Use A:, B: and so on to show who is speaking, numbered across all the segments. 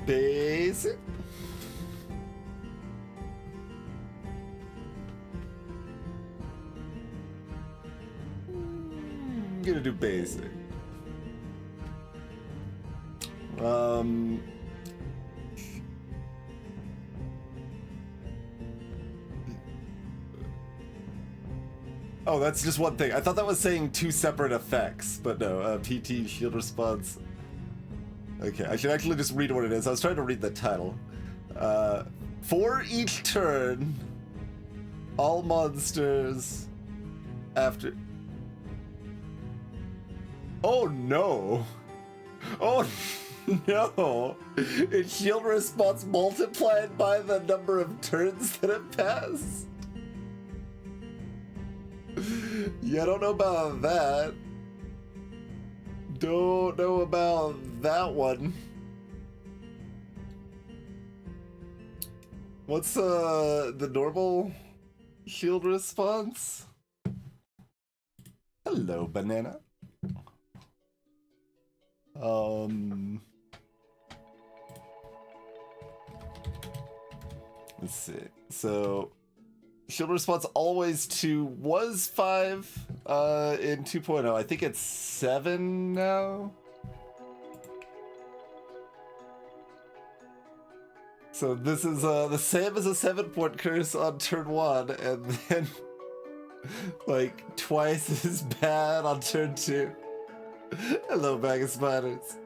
A: Basic. I'm gonna do basic. Oh, that's just one thing. I thought that was saying two separate effects, but no, PT shield response. Okay, I should actually just read what it is. I was trying to read the title. For each turn, all monsters after... Oh no! Oh no! Its shield response multiplied by the number of turns that it passed? Yeah, I don't know about that. Don't know about that one. What's the normal shield response? Hello, banana. Let's see. So shield response always 2 was 5 in 2.0. I think it's 7 now. So this is the same as a 7-point curse on turn 1, and then like twice as bad on turn 2. Hello, bag of spiders.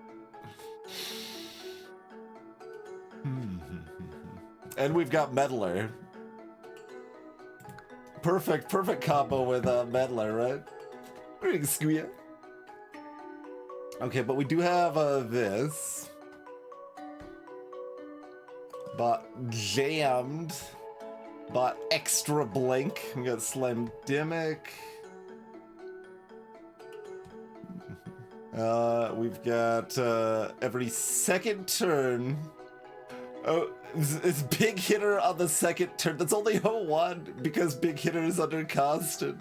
A: And we've got Meddler. Perfect combo with Meddler, right? Greetings, Squeak. Okay, but we do have this. Bought Jammed. Bought Extra Blink. We got Slimdemic. We've got every second turn. Oh, it's Big Hitter on the second turn. That's only 1 because Big Hitter is under constant.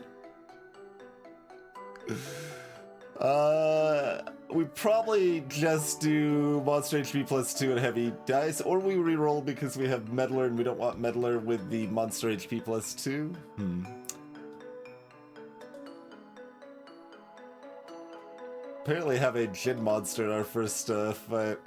A: We probably just do Monster HP +2 and Heavy Dice, or we reroll because we have Meddler and we don't want Meddler with the Monster HP +2. Apparently have a Jin monster in our first fight.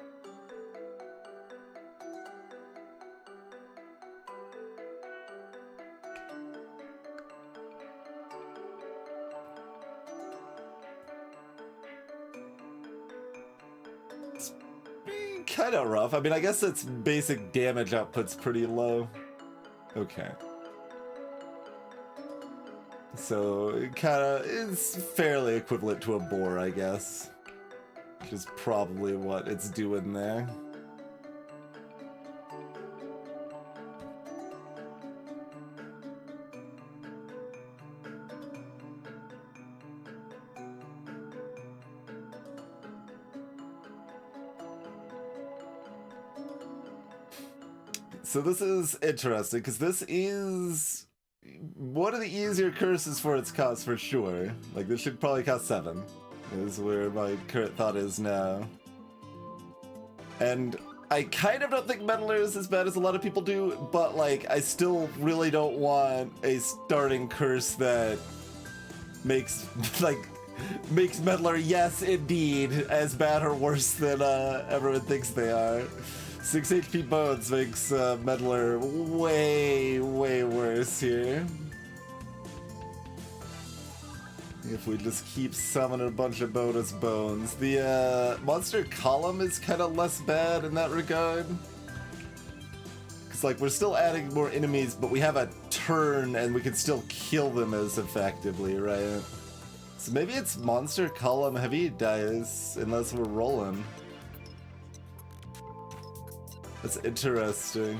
A: It's kind of rough. I mean, I guess its basic damage output's pretty low. Okay. So it kind of is fairly equivalent to a boar, I guess. Which is probably what it's doing there. So this is interesting, because this is one of the easier curses for its cost, for sure. Like, this should probably cost 7, is where my current thought is now. And I kind of don't think Meddler is as bad as a lot of people do, but, like, I still really don't want a starting curse that makes, like, makes Meddler, yes, indeed, as bad or worse than everyone thinks they are. 6 HP Bones makes Meddler way worse here. If we just keep summoning a bunch of bonus bones. The monster column is kind of less bad in that regard. Because, like, we're still adding more enemies, but we have a turn and we can still kill them as effectively, right? So maybe it's monster column heavy dice, unless we're rolling. That's interesting.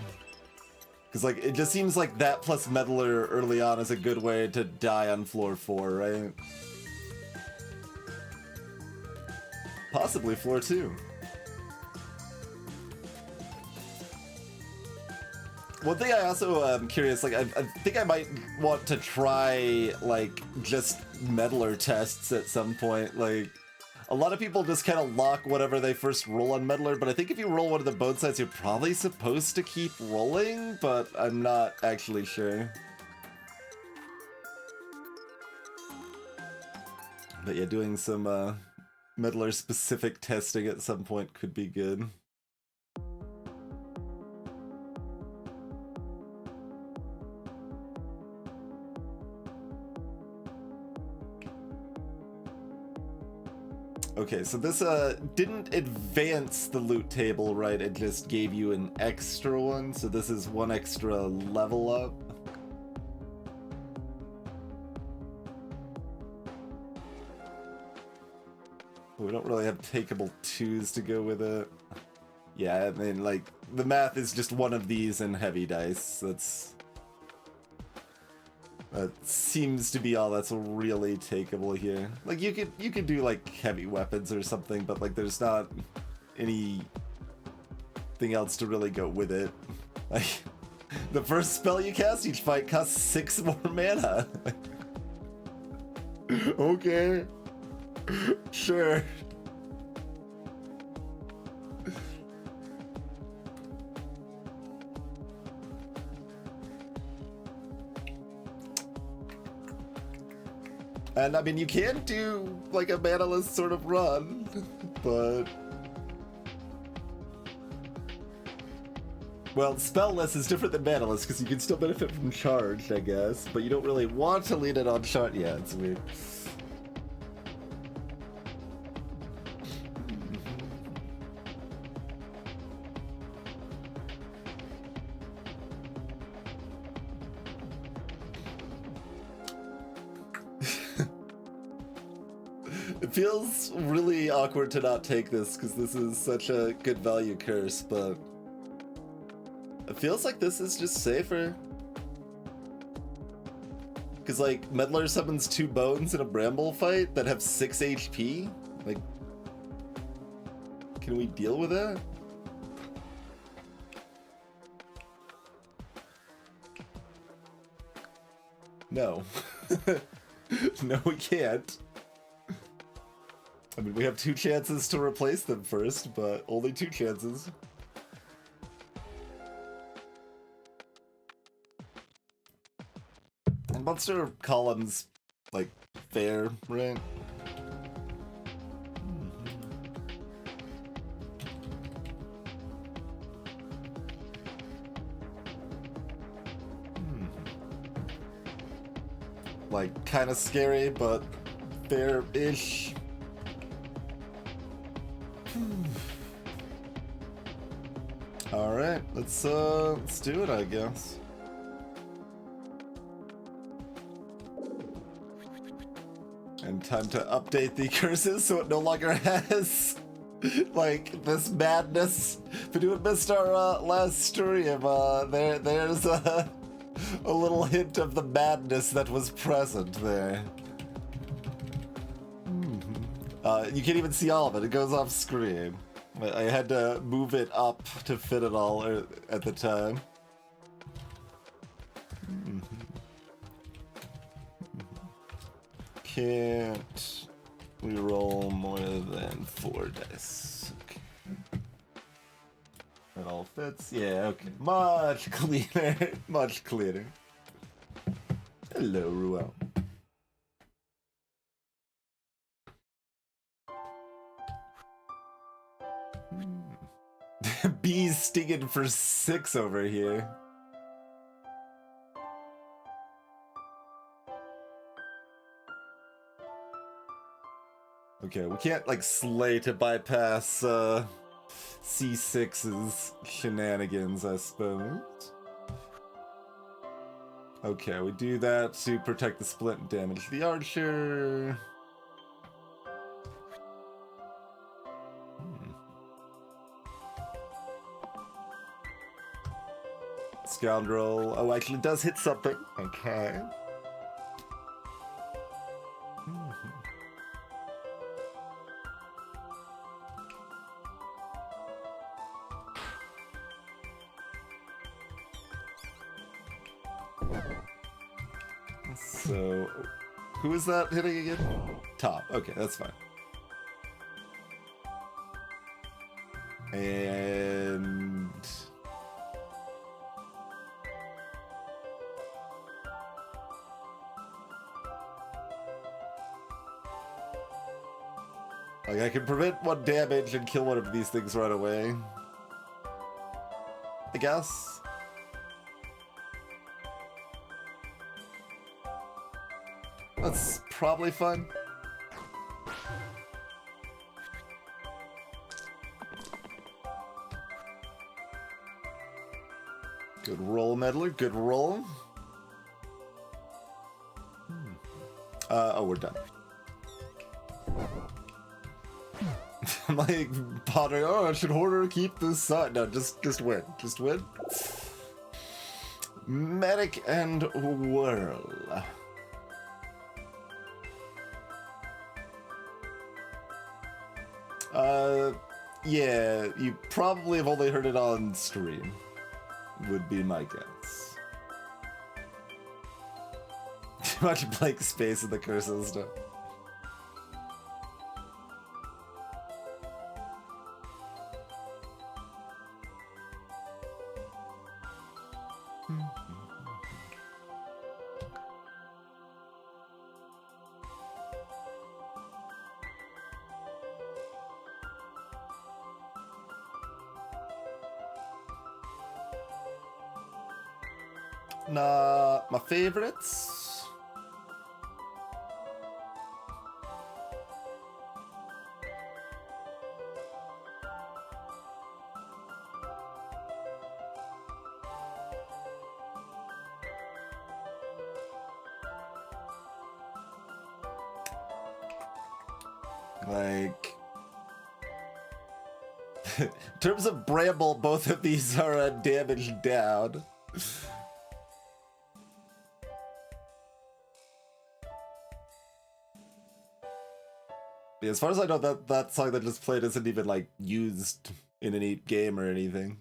A: Because, like, it just seems like that plus Meddler early on is a good way to die on floor 4, right? Possibly floor 2. One thing I also am curious, like, I think I might want to try, like, just Meddler tests at some point. Like, A lot of people just kind of lock whatever they first roll on Meddler, but I think if you roll one of the bone sides, you're probably supposed to keep rolling, but I'm not actually sure. But yeah, doing some Meddler-specific testing at some point could be good. Okay, so this didn't advance the loot table, right? It just gave you an extra one, so this is one extra level up. We don't really have takeable 2s to go with it. Yeah, I mean, like, the math is just one of these and heavy dice. That seems to be all that's really takeable here. Like, you could do, like, heavy weapons or something, but, like, there's not anything else to really go with it. Like, the first spell you cast each fight costs 6 more mana. Okay. Sure. And I mean, you can do like a manaless sort of run, but well, spellless is different than manaless because you can still benefit from charged, I guess, but you don't really want to lead it on charge. Yeah, it's weird. It feels really awkward to not take this because this is such a good value curse, but it feels like this is just safer. Because, like, Meddler summons 2 bones in a bramble fight that have 6 HP. Like, can we deal with that? No. No, we can't. I mean, we have 2 chances to replace them first, but only 2 chances. And monster columns, like, fair, right? Like, kind of scary, but fair-ish. All right, let's do it, I guess. And time to update the curses so it no longer has like this madness. If anyone missed our last stream, there's a little hint of the madness that was present there. You can't even see all of it. It goes off screen. I had to move it up to fit it all at the time. Can't reroll more than 4 dice. Okay. That all fits? Yeah, okay. Much cleaner. Much cleaner. Hello, Ruel. Bees stinging for 6 over here. Okay, we can't like slay to bypass C6's shenanigans, I suppose. Okay, we do that to protect the splint and damage the archer. Scoundrel. Oh, actually, it does hit something. Okay. So, who is that hitting again? Top. Okay, that's fine. And like, I can prevent one damage and kill one of these things right away, I guess. That's probably fun. Good roll, Meddler. Good roll. Oh, we're done. I'm like, pondering, oh, should Hoarder keep this side? No, just win. Just win. Medic and Whirl. Yeah, you probably have only heard it on stream, would be my guess. Too much blank space in the curse and stuff. Not my favorites. Like, in terms of Bramble, both of these are damaged down. Yeah, as far as I know, that song that just played isn't even like used in any game or anything.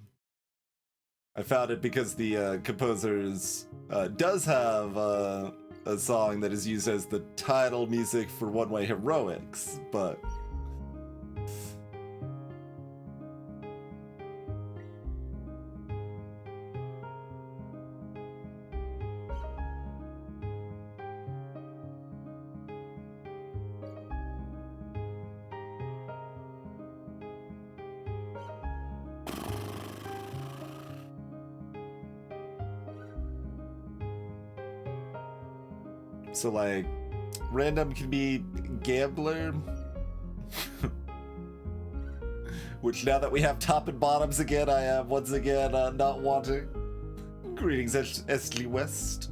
A: I found it because the composers does have a song that is used as the title music for One Way Heroics, but so like random can be Gambler, which now that we have top and bottoms again, I am once again not wanting. Greetings, Estley West.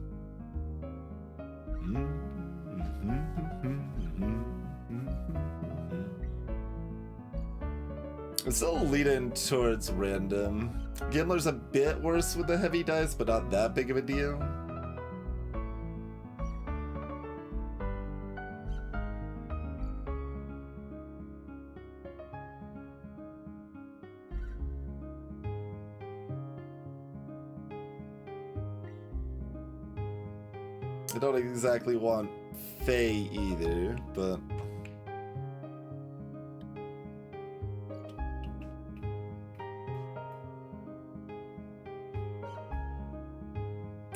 A: It's still leading towards random. Gambler's a bit worse with the heavy dice, but not that big of a deal. I don't exactly want Faye either, but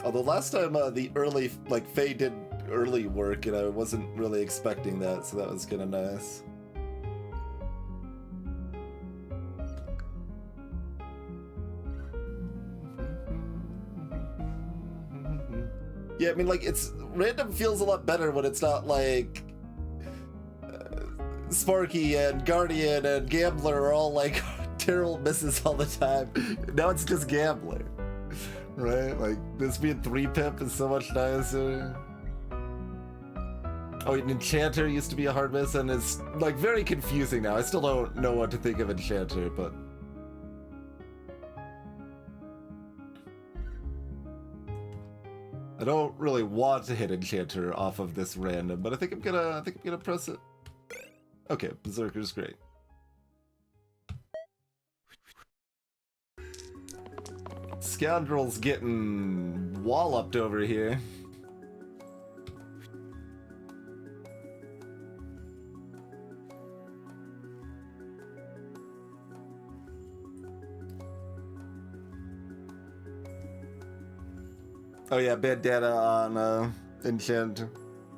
A: although last time the early, like, Faye did early work and I wasn't really expecting that, so that was kind of nice. Yeah, I mean, like, it's random feels a lot better when it's not like Sparky and Guardian and Gambler are all like terrible misses all the time. Now it's just Gambler, right? Like, this being 3-pip is so much nicer. Oh, and Enchanter used to be a hard miss and is like very confusing now. I still don't know what to think of Enchanter, but I don't really want to hit Enchanter off of this random, but I think I'm gonna press it. Okay, Berserker's great. Scoundrel's getting walloped over here. Oh yeah, bandana on Enchanter.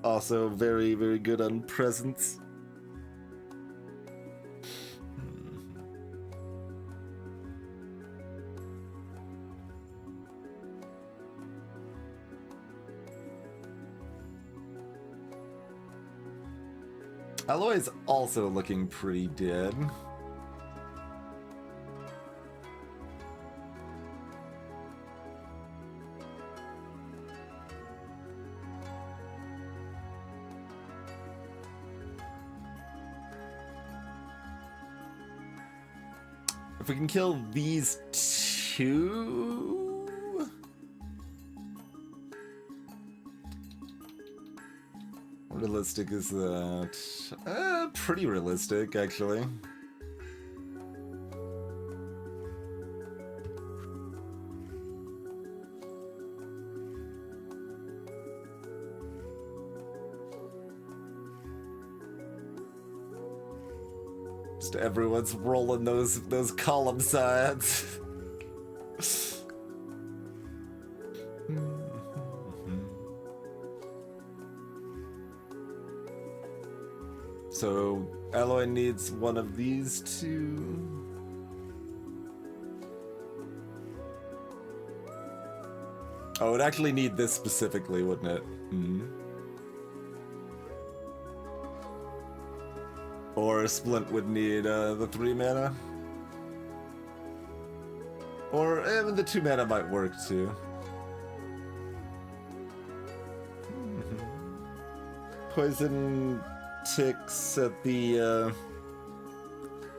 A: Also very, very good on presence. Alloy's also looking pretty dead. If we can kill these two... How realistic is that? Pretty realistic, actually. Just everyone's rolling those column sides. So Alloy needs one of these two. Oh, it would actually need this specifically, wouldn't it? Or Splint would need the 3 mana. Or even the 2 mana might work too. Poison ticks at the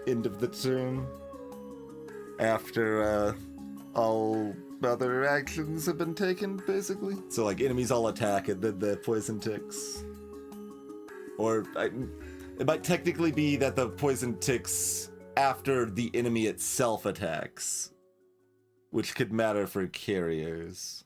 A: end of the turn. After all other actions have been taken, basically. So like enemies all attack and then the poison ticks. Or it might technically be that the poison ticks after the enemy itself attacks, which could matter for carriers.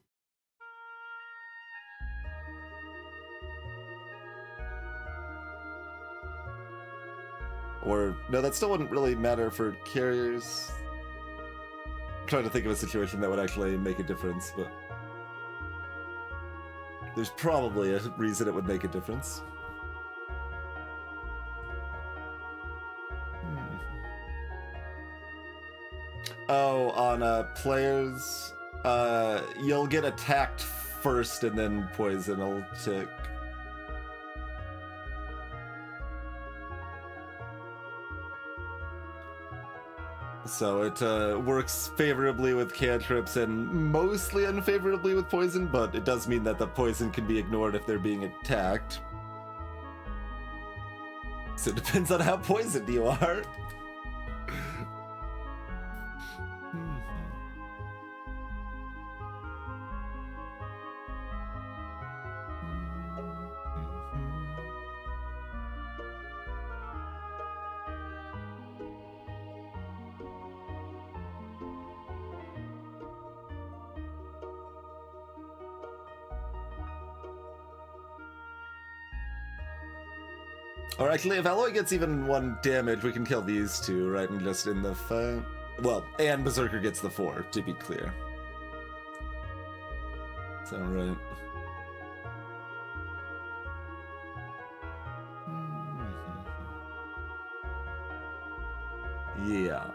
A: Or, no, that still wouldn't really matter for carriers. I'm trying to think of a situation that would actually make a difference, but there's probably a reason it would make a difference. Oh, on players, you'll get attacked first and then poison will tick. So it works favorably with cantrips and mostly unfavorably with poison, but it does mean that the poison can be ignored if they're being attacked. So it depends on how poisoned you are. Or actually, if Alloy gets even 1 damage, we can kill these 2, right? And just in the fight. Well, and Berserker gets the 4, to be clear. Sound right? Yeah.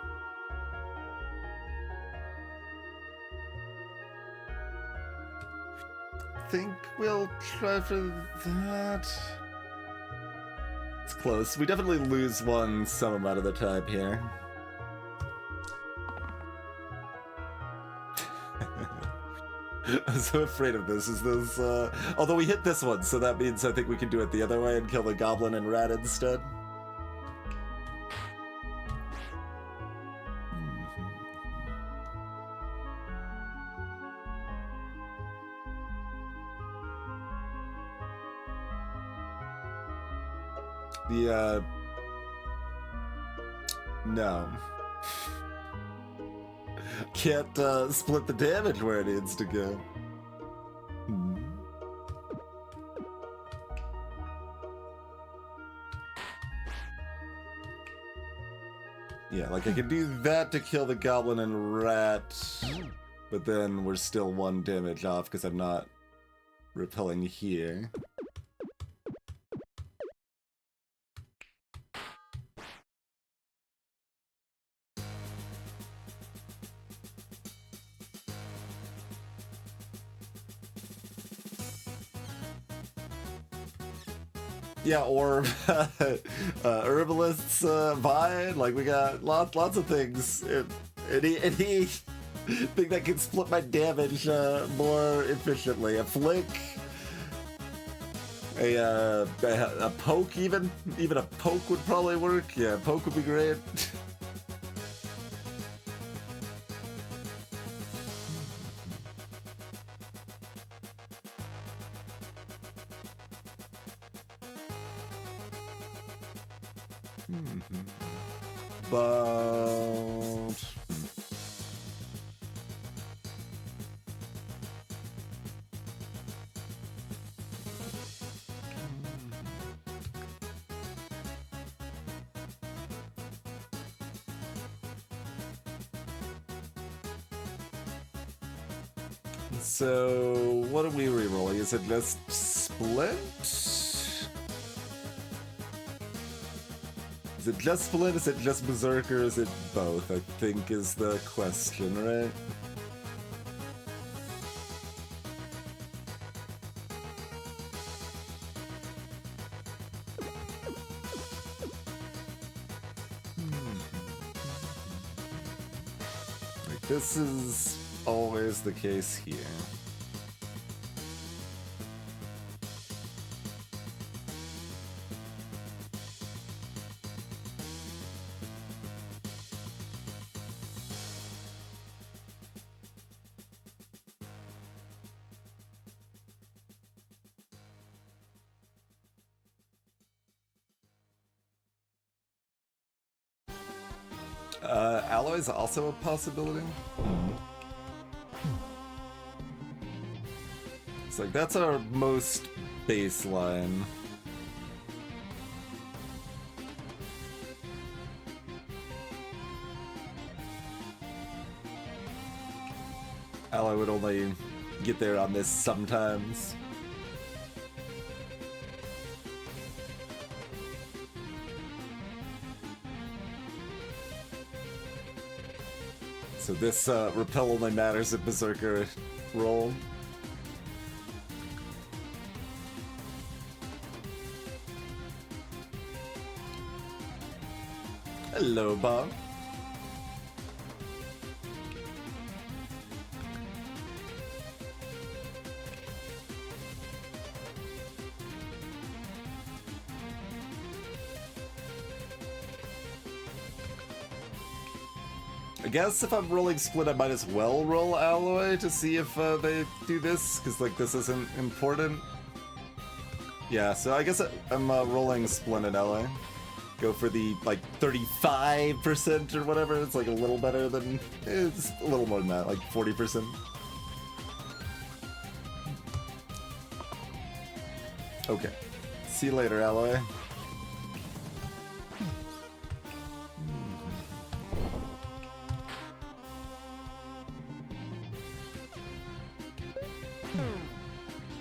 A: Think we'll try for that. It's close. We definitely lose 1 some amount of the time here. I'm so afraid of this. Is this, although we hit this one, so that means I think we can do it the other way and kill the goblin and rat instead. No. Can't split the damage where it needs to go. Yeah, like I could do that to kill the goblin and rat. But then we're still 1 damage off because I'm not repelling here. Yeah, or herbalists Vine, like we got lots of things. Any thing that can split my damage more efficiently. A flick, a poke, even a poke would probably work. Yeah, poke would be great. But so what are we rerolling? Is it just split? Is it just split? Is it just berserker? Is it both? I think is the question, right? Like, this is always the case here. Alloy is also a possibility. It's like, that's our most baseline. Alloy would only get there on this sometimes. So this repel only matters if Berserker roll. Hello, Bob. I guess if I'm rolling split, I might as well roll alloy to see if they do this, because like this isn't important. Yeah, so I guess I'm rolling splendid alloy. Go for the like 35% or whatever. It's like a little better than, it's a little more than that, like 40%. Okay. See you later, alloy.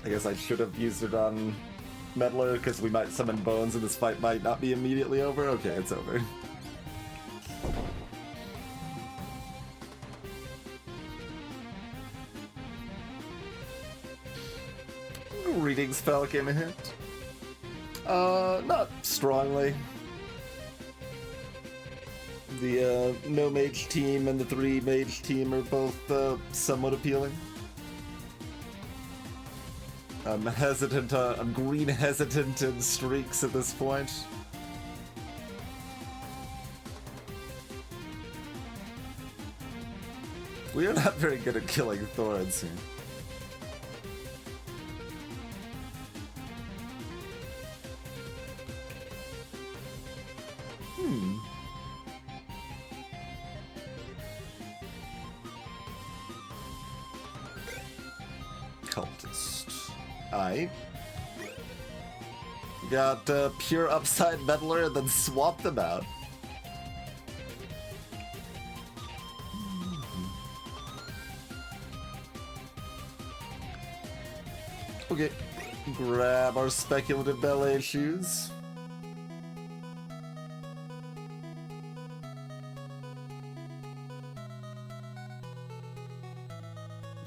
A: I guess I should have used it on Meddler, because we might summon Bones and this fight might not be immediately over. Okay, it's over. Greetings, Falcon hit. Not strongly. The no mage team and the 3 mage team are both somewhat appealing. I'm hesitant, I'm green hesitant in streaks at this point. We are not very good at killing thorns here. Cultist. Aight. Got pure upside meddler and then swap them out. Okay, grab our speculative ballet shoes.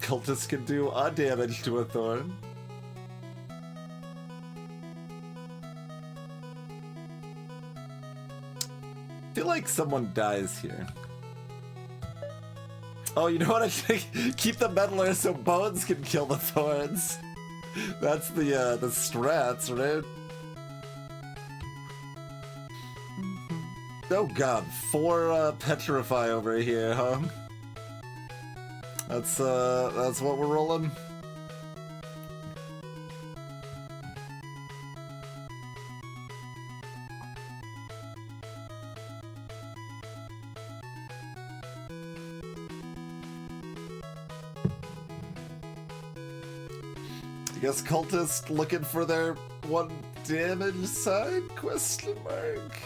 A: Cultists can do odd damage to a thorn. I feel like someone dies here. Oh, you know what? I should keep the meddler so Bones can kill the thorns. That's the strats, right? Oh god, 4 petrify over here, huh? That's what we're rolling. I guess cultists looking for their 1 damage side? Question mark.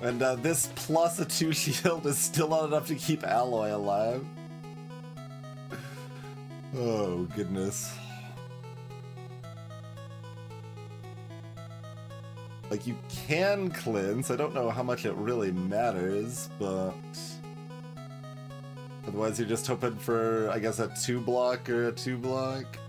A: And this plus a 2 shield is still not enough to keep Alloy alive. Oh, goodness. Like, you can cleanse. I don't know how much it really matters, but... Otherwise, you're just hoping for, I guess, a 2-block or a 2-block.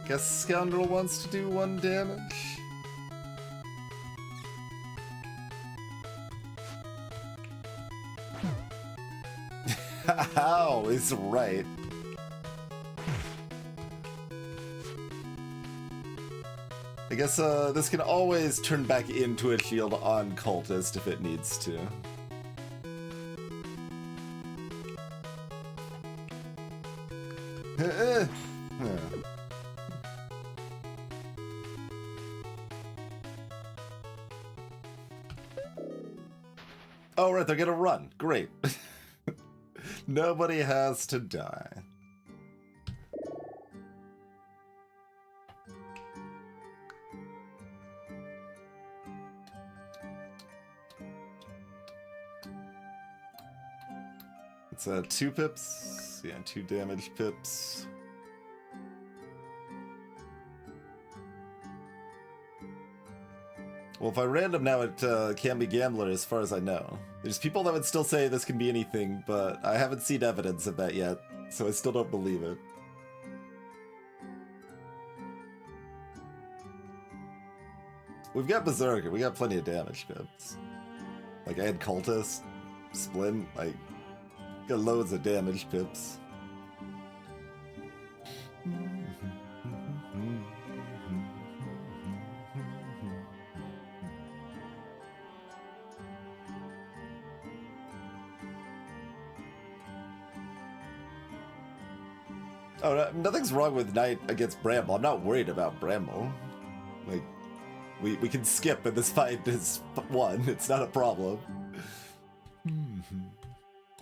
A: Guess Scoundrel wants to do 1 damage. Ow, is right. I guess this can always turn back into a shield on Cultist if it needs to. Oh, right, they're gonna run. Great. Nobody has to die. It's 2 pips. Yeah, 2 damage pips. Well, if I random now, it can be Gambler as far as I know. There's people that would still say this can be anything, but I haven't seen evidence of that yet, so I still don't believe it. We've got Berserker, we got plenty of damage pips. Like, I had Cultist, Splint, like, got loads of damage pips. Oh, nothing's wrong with Knight against Bramble. I'm not worried about Bramble. Like, we can skip and this fight is 1. It's not a problem.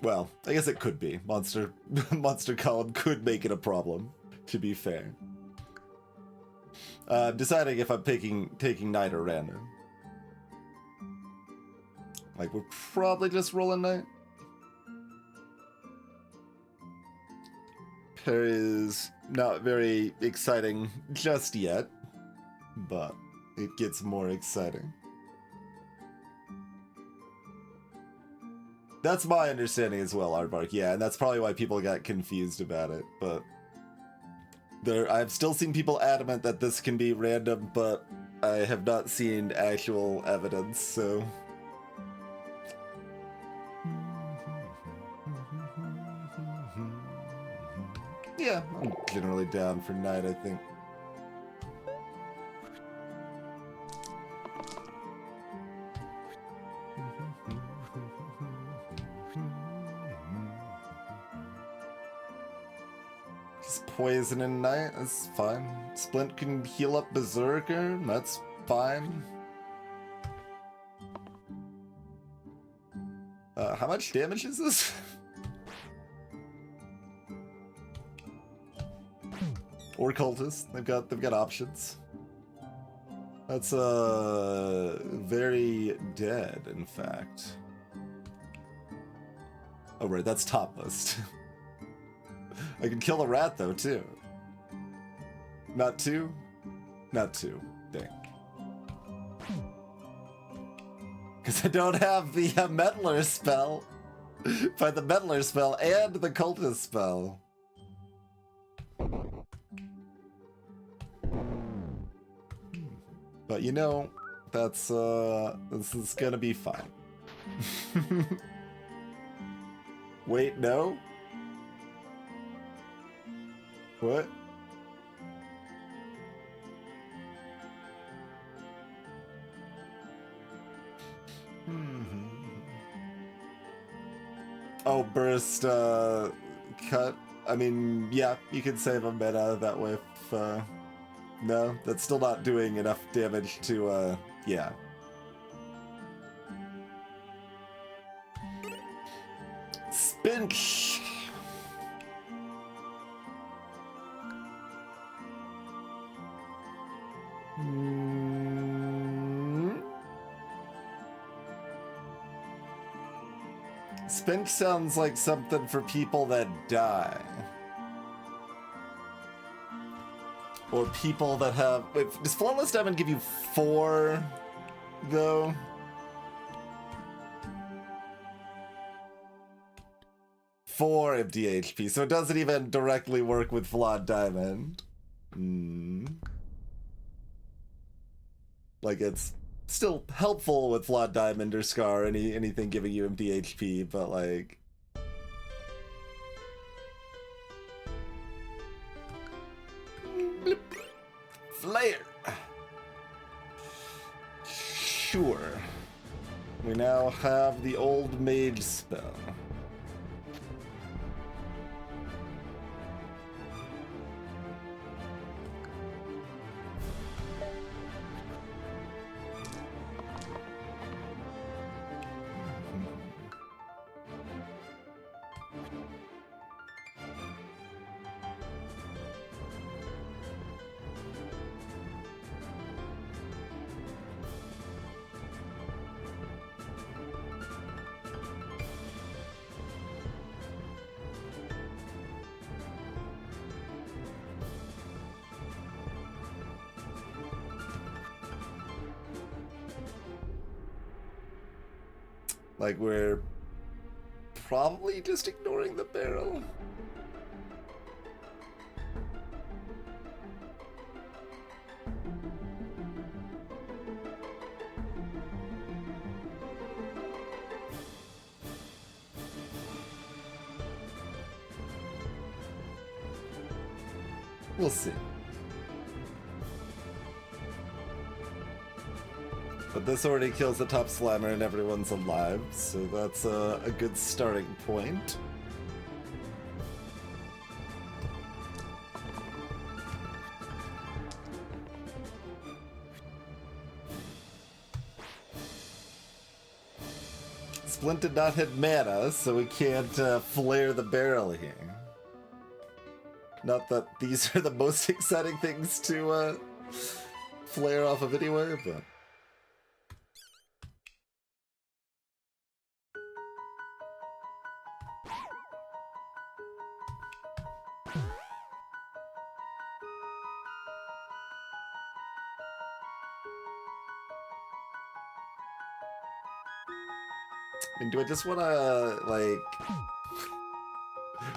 A: Well, I guess it could be. Monster column could make it a problem, to be fair. Deciding if I'm taking Knight or random. Like, we're probably just rolling Knight. Parry is not very exciting just yet, but it gets more exciting. That's my understanding as well, Aardvark. Yeah, and that's probably why people got confused about it, but I've still seen people adamant that this can be random, but I have not seen actual evidence, so... Yeah, I'm generally down for Knight, I think. Just poison and night, that's fine. Splint can heal up Berserker, that's fine. How much damage is this? Or cultist, they've got options. That's very dead, in fact. Oh right, that's top list. I can kill a rat though too. Not two? Not two. Dang. Because I don't have the meddler spell. By the meddler spell and the cultist spell. But you know, that's this is gonna be fine. Wait, no? What? Oh, burst, cut. I mean, yeah, you can save a mana that way if, no, that's still not doing enough damage to, yeah. Spink! Spink sounds like something for people that die. Or people that have... Wait, does Flawless Diamond give you 4, though? Four empty HP, so it doesn't even directly work with Flawed Diamond. Like, it's still helpful with Flawed Diamond or Scar, anything giving you empty HP, but like... Blip. Flare! Sure. We now have the Old Mage spell. Like, we're probably just ignoring the barrel. We'll see. But this already kills the top slammer and everyone's alive, so that's a good starting point. Splint did not hit mana, so we can't flare the barrel here. Not that these are the most exciting things to flare off of anywhere, but... I mean, do I just want to, like...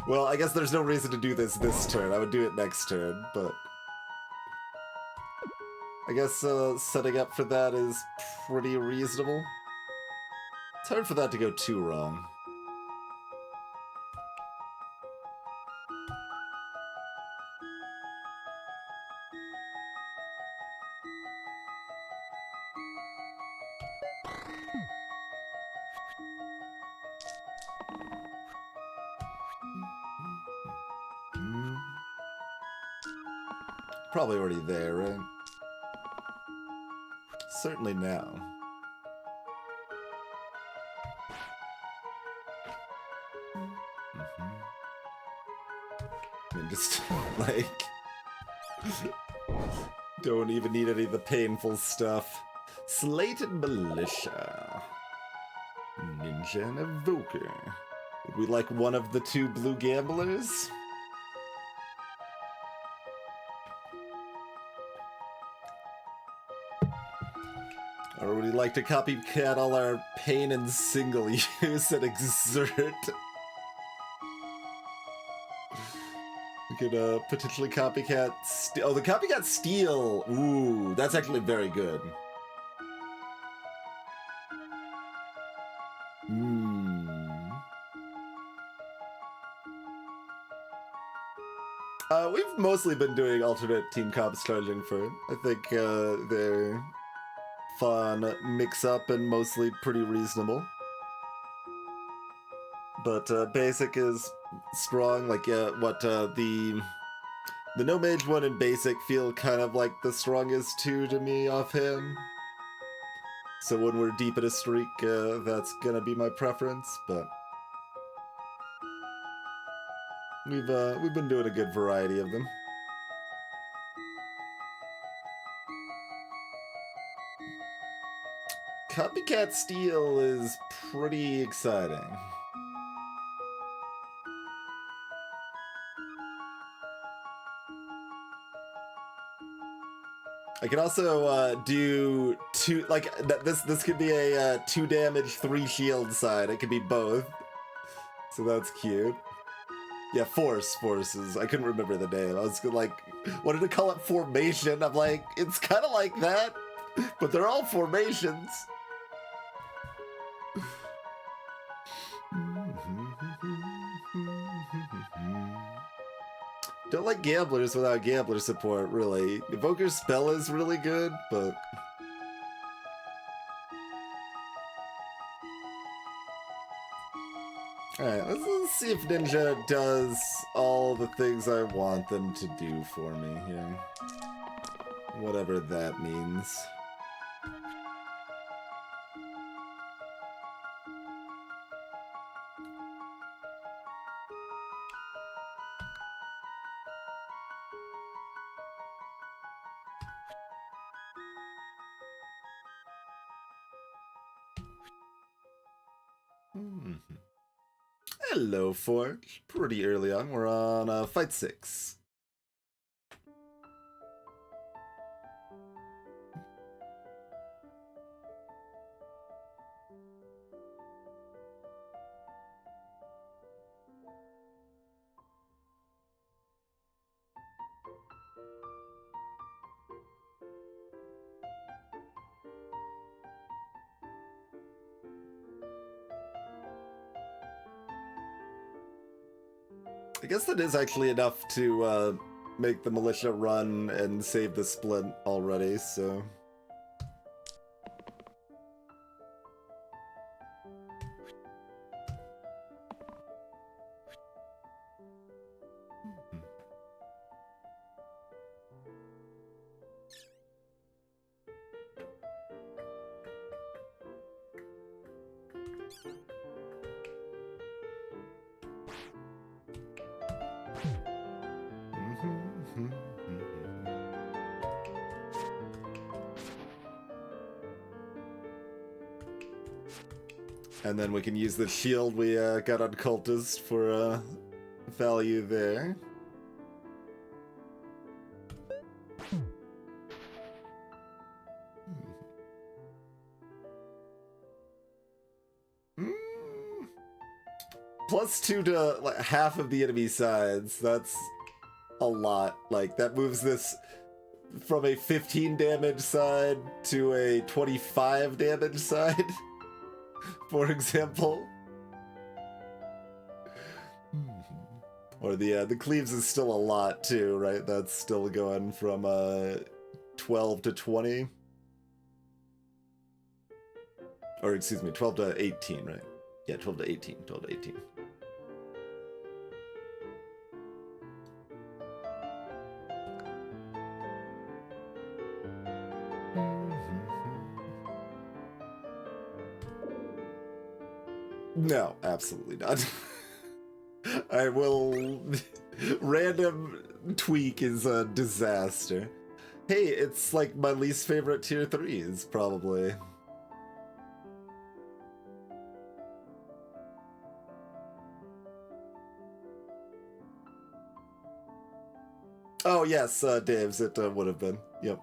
A: Well, I guess there's no reason to do this turn. I would do it next turn, but... I guess setting up for that is pretty reasonable. It's hard for that to go too wrong. Probably already there, right? Certainly now. I mean, just, like... don't even need any of the painful stuff. Slated Militia. Ninja and Evoker. Would we like one of the two blue gamblers? Or would we like to copycat all our pain and single use and exert? We could potentially copycat oh, the copycat steal. Ooh, that's actually very good. We've mostly been doing alternate team comps charging for it. I think they're fun, mix up, and mostly pretty reasonable. But basic is strong. Like the no mage one and basic feel kind of like the strongest two to me offhand. So when we're deep in a streak, that's gonna be my preference. But we've been doing a good variety of them. Copycat Steel is pretty exciting. I can also do two, like this could be a 2 damage 3 shield side. It could be both, so that's cute. Yeah, forces. I couldn't remember the name. I was like, wanted to call it formation. I'm like, it's kind of like that, but they're all formations. Don't like gamblers without gambler support, really. Evoker's spell is really good, but... Alright, let's see if Ninja does all the things I want them to do for me here. Whatever that means. Hello, Forge. Pretty early on. We're on fight 6. I guess that is actually enough to make the militia run and save the split already, so... And then we can use the shield we got on Cultist for value there. +2 to like, half of the enemy sides. That's a lot. Like, that moves this from a 15 damage side to a 25 damage side. For example. Or the cleaves is still a lot too, right? That's still going from 12 to 20. Or excuse me, 12 to 18, right? Yeah, 12 to 18, 12 to 18. No, absolutely not. I will... Random tweak is a disaster. Hey, it's like my least favorite tier 3s, probably. Oh yes, Dave's, it would have been. Yep.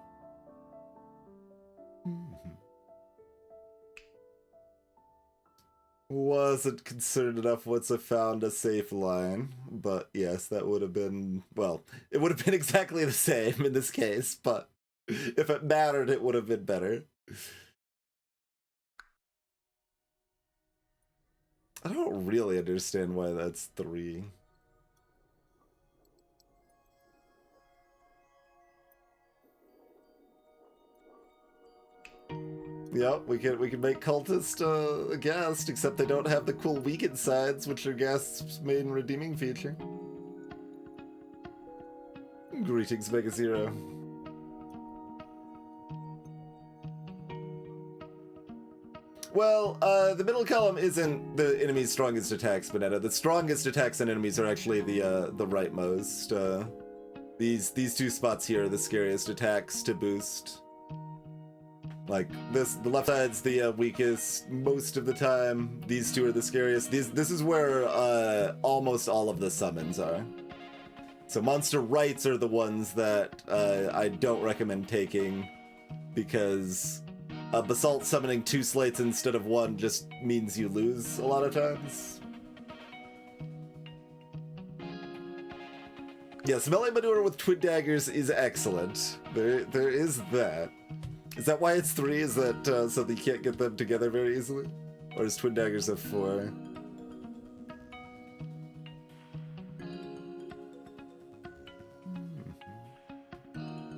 A: Wasn't concerned enough once I found a safe line, but yes, that would have been, well, it would have been exactly the same in this case, but if it mattered, it would have been better. I don't really understand why that's 3. Yep, we can make Cultist a guest, except they don't have the cool weakened sides, which are Guest's main redeeming feature. Greetings, Mega Zero. Well, the middle column isn't the enemy's strongest attacks, Bonetta. The strongest attacks on enemies are actually the rightmost. These two spots here are the scariest attacks to boost. Like this, the left side's the weakest most of the time. These two are the scariest. This is where almost all of the summons are. So monster rights are the ones that I don't recommend taking, because Basalt summoning 2 slates instead of 1 just means you lose a lot of times. Yes, melee maneuver with twin daggers is excellent. There is that. Is that why it's 3? Is that so that you can't get them together very easily? Or is twin daggers a 4?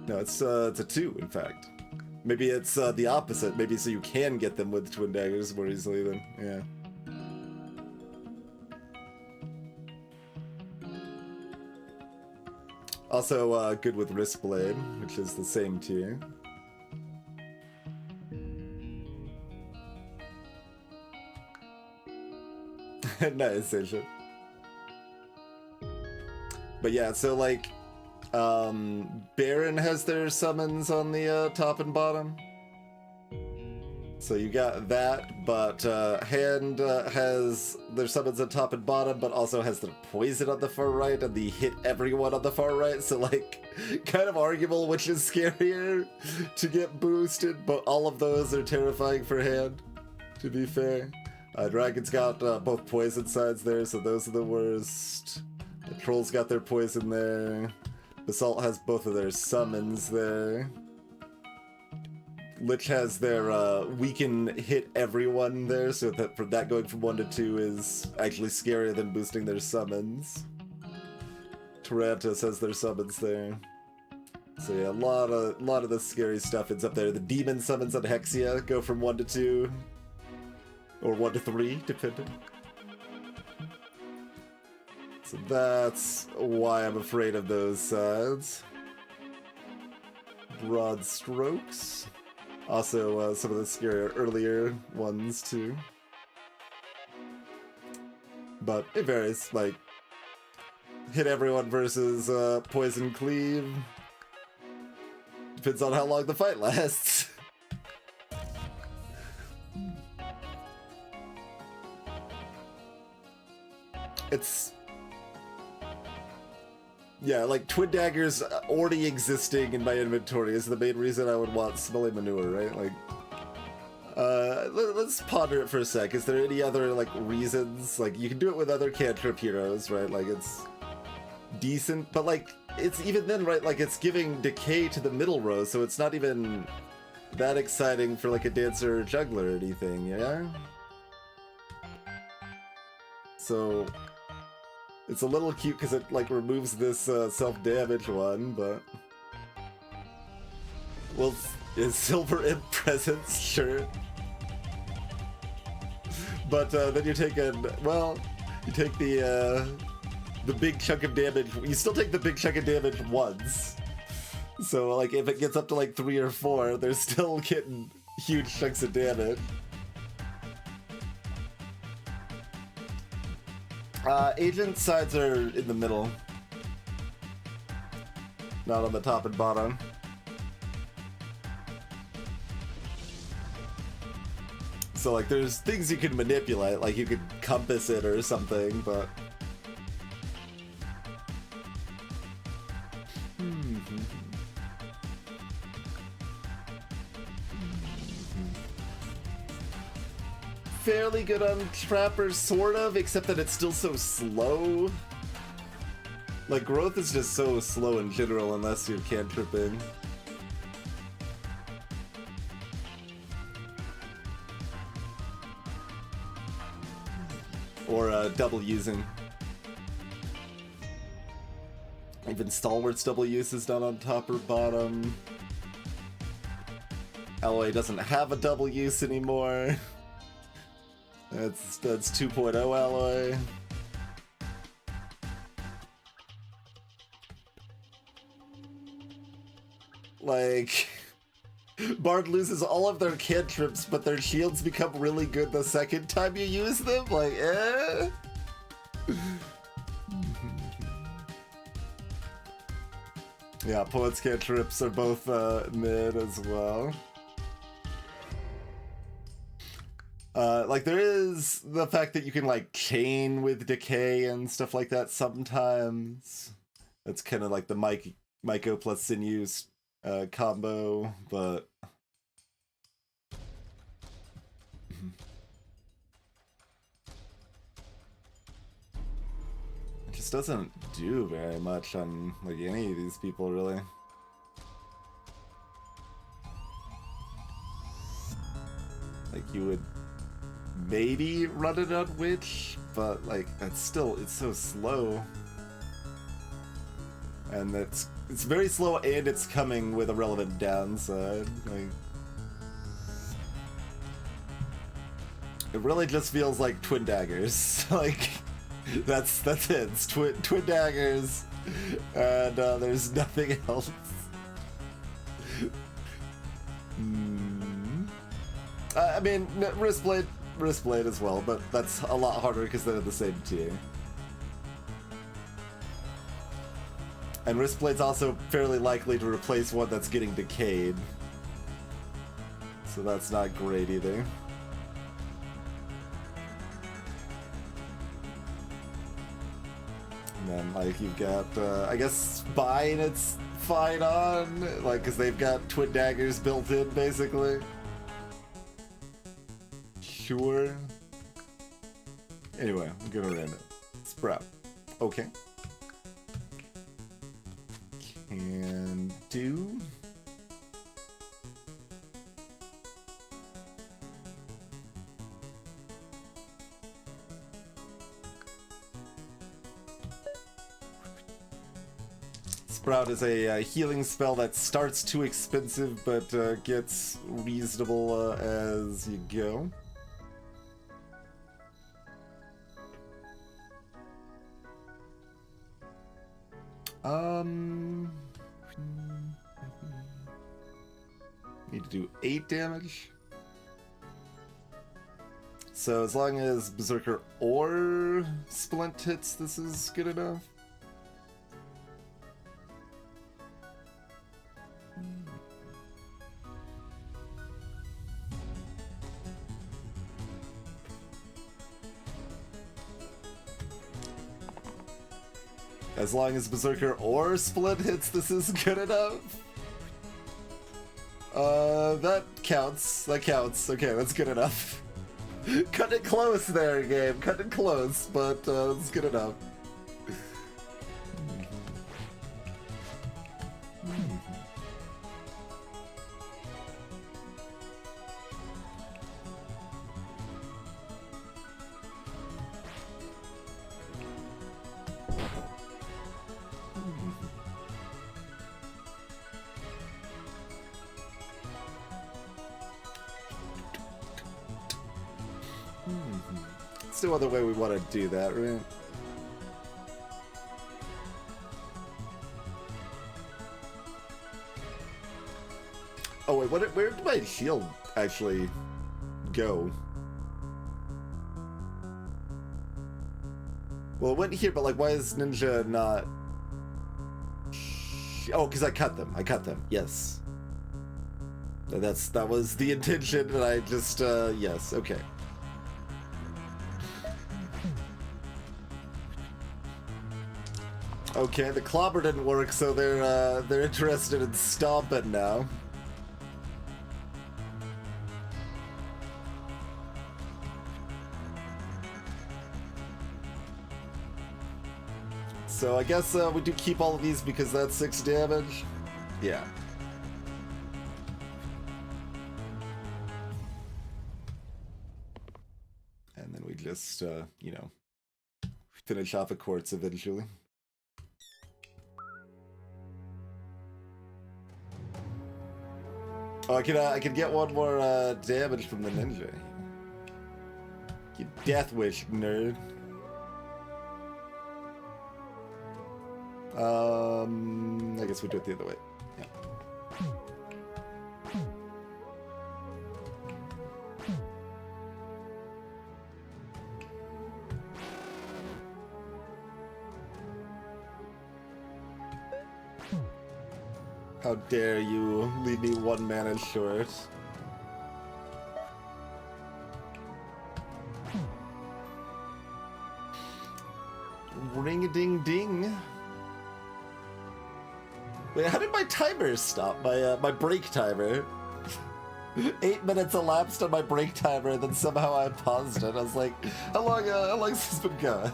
A: No, it's a 2, in fact. Maybe it's the opposite. Maybe so you can get them with twin daggers more easily then, yeah. Also good with Wrist Blade, which is the same tier. Nice, Asian. But yeah, so like, Baron has their summons on the top and bottom. So you got that, but Hand has their summons on top and bottom, but also has their poison on the far right and the hit everyone on the far right. So like, kind of arguable which is scarier to get boosted, but all of those are terrifying for Hand, to be fair. Dragon's got both poison sides there, so those are the worst. The Troll's got their poison there. Basalt has both of their summons there. Lich has their weaken hit everyone there, so that for that going from 1 to 2 is actually scarier than boosting their summons. Tarantus has their summons there. So yeah, a lot of the scary stuff is up there. The demon summons on Hexia go from 1 to 2. Or 1 to 3, depending. So that's why I'm afraid of those sides. Broad strokes. Also, some of the scarier earlier ones, too. But it varies, like, hit everyone versus poison cleave. Depends on how long the fight lasts. It's... yeah, like, twin daggers already existing in my inventory is the main reason I would want Smelly Manure, right? Like, let's ponder it for a sec. Is there any other, like, reasons? Like, you can do it with other cantrip heroes, right? Like, it's decent, but, like, it's even then, right? Like, it's giving decay to the middle row, so it's not even that exciting for, like, a dancer or juggler or anything, yeah? So... it's a little cute because it, like, removes this self-damage one, but... well, is Silver Imp presence? Sure. But then you're taking, well, you take the big chunk of damage. You still take the big chunk of damage once. So, like, if it gets up to, like, 3 or 4, they're still getting huge chunks of damage. Agent sides are in the middle. Not on the top and bottom. So, like, there's things you can manipulate, like you could compass it or something, but... Fairly good on Trapper, sort of, except that it's still so slow. Like, growth is just so slow in general unless you're cantripping. Or double using. Even Stalwart's double use is done on top or bottom. Alloy doesn't have a double use anymore. That's 2.0 Alloy. Like, Bard loses all of their cantrips, but their shields become really good the second time you use them? Like, eh? Yeah, Poet's cantrips are both mid as well. Like, there is the fact that you can, like, chain with Decay and stuff like that sometimes. That's kind of like the Myco plus Sinews combo, but... It just doesn't do very much on, like, any of these people, really. Like, you would maybe run it on Witch, but, like, it's so slow. And it's very slow, and it's coming with a relevant downside. Like, it really just feels like Twin Daggers. Like, that's it. It's twin daggers, and there's nothing else. I mean, Wristblade as well, but that's a lot harder because they're the same tier. And Wristblade's also fairly likely to replace one that's getting decayed. So that's not great either. And then, like, you've got, I guess, Spine it's fine on, like, because they've got Twin Daggers built in, basically. Sure. Anyway, I'm gonna random it. Sprout. Okay. Can do. Sprout is a healing spell that starts too expensive but gets reasonable as you go. Need to do 8 damage. So as long as Berserker or Splint hits, this is good enough. As long as Berserker or Split hits, this is good enough. That counts. That counts. Okay, that's good enough. Cut it close there, game. Cut it close, but it's good enough. It's no other way we want to do that, right? Oh wait, where did my shield actually go? Well, it went here, but like, why is Ninja not... Oh, because I cut them. I cut them. Yes. That was the intention, and I just, yes, okay. Okay, the clobber didn't work, so they're interested in stomping now. So I guess we do keep all of these because that's 6 damage. Yeah. And then we just, you know, finish off a quartz eventually. Oh, I can get one more damage from the ninja. You death wish, nerd. I guess we do it the other way. Yeah. How dare you leave me 1 mana short. Ring-a-ding-ding. Wait, how did my timer stop? My break timer. 8 minutes elapsed on my break timer, and then somehow I paused it. I was like, how long has this been going?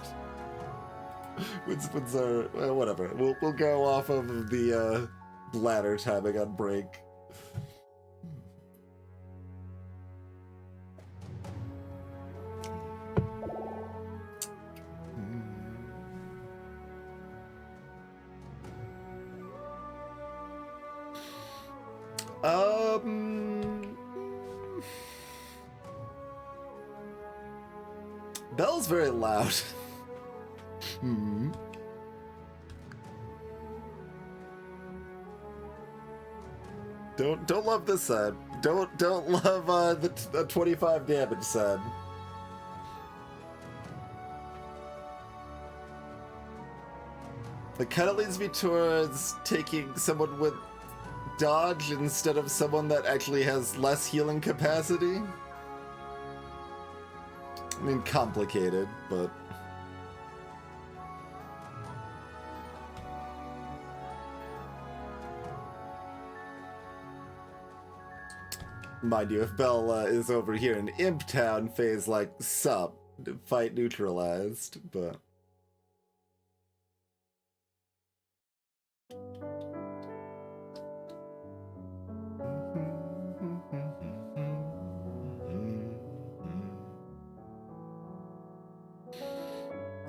A: When's our whatever? We'll go off of the ladder timing on break. Bell's very loud. Don't love this side. Don't love the 25 damage side. It kind of leads me towards taking someone with dodge instead of someone that actually has less healing capacity. I mean, complicated, but... Mind you, if Bell is over here in Imp Town, Faye's like, sup, fight neutralized, but...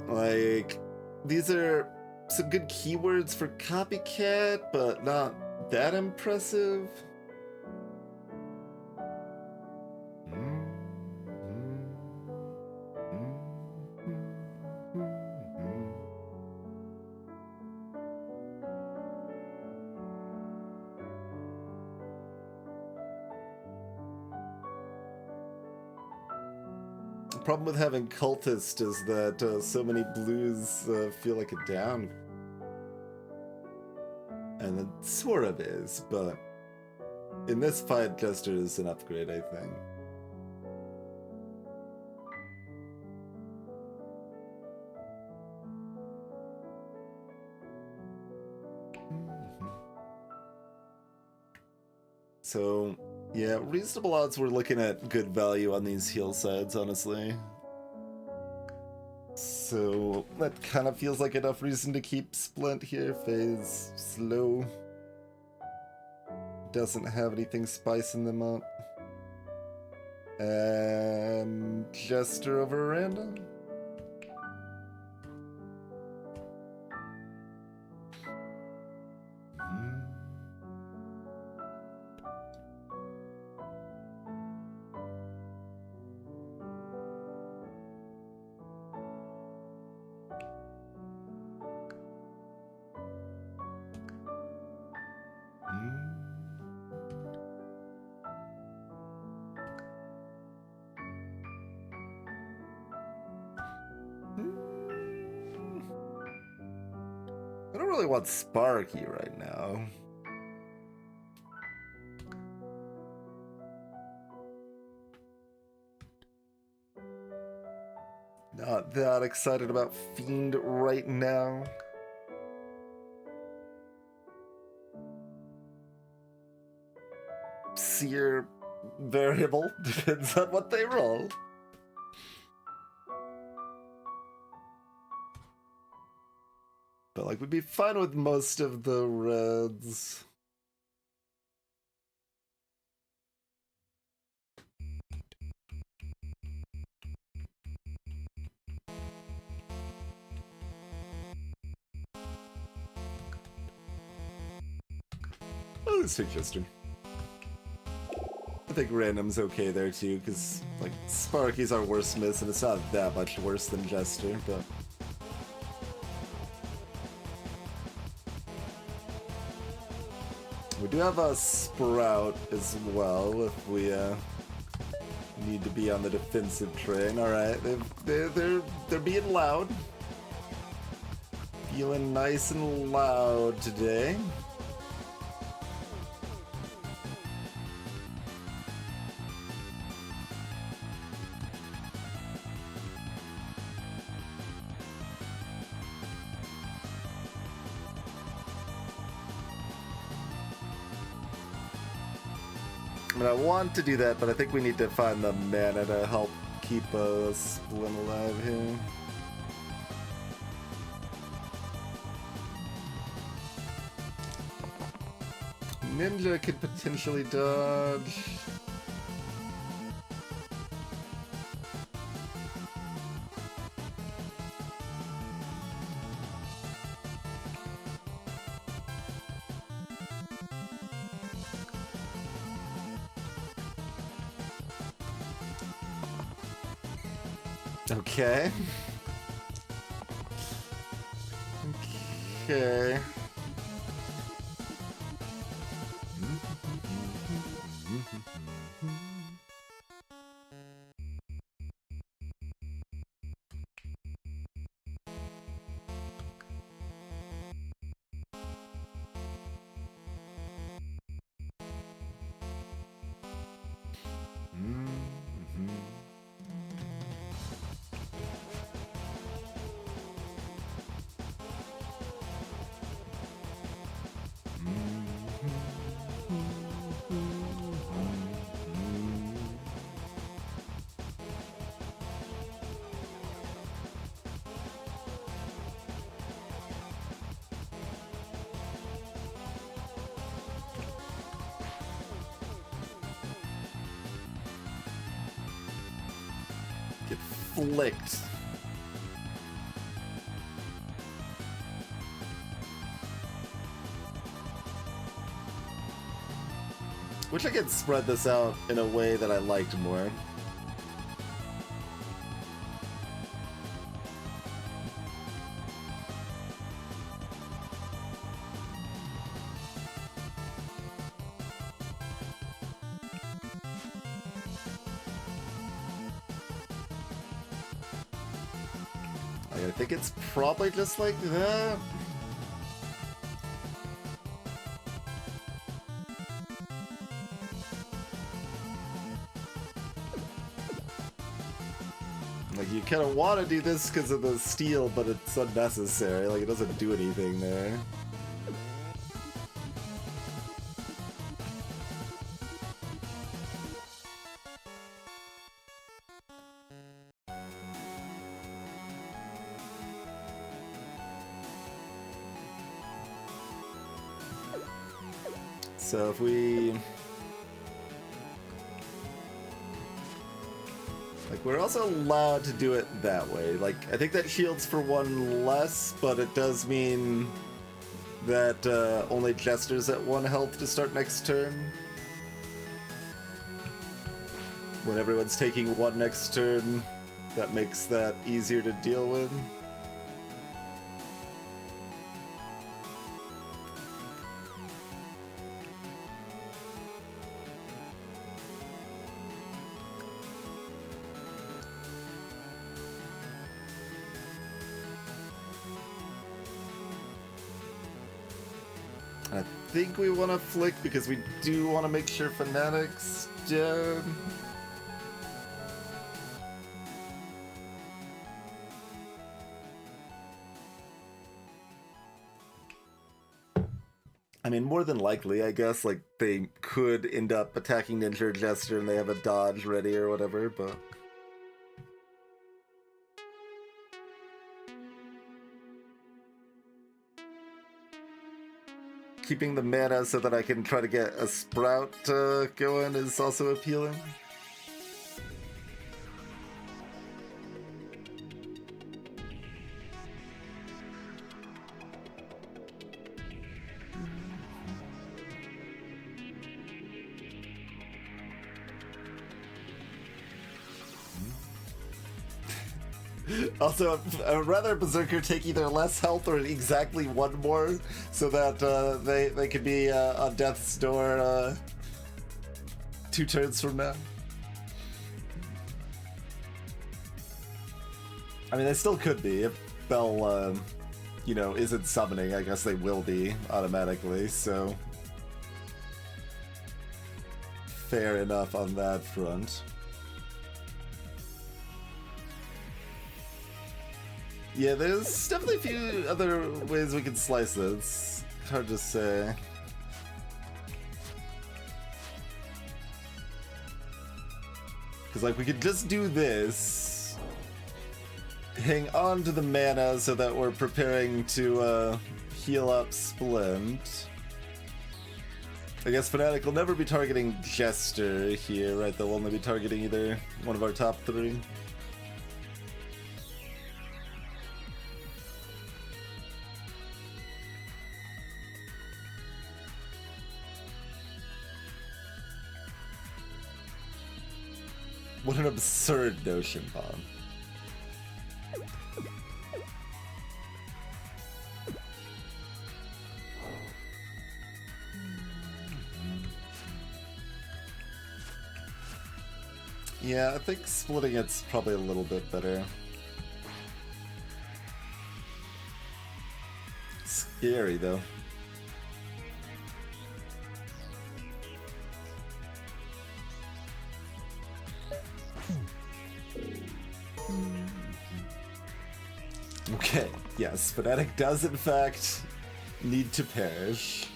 A: Like, these are some good keywords for copycat, but not that impressive. The problem with having cultist is that so many blues feel like a down. And it sort of is, but in this fight, Jester is an upgrade, I think. So, yeah, reasonable odds we're looking at good value on these heal sides, honestly. So, that kind of feels like enough reason to keep Splint here. Phase slow. Doesn't have anything spicing them up. And Jester over random. really want Sparky right now. Not that excited about Fiend right now. Seer variable depends on what they roll. But like, we'd be fine with most of the reds. Oh, let's take Jester. I think random's okay there too, because like Sparky's our worst miss, and it's not that much worse than Jester, but. We do have a Sprout as well if we need to be on the defensive train. All right, they're being loud, feeling nice and loud today. I mean, I want to do that, but I think we need to find the mana to help keep Splin alive here. Ninja could potentially dodge. Okay. Okay. Get flicked. Wish I could spread this out in a way that I liked more. I think it's probably just like that. Like, you kind of want to do this because of the steal, but it's unnecessary. Like, it doesn't do anything there. So if we... Like, we're also allowed to do it that way. Like, I think that shields for one less, but it does mean that only Jester's at 1 health to start next turn. When everyone's taking 1 next turn, that makes that easier to deal with. I think we want to flick because we do want to make sure Fanatic's dead. I mean, more than likely, I guess, like, they could end up attacking Ninja or Jester and they have a dodge ready or whatever, but... Keeping the mana so that I can try to get a Sprout going is also appealing. Also, I'd rather Berserker take either less health or exactly one more, so that they could be on Death's Door 2 turns from now. I mean, they still could be. If Bell, you know, isn't summoning, I guess they will be automatically, so... Fair enough on that front. Yeah, there's definitely a few other ways we can slice it. It's hard to say. Because, like, we could just do this. Hang on to the mana so that we're preparing to heal up Splint. I guess Fnatic will never be targeting Jester here, right? They'll only be targeting either one of our top 3. What an absurd notion, Bomb. Yeah, I think splitting it's probably a little bit better. Scary, though. Okay, yes, Fnatic does in fact need to perish.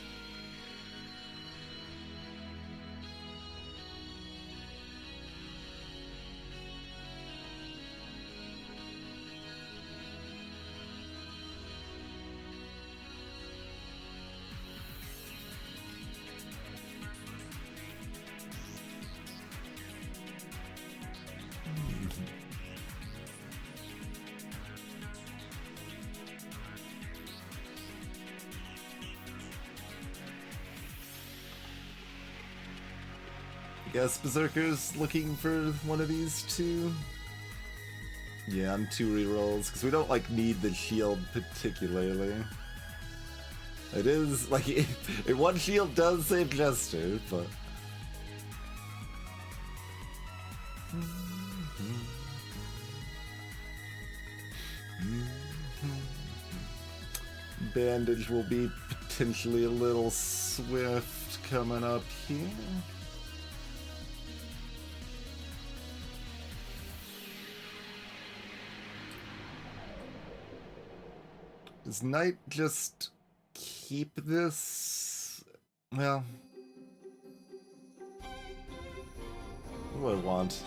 A: I guess Berserker's looking for one of these two. Yeah, on 2 rerolls, because we don't, like, need the shield particularly. It is, like, one shield does save Jester, but... Bandage will be potentially a little swift coming up here. Does Knight just keep this? Well, what do I want?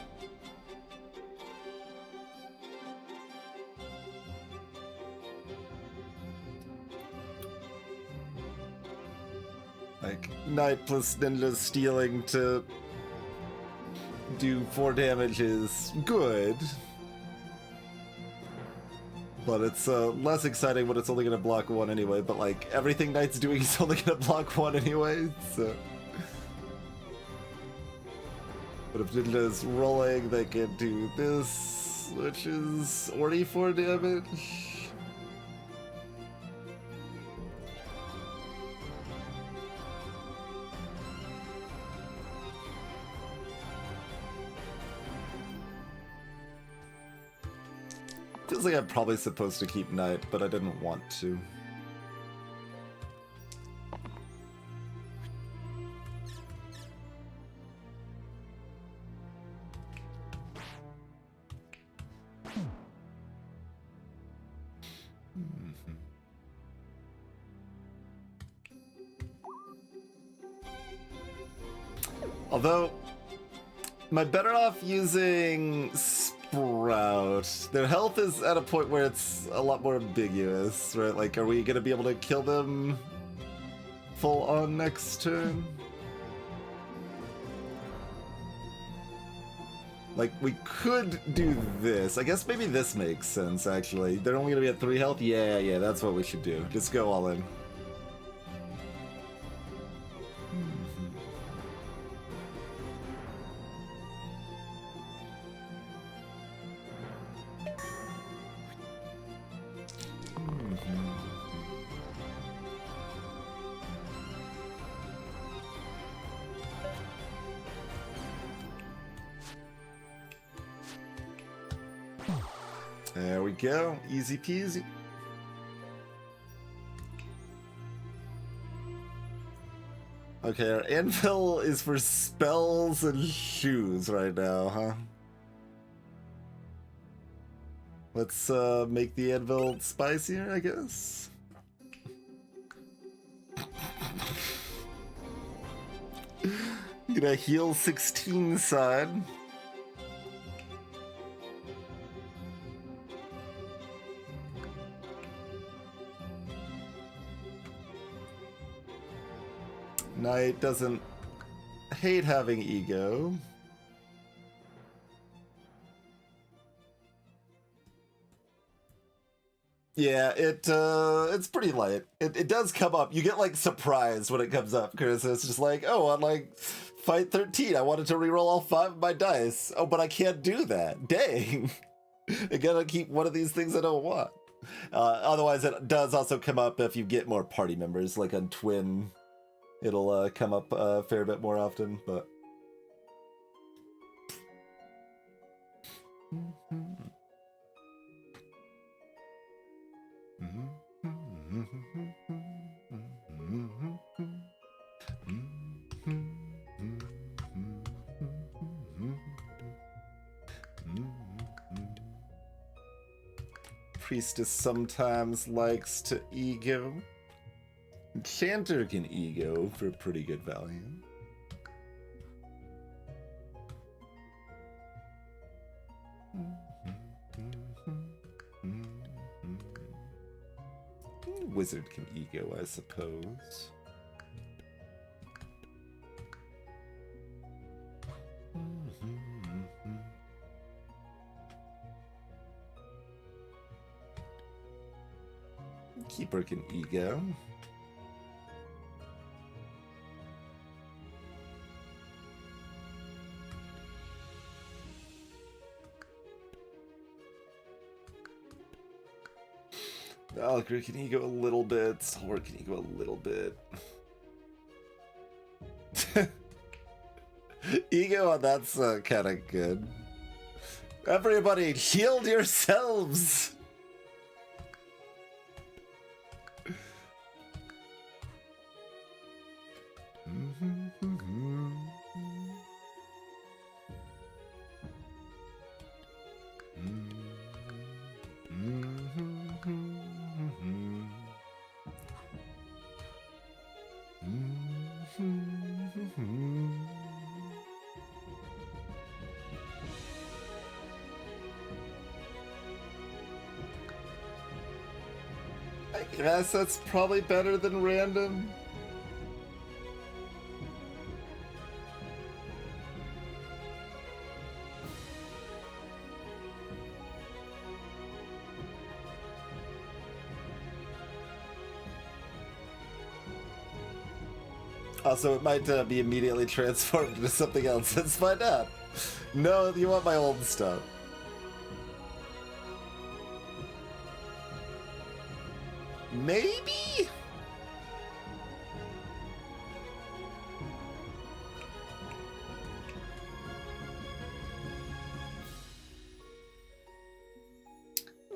A: Like, Knight plus Ninja stealing to do 4 damage is good. But it's less exciting when it's only going to block 1 anyway, but like, everything Knight's doing is only going to block 1 anyway, so... But if Ninja's rolling, they can do this, which is 44 damage. Feels like I'm probably supposed to keep Knight, but I didn't want to. Although, am I better off using Sprout? Their health is at a point where it's a lot more ambiguous, right? Like, are we gonna be able to kill them full on next turn? Like, we could do this. I guess maybe this makes sense, actually. They're only gonna be at 3 health? Yeah, that's what we should do. Just go all in. There we go. Easy peasy. Okay, our anvil is for spells and shoes right now, huh? Let's make the anvil spicier, I guess. Gonna heal 16 side. Knight doesn't hate having ego. Yeah, it's pretty light. It does come up. You get like surprised when it comes up, Chris. It's just like, oh, on like fight 13, I wanted to reroll all 5 of my dice. Oh, but I can't do that. Dang. I gotta keep one of these things I don't want. Otherwise, it does also come up if you get more party members, like on Twin. It'll come up a fair bit more often, but... Priestess sometimes likes to ego. Enchanter can ego for pretty good value. Wizard can ego, I suppose. Keeper can ego. Valkyrie can ego a little bit. Stalwart can ego a little bit. Ego, that's kind of good. Everybody, shield yourselves! I guess that's probably better than random. Also, it might be immediately transformed into something else. Let's find out. No, you want my old stuff. Maybe?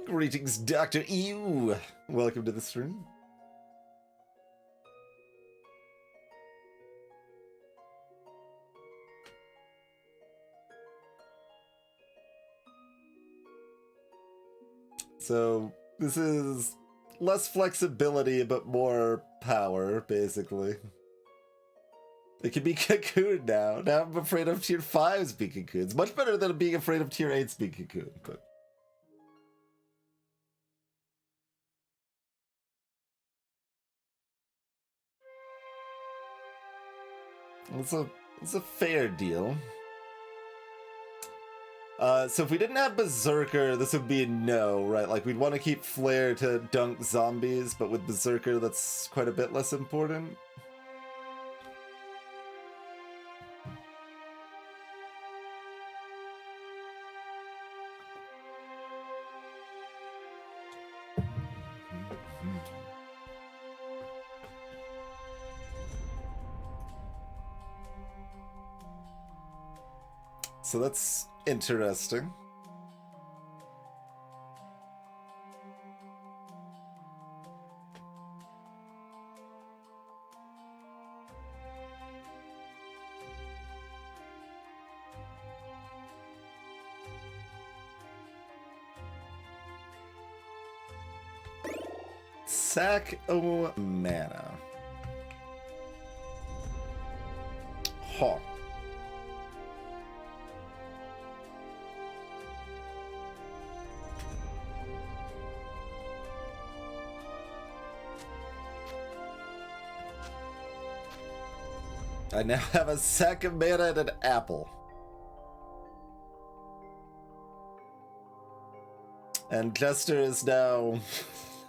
A: Greetings, Dr. Ew. Welcome to the stream. So, this is less flexibility, but more power, basically. They can be cocooned now. Now I'm afraid of tier 5s being cocoons. Much better than being afraid of tier 8s being cocooned, but... It's a fair deal. So if we didn't have Berserker, this would be a no, right? Like, we'd want to keep Flare to dunk zombies, but with Berserker, that's quite a bit less important. So that's interesting. Sack o' mana. Huh. I now have a sack of mana and an apple. And Jester is now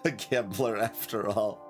A: a gambler after all.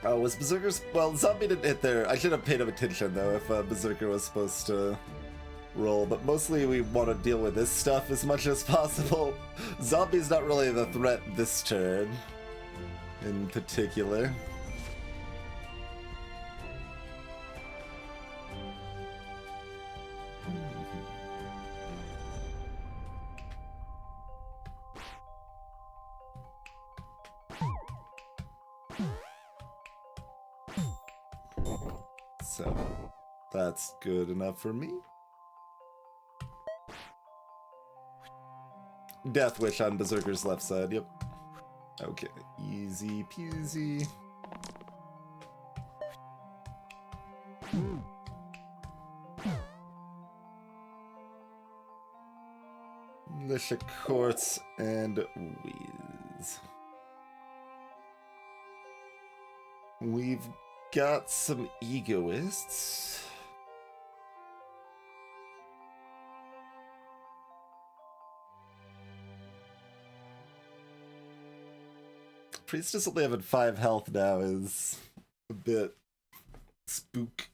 A: Oh, was Berserker's... Well, Zombie didn't hit there. I should have paid him attention, though, if Berserker was supposed to roll. But mostly we want to deal with this stuff as much as possible. Zombie's not really the threat this turn, in particular. So, that's good enough for me. Death Wish on Berserker's left side, yep. Okay, easy peasy. Militia Quartz and Wheeze. We've got some egoists. Priestess only having 5 health now is a bit spook.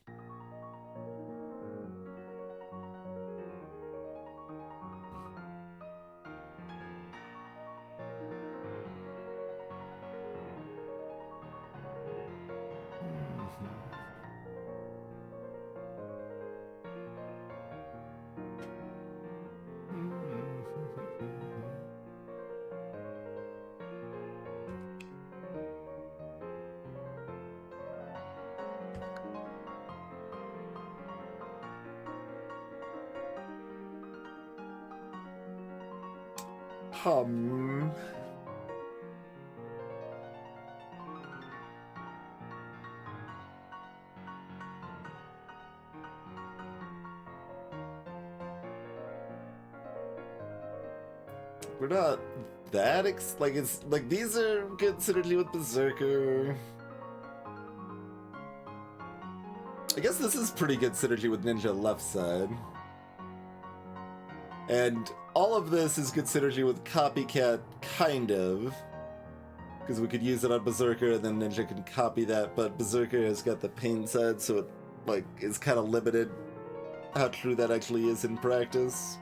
A: We're not that it's like these are good synergy with Berserker. I guess this is pretty good synergy with Ninja left side. And all of this is good synergy with Copycat, kind of. Because we could use it on Berserker and then Ninja can copy that, but Berserker has got the pain side, so it like is kind of limited how true that actually is in practice.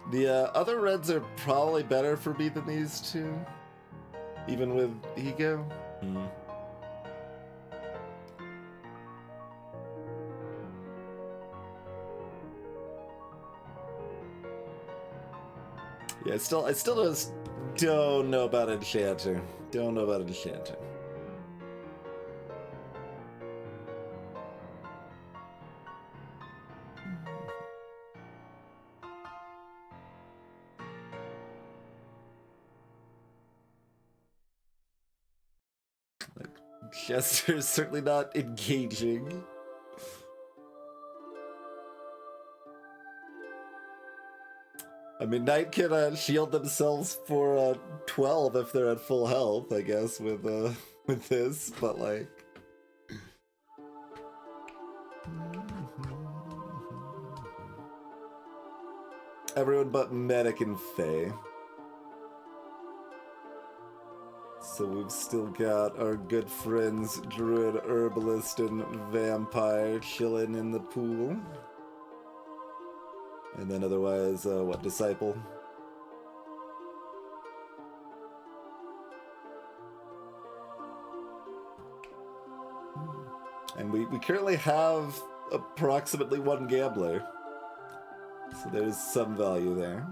A: The other reds are probably better for me than these two, even with Ego. Yeah, I still just don't know about Enchanter. Don't know about Enchanter. Like, Chester's certainly not engaging. I mean, Knight can shield themselves for 12 if they're at full health, I guess, with this, but like... Everyone but Medic and Fae. So we've still got our good friends Druid, Herbalist, and Vampire chilling in the pool. And then otherwise, what, Disciple? And we currently have approximately one Gambler. So there's some value there.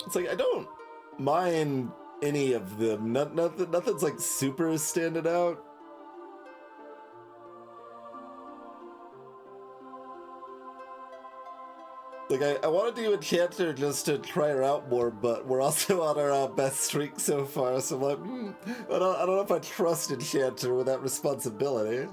A: It's like, I don't mind any of them. Nothing's like super standing out. Like, I want to do Enchanter just to try her out more, but we're also on our best streak so far, so I'm like, I don't know if I trust Enchanter with that responsibility.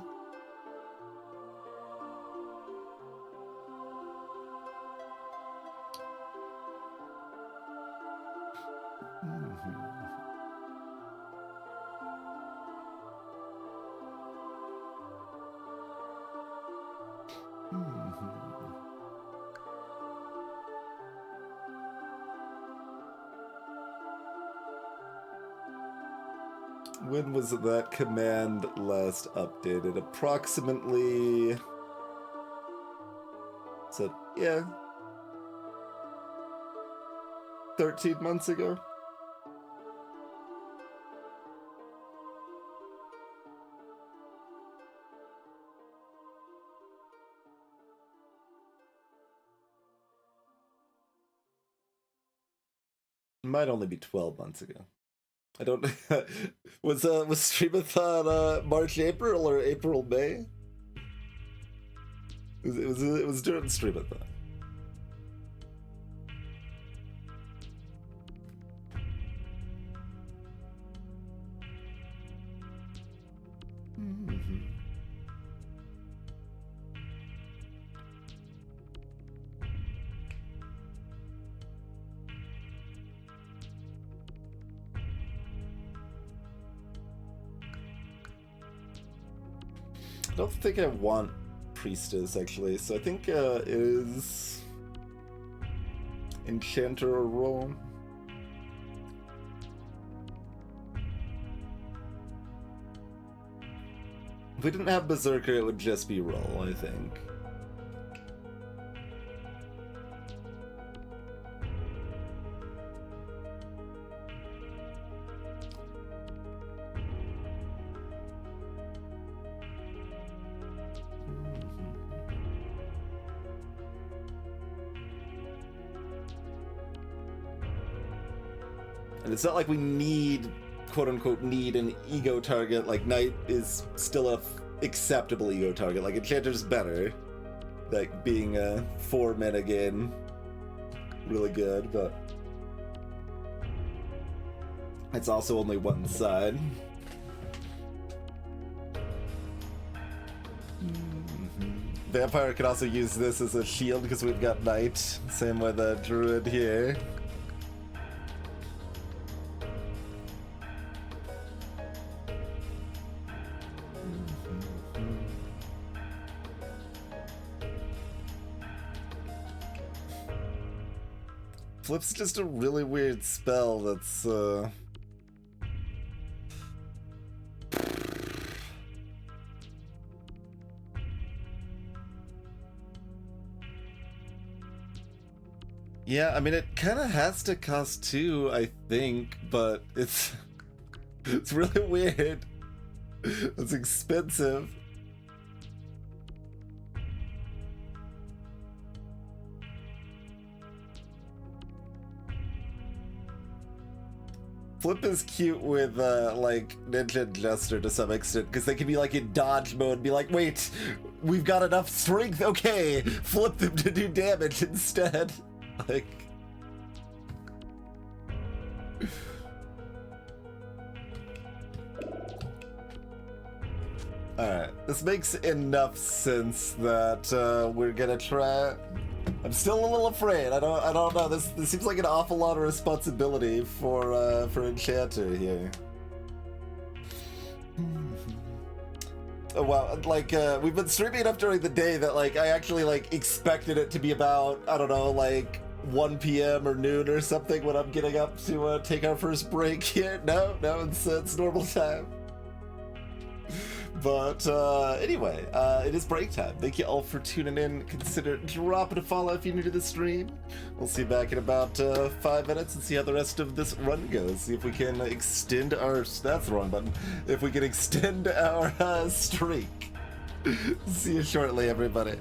A: When was that command last updated? Approximately... So, yeah. 13 months ago? Might only be 12 months ago. I don't... was Streamathon March, April, or April, May? It was during Streamathon. I don't think I want Priestess, actually, so I think it is Enchanter or Roll. If we didn't have Berserker, it would just be Roll, I think. And it's not like we need, quote-unquote, need an ego target. Like, Knight is still a acceptable ego target. Like, Enchanter's better. Like, being a 4-mana game, really good, but... it's also only one side. Vampire could also use this as a shield because we've got Knight. Same with the Druid here. Flip's just a really weird spell that's, yeah, I mean, it kind of has to cost 2, I think, but it's it's really weird. It's expensive. Flip is cute with, like, Ninja and Jester to some extent, because they can be, like, in dodge mode and be like, wait, we've got enough strength, okay, flip them to do damage instead. Like... Alright, this makes enough sense that, we're gonna try... I'm still a little afraid. I don't know. This seems like an awful lot of responsibility for Enchanter here. Oh wow, like we've been streaming enough during the day that like I actually like expected it to be about, I don't know, like 1 p.m. or noon or something when I'm getting up to take our first break here. No, it's normal time. But anyway, it is break time. Thank you all for tuning in. Consider dropping a follow if you're new to the stream. We'll see you back in about 5 minutes and see how the rest of this run goes. See if we can extend our... That's the wrong button. If we can extend our streak. See you shortly, everybody.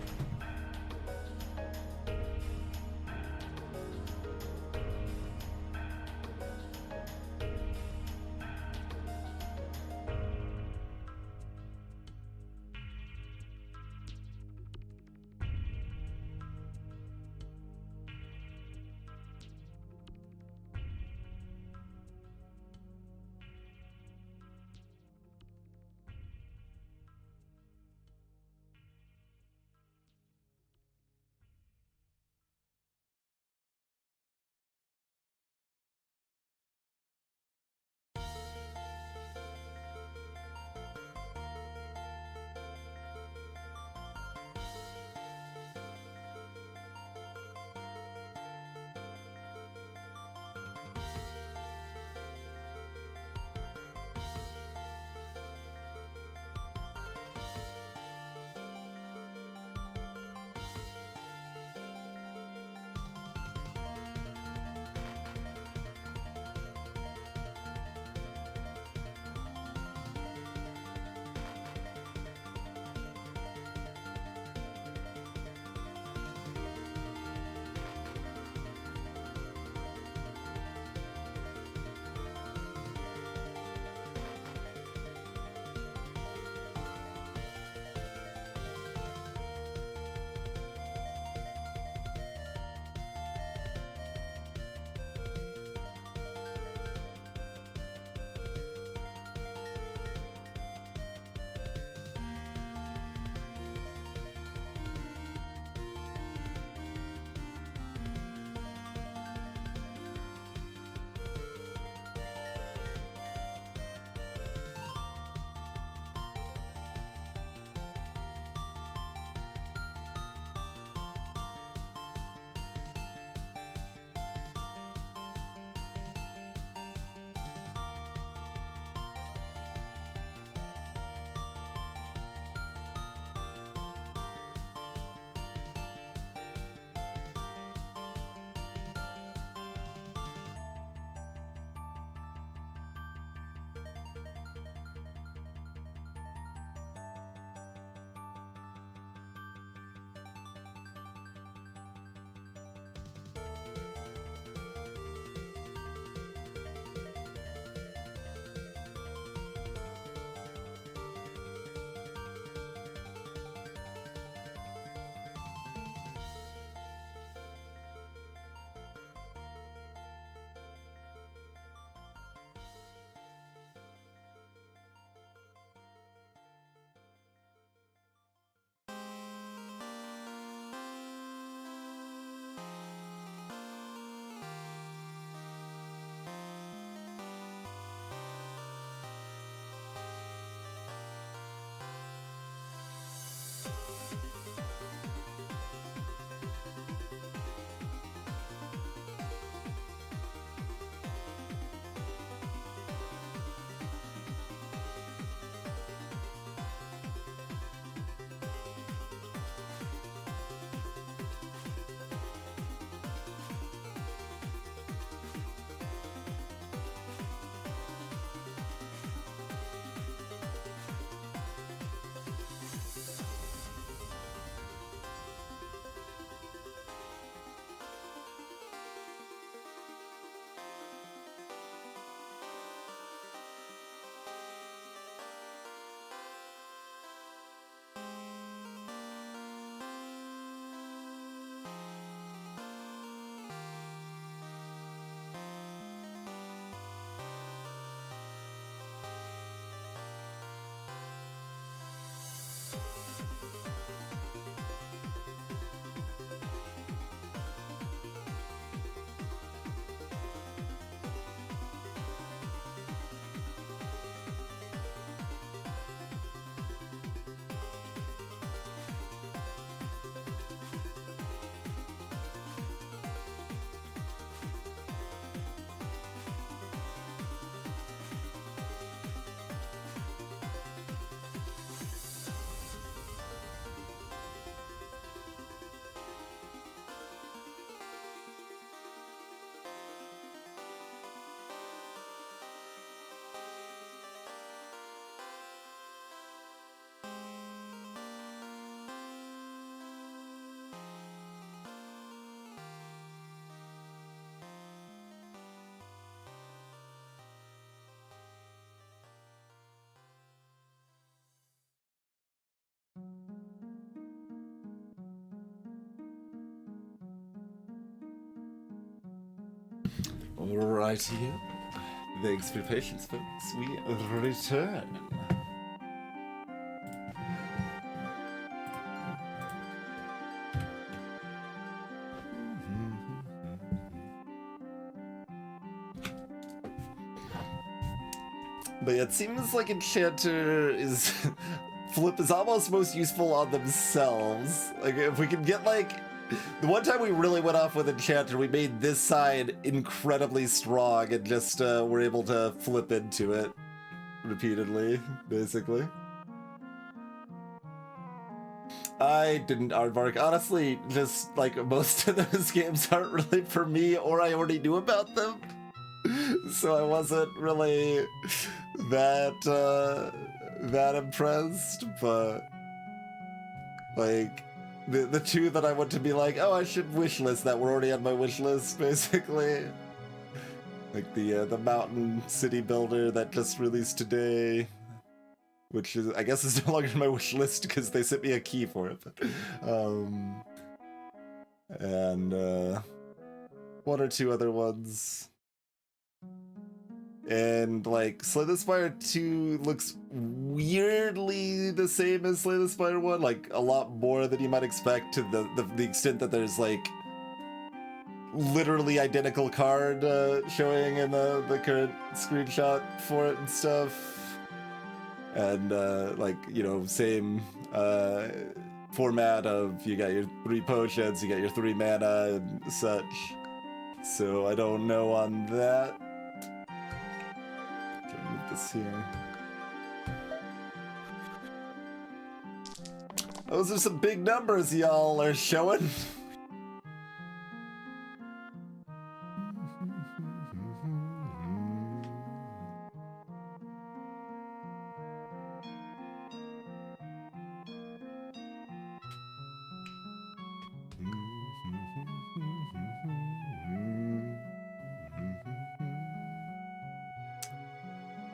A: Alrighty. Thanks for your patience, folks. We return. But yeah, it seems like Enchanter is... Flip is almost most useful on themselves. Like, if we can get, like... The one time we really went off with Enchanter, we made this side incredibly strong and just were able to flip into it repeatedly, basically. I didn't aardvark. Honestly, just, like, most of those games aren't really for me, or I already knew about them. So I wasn't really that impressed, but like the two that I want to be like, oh, I should wishlist that were already on my wish list, basically. Like the Mountain City Builder that just released today, which is, I guess, is no longer on my wish list because they sent me a key for it. But, and one or two other ones. And, like, Slay the Spire 2 looks weirdly the same as Slay the Spire 1, like, a lot more than you might expect, to the extent that there's, like, literally identical card showing in the current screenshot for it and stuff. And, like, you know, same format of you got your 3 potions, you got your 3 mana and such. So I don't know on that. Move this here. Those are some big numbers y'all are showing.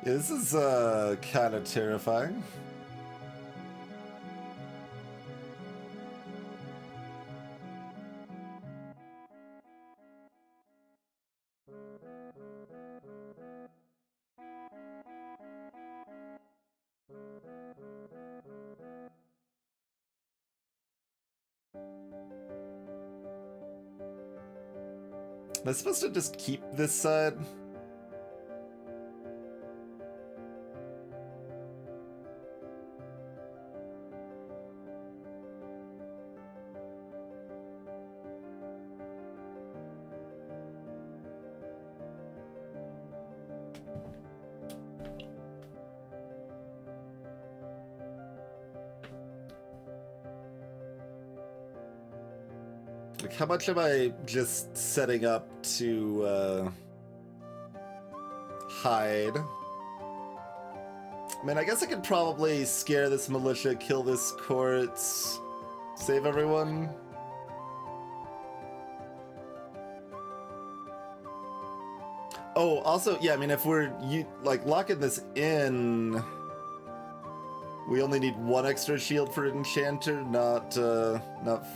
A: Yeah, this is kind of terrifying. Am I supposed to just keep this side? Like, how much am I just setting up to hide? I mean, I guess I could probably scare this militia, kill this court, save everyone. Oh, also, yeah, I mean, if we're like locking this in, we only need 1 extra shield for Enchanter, not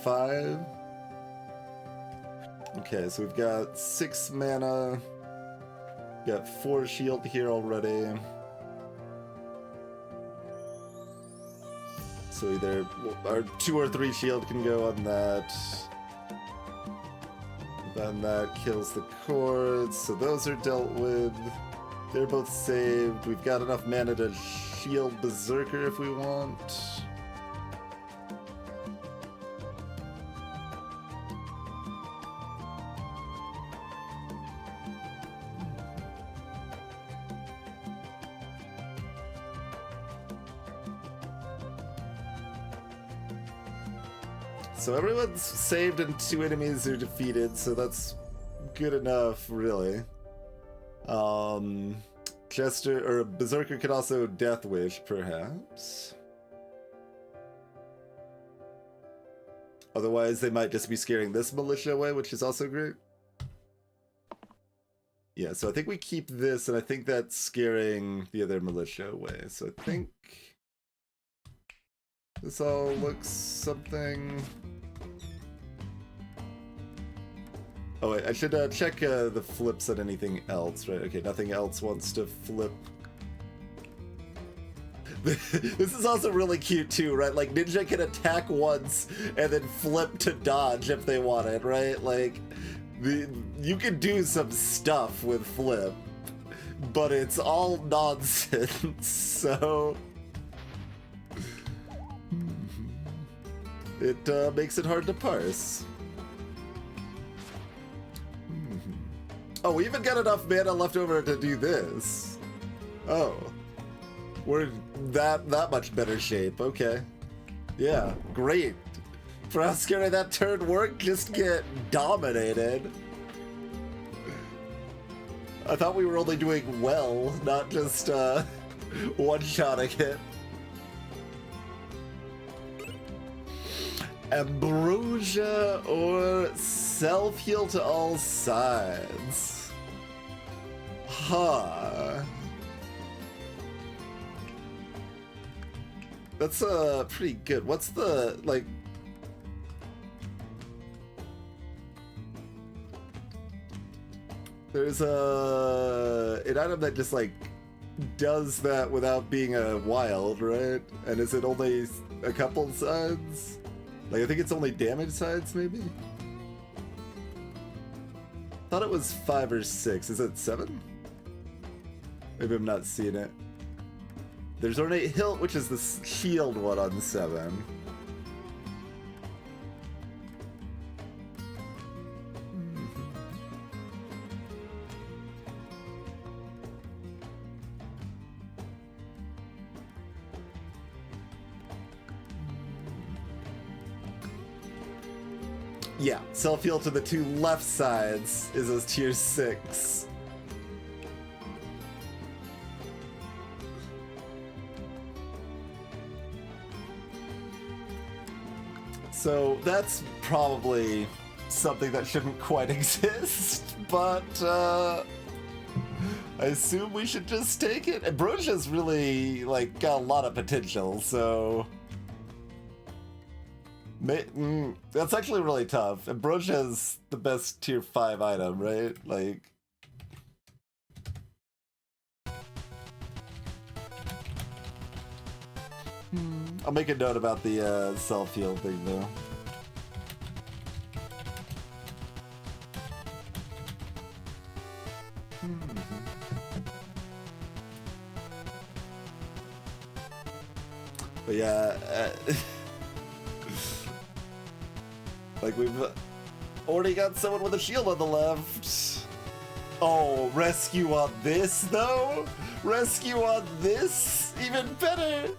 A: 5. Okay, so we've got 6 mana. Got 4 shield here already. So either our 2 or 3 shield can go on that. Then that kills the cords, so those are dealt with. They're both saved. We've got enough mana to shield Berserker if we want. So everyone's saved and 2 enemies are defeated, so that's good enough, really. Jester or Berserker could also Death Wish, perhaps. Otherwise, they might just be scaring this militia away, which is also great. Yeah, so I think we keep this, and I think that's scaring the other militia away. So I think this all looks something Oh, wait, I should check the flips on anything else, right? Okay, nothing else wants to flip. This is also really cute too, right? Like, Ninja can attack once and then flip to dodge if they want it, right? Like, you can do some stuff with flip, but it's all nonsense, so... It makes it hard to parse. Oh, we even got enough mana left over to do this. Oh. We're that much better shape, okay. Yeah, great. For how scary that turn worked, just get dominated. I thought we were only doing well, not just one-shotting it. Ambrosia or self-heal to all sides? Huh. That's pretty good. What's the, like... There's an item that just, like, does that without being a wild, right? And is it only a couple sides? Like, I think it's only damage sides, maybe? Thought it was 5 or 6. Is it 7? Maybe I'm not seeing it. There's Ornate Hilt, which is the shield one on 7. Yeah, self-heal to the 2 left sides is a tier 6. So that's probably something that shouldn't quite exist, but I assume we should just take it. Ambrosia's really, like, got a lot of potential, so... That's actually really tough. Ambrosia's the best tier 5 item, right? Like... I'll make a note about the self-heal thing, though. But yeah... like, we've already got someone with a shield on the left. Oh, rescue on this, though? Rescue on this? Even better!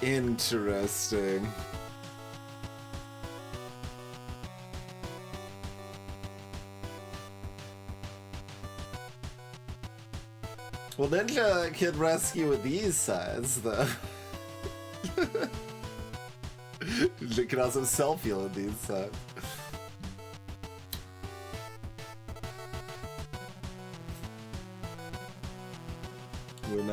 A: Interesting. Well, Ninja can rescue with these sides, though. Ninja can also self-heal with these sides. When,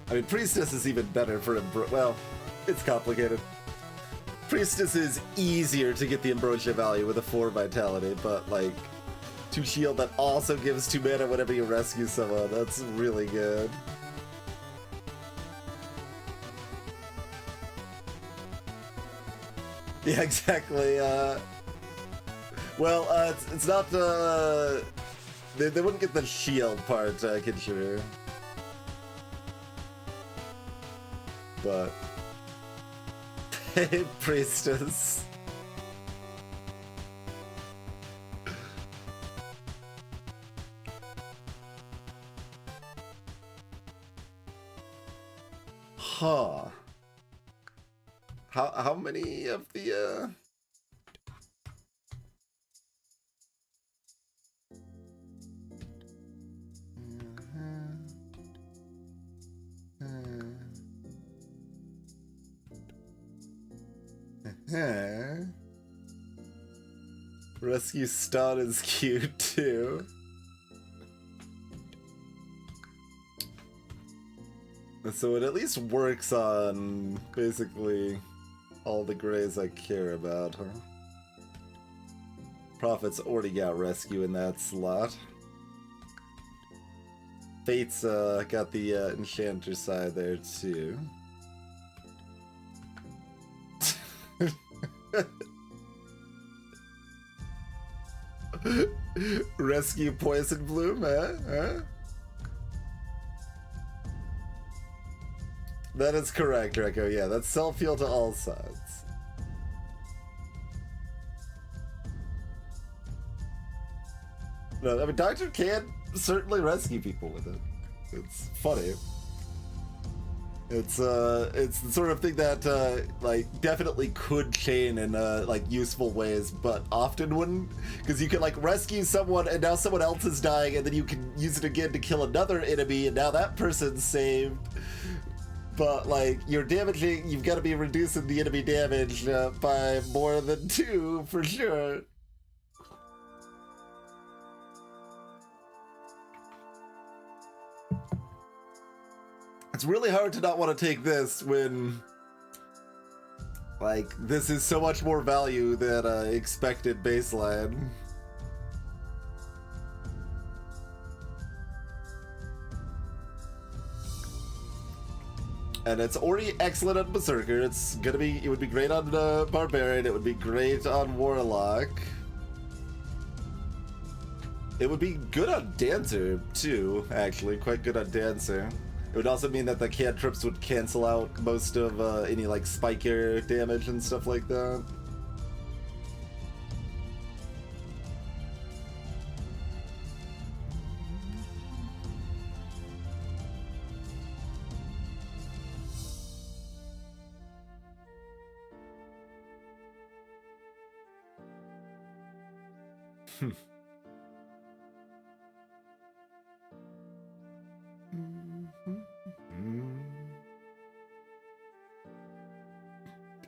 A: I mean, Priestess is even better for well, it's complicated. Priestess is easier to get the Ambrosia value with a 4 Vitality, but, like, 2 shield that also gives 2 mana whenever you rescue someone, that's really good. Yeah, exactly, well, it's not, they wouldn't get the shield part, Kinshiro. But... Hey, Priestess. Huh. How many of the, Huh. Rescue Stun is cute too. So it at least works on basically all the grays I care about, huh? Prophet's already got Rescue in that slot. Fate's got the Enchanter side there too. Rescue Poison Bloom, huh? That is correct, Rekko. Yeah, that's self-heal to all sides. No, I mean, Doctor can certainly rescue people with it. It's funny. It's the sort of thing that like definitely could chain in like useful ways, but often wouldn't, because you can like rescue someone and now someone else is dying, and then you can use it again to kill another enemy, and now that person's saved. But like you're damaging, you've got to be reducing the enemy damage by more than 2 for sure. It's really hard to not want to take this when, like, this is so much more value than expected baseline. And it's already excellent on Berserker. It's gonna be, it would be great on Barbarian. It would be great on Warlock. It would be good on Dancer too, actually. Quite good on Dancer. It would also mean that the cantrips would cancel out most of any like spiker damage and stuff like that.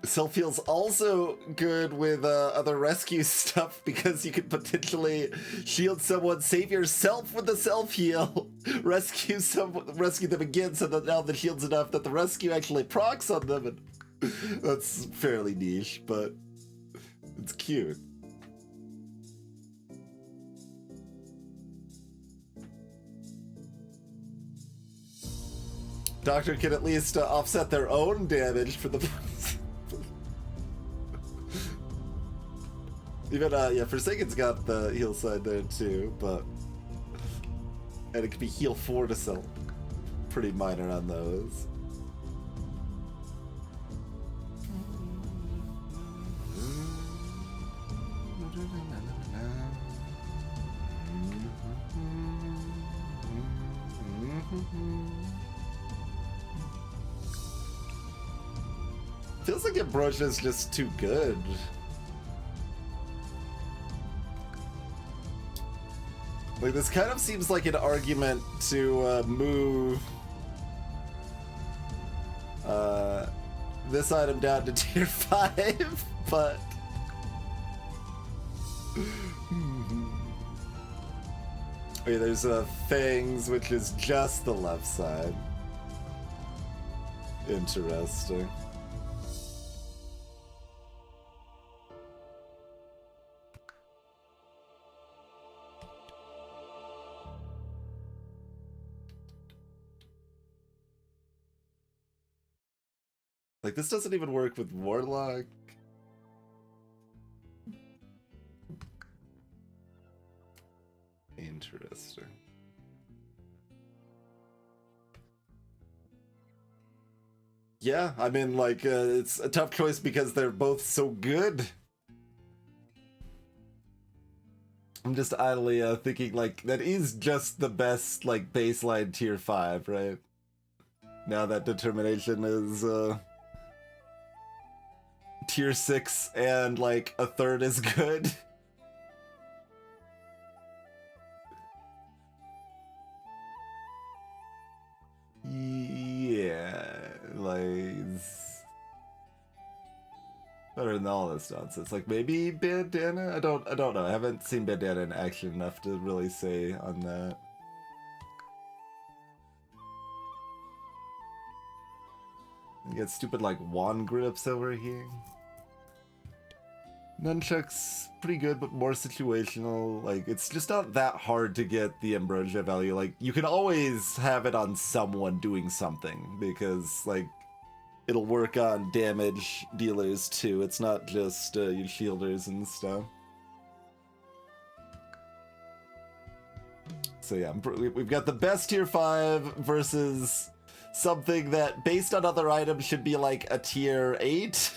A: Self-heal's also good with other rescue stuff because you could potentially shield someone, save yourself with the self-heal, rescue them again, so that now the shield's enough that the rescue actually procs on them. And that's fairly niche, but it's cute. Doctor can at least offset their own damage for the... Even, yeah, Forsaken's got the heal side there too, but... And it could be heal 4 to sell. Pretty minor on those. Feels like Ambrosia is just too good. Like, this kind of seems like an argument to move this item down to tier 5, but... Okay, there's Fangs, which is just the left side. Interesting. Like, this doesn't even work with Warlock. Interesting. Yeah, I mean, like, it's a tough choice because they're both so good. I'm just idly thinking, like, that is just the best, like, baseline tier 5, right? Now that Determination is, tier 6 and like a third is good. Yeah, like Better than all this nonsense. Like maybe Bandana? I don't know. I haven't seen Bandana in action enough to really say on that. You get stupid like wand grips over here. Nunchucks pretty good, but more situational. Like it's just not that hard to get the ambrosia value. Like you can always have it on someone doing something because like it'll work on damage dealers too. It's not just your shielders and stuff. So yeah, we've got the best tier 5 versus something that, based on other items, should be like a tier 8.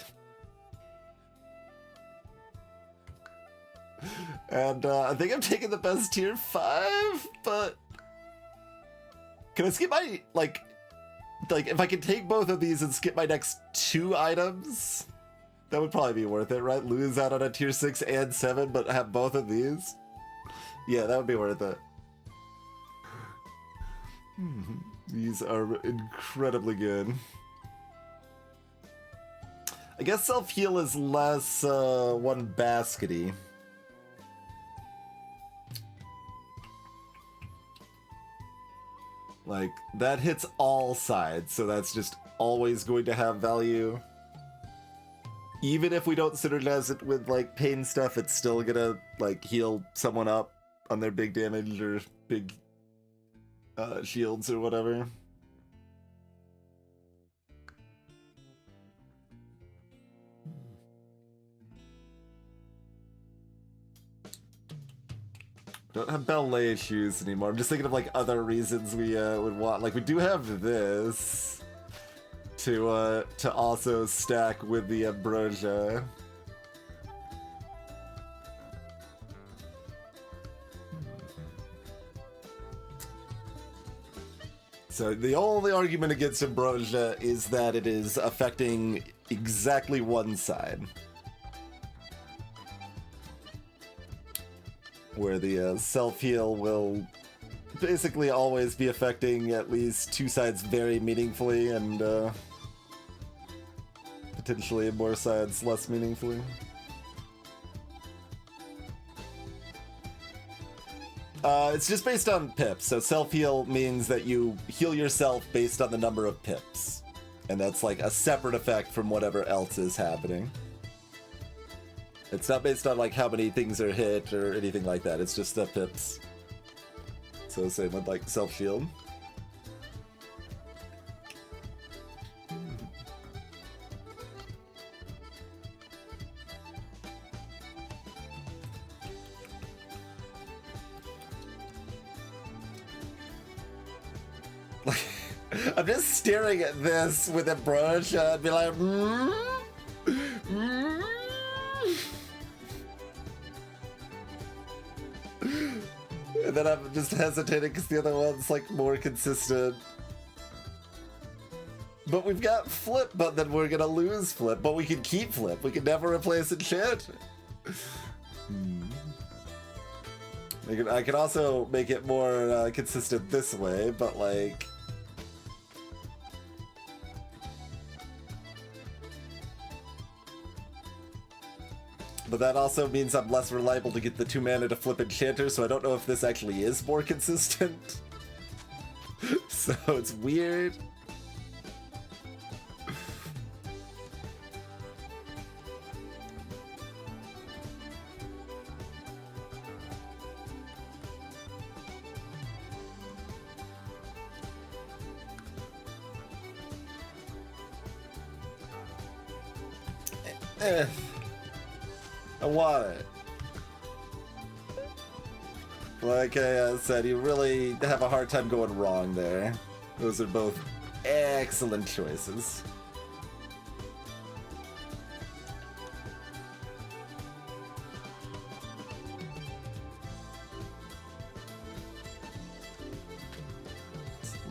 A: And I think I'm taking the best tier 5, but can I skip my, like if I can take both of these and skip my next 2 items, that would probably be worth it, right? Lose out on a tier 6 and 7, but have both of these? Yeah, that would be worth it. These are incredibly good. I guess self-heal is less one baskety. Like, that hits all sides, so that's just always going to have value. Even if we don't synergize it with, like, pain stuff, it's still gonna, like, heal someone up on their big damage or big shields or whatever. Don't have ballet shoes anymore. I'm just thinking of like other reasons we would want. Like we do have this to also stack with the ambrosia. So the only argument against ambrosia is that it is affecting exactly one side. Where the self-heal will basically always be affecting at least 2 sides very meaningfully and potentially more sides less meaningfully. It's just based on pips, so self-heal means that you heal yourself based on the number of pips. And that's like a separate effect from whatever else is happening. It's not based on like how many things are hit or anything like that. It's just the pips. So same with like self-shield. Like, I'm just staring at this with ambrosia and be like, And then I'm just hesitating because the other one's like more consistent. But we've got flip, but then we're gonna lose flip, but we can keep flip. We can never replace Enchanter. I can also make it more consistent this way, but like... But that also means I'm less reliable to get the 2 mana to flip Enchanter, so I don't know if this actually is more consistent. So it's weird. I want it. Like I said, you really have a hard time going wrong there. Those are both excellent choices.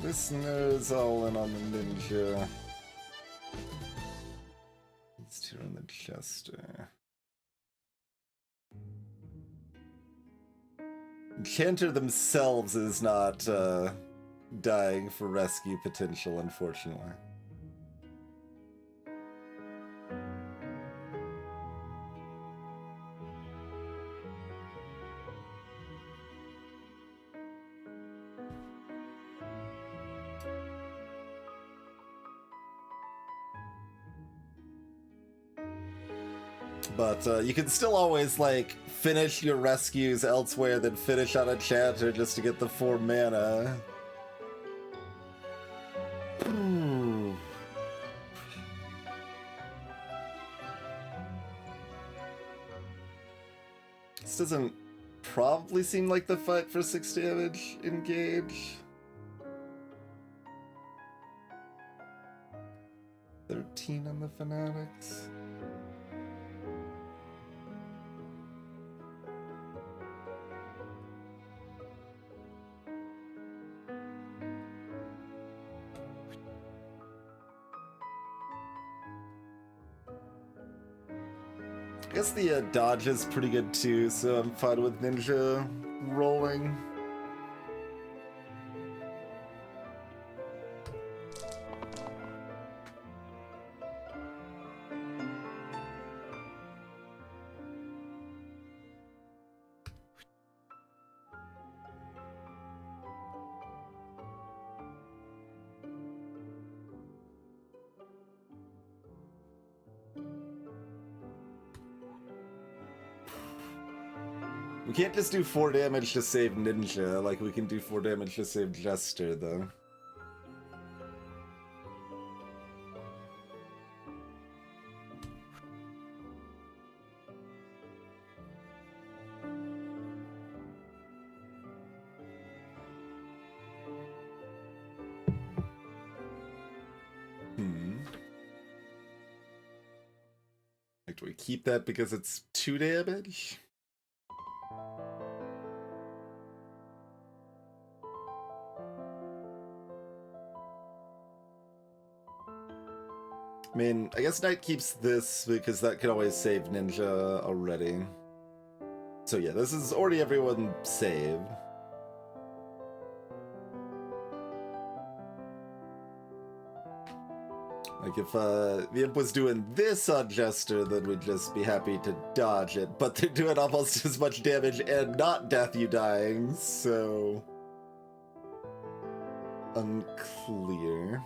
A: Listeners all in on the ninja. Let's tear on the Chester. Enchanter themselves is not dying for rescue potential, unfortunately. But you can still always, like, finish your rescues elsewhere, then finish on Enchanter just to get the 4 mana. This doesn't probably seem like the fight for 6 damage engage. 13 on the Fanatics. I guess the dodge is pretty good too, so I'm fine with Ninja rolling. We can't just do 4 damage to save Ninja, like we can do 4 damage to save Jester, though. Like, do we keep that because it's 2 damage? I mean, I guess Knight keeps this because that could always save Ninja already. So yeah, this is already everyone saved. Like if the Imp was doing this on Jester, then we'd just be happy to dodge it. But they're doing almost as much damage and not death you dying, so... unclear.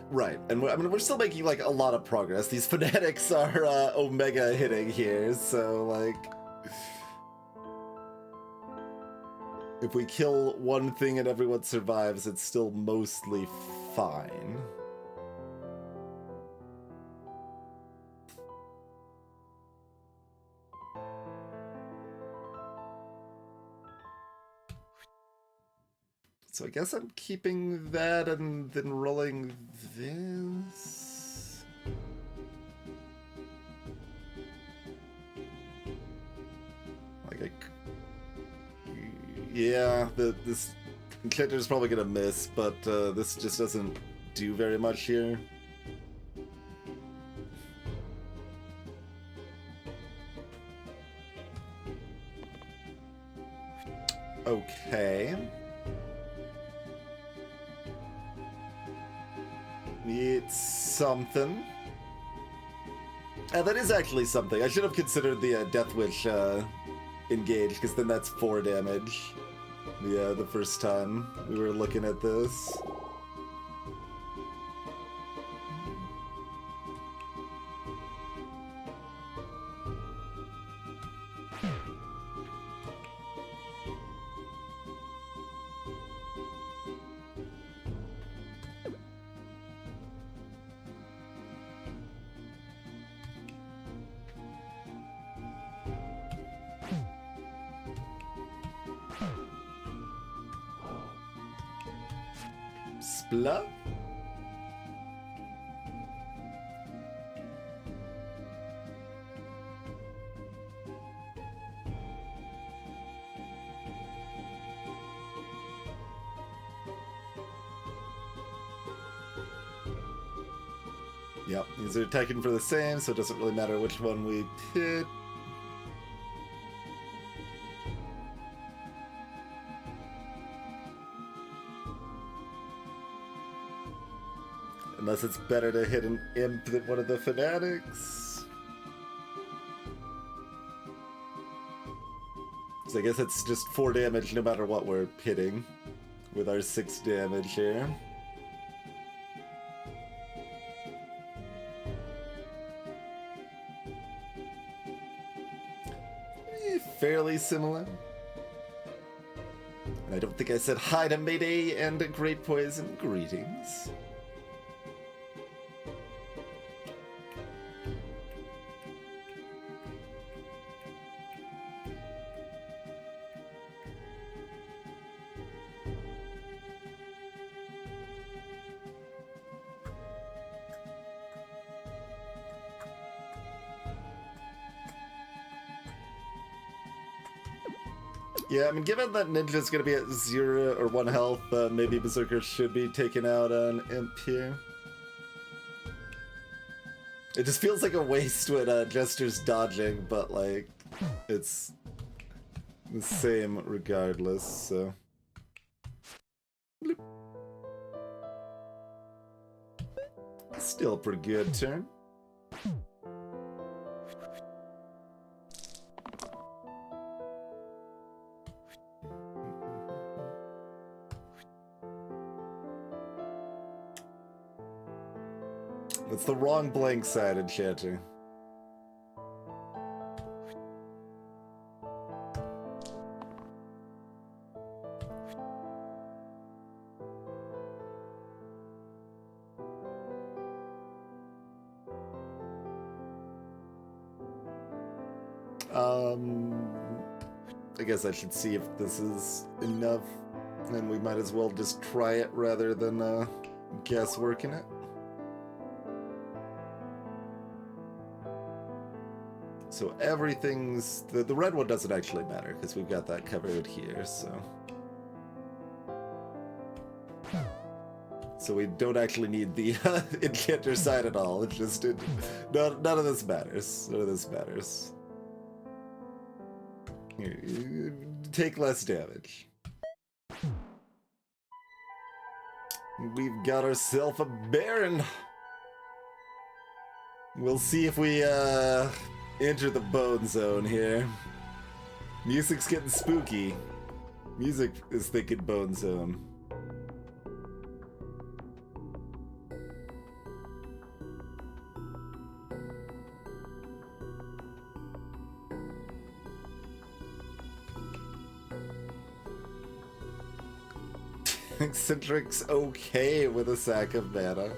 A: Right, and I mean, we're still making, like, a lot of progress. These Fanatics are Omega hitting here, so, like... if we kill one thing and everyone survives, it's still mostly fine. So I guess I'm keeping that and then rolling this. Like, yeah, this Enchanter is probably gonna miss, but this just doesn't do very much here. Okay. It's something. That is actually something. I should have considered the Death Wish engage, because then that's 4 damage. Yeah, the first time we were looking at this. Spla? Yep, these are attacking for the same, so it doesn't really matter which one we pick. Unless it's better to hit an imp than one of the fanatics. So I guess it's just 4 damage no matter what we're hitting. With our 6 damage here. Fairly similar. And I don't think I said hi to Mayday and Great Poison. Greetings. Yeah, I mean, given that Ninja's gonna be at 0 or 1 health, maybe Berserker should be taken out on Imp here. It just feels like a waste when Jester's dodging, but like, it's the same regardless, so. Bloop. Still a pretty good turn. It's the wrong blank side, Enchanter. I guess I should see if this is enough, and we might as well just try it rather than guessworking it. So everything's... The red one doesn't actually matter, because we've got that covered here, so... So we don't actually need the Enchanter side at all, it's just... none of this matters. None of this matters. Here, take less damage. We've got ourselves a Baron! We'll see if we, enter the bone zone here. Music's getting spooky. Music is thinking bone zone. Eccentric's okay with a sack of mana.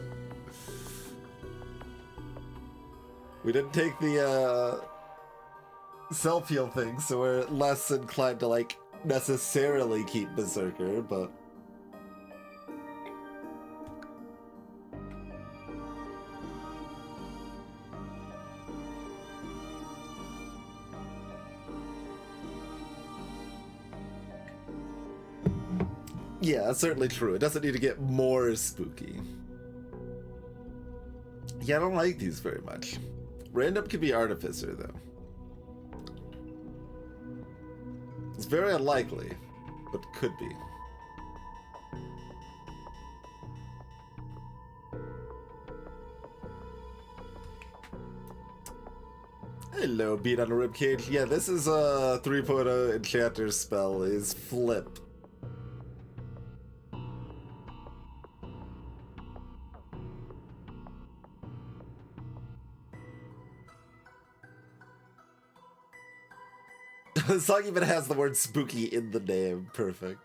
A: We didn't take the self-heal thing, so we're less inclined to, like, necessarily keep Berserker, but... Yeah, that's certainly true. It doesn't need to get more spooky. Yeah, I don't like these very much. Random could be Artificer, though. It's very unlikely, but could be. Hello, beat on a ribcage. Yeah, this is a 3.0 Enchanter spell, is Flip. The song even has the word spooky in the name. Perfect.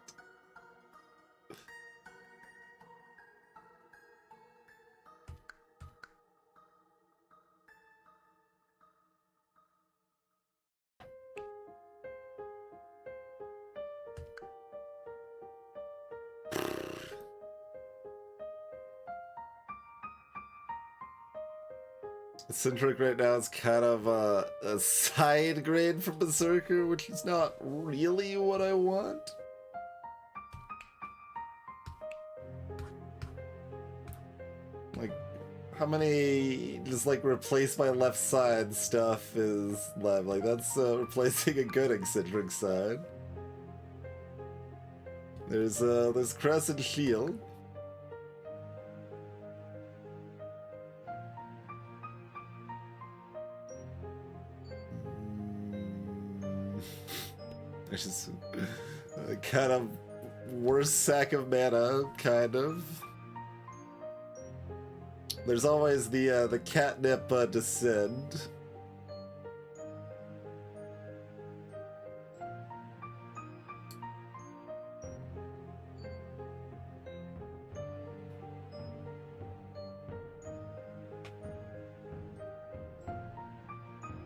A: Eccentric right now is kind of a side grade for Berserker, which is not really what I want. Like, how many just like replace my left side stuff is left? Like, that's replacing a good Eccentric side. There's Crescent Shield. Which is kind of worse sack of mana, kind of. There's always the catnip descend.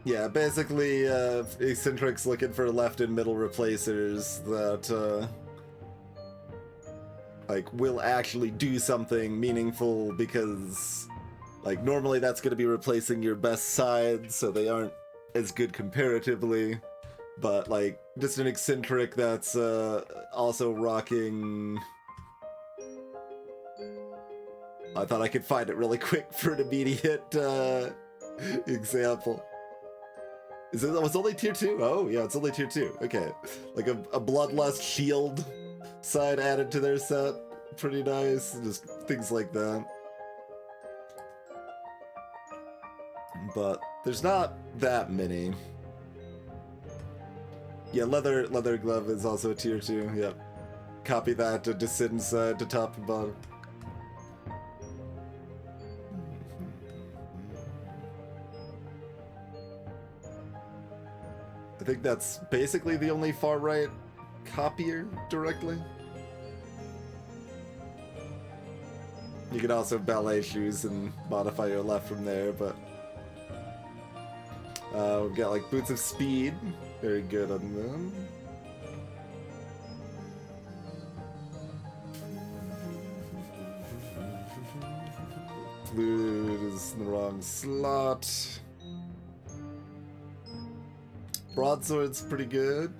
A: Yeah, basically, Eccentric's looking for left and middle replacers that, like, will actually do something meaningful because, like, normally that's going to be replacing your best side, so they aren't as good comparatively. But, like, just an Eccentric that's, also rocking... I thought I could find it really quick for an immediate, example. Is it? Oh, it's only tier 2? Oh, yeah, it's only tier 2. Okay. Like a Bloodlust shield side added to their set. Pretty nice. Just things like that. But there's not that many. Yeah, leather glove is also a tier 2. Yep. Copy that to Descend side to top and bottom. I think that's basically the only far right copier directly. You can also ballet shoes and modify your left from there, but we've got like Boots of Speed, very good on them. Flute is in the wrong slot. Broadsword's pretty good.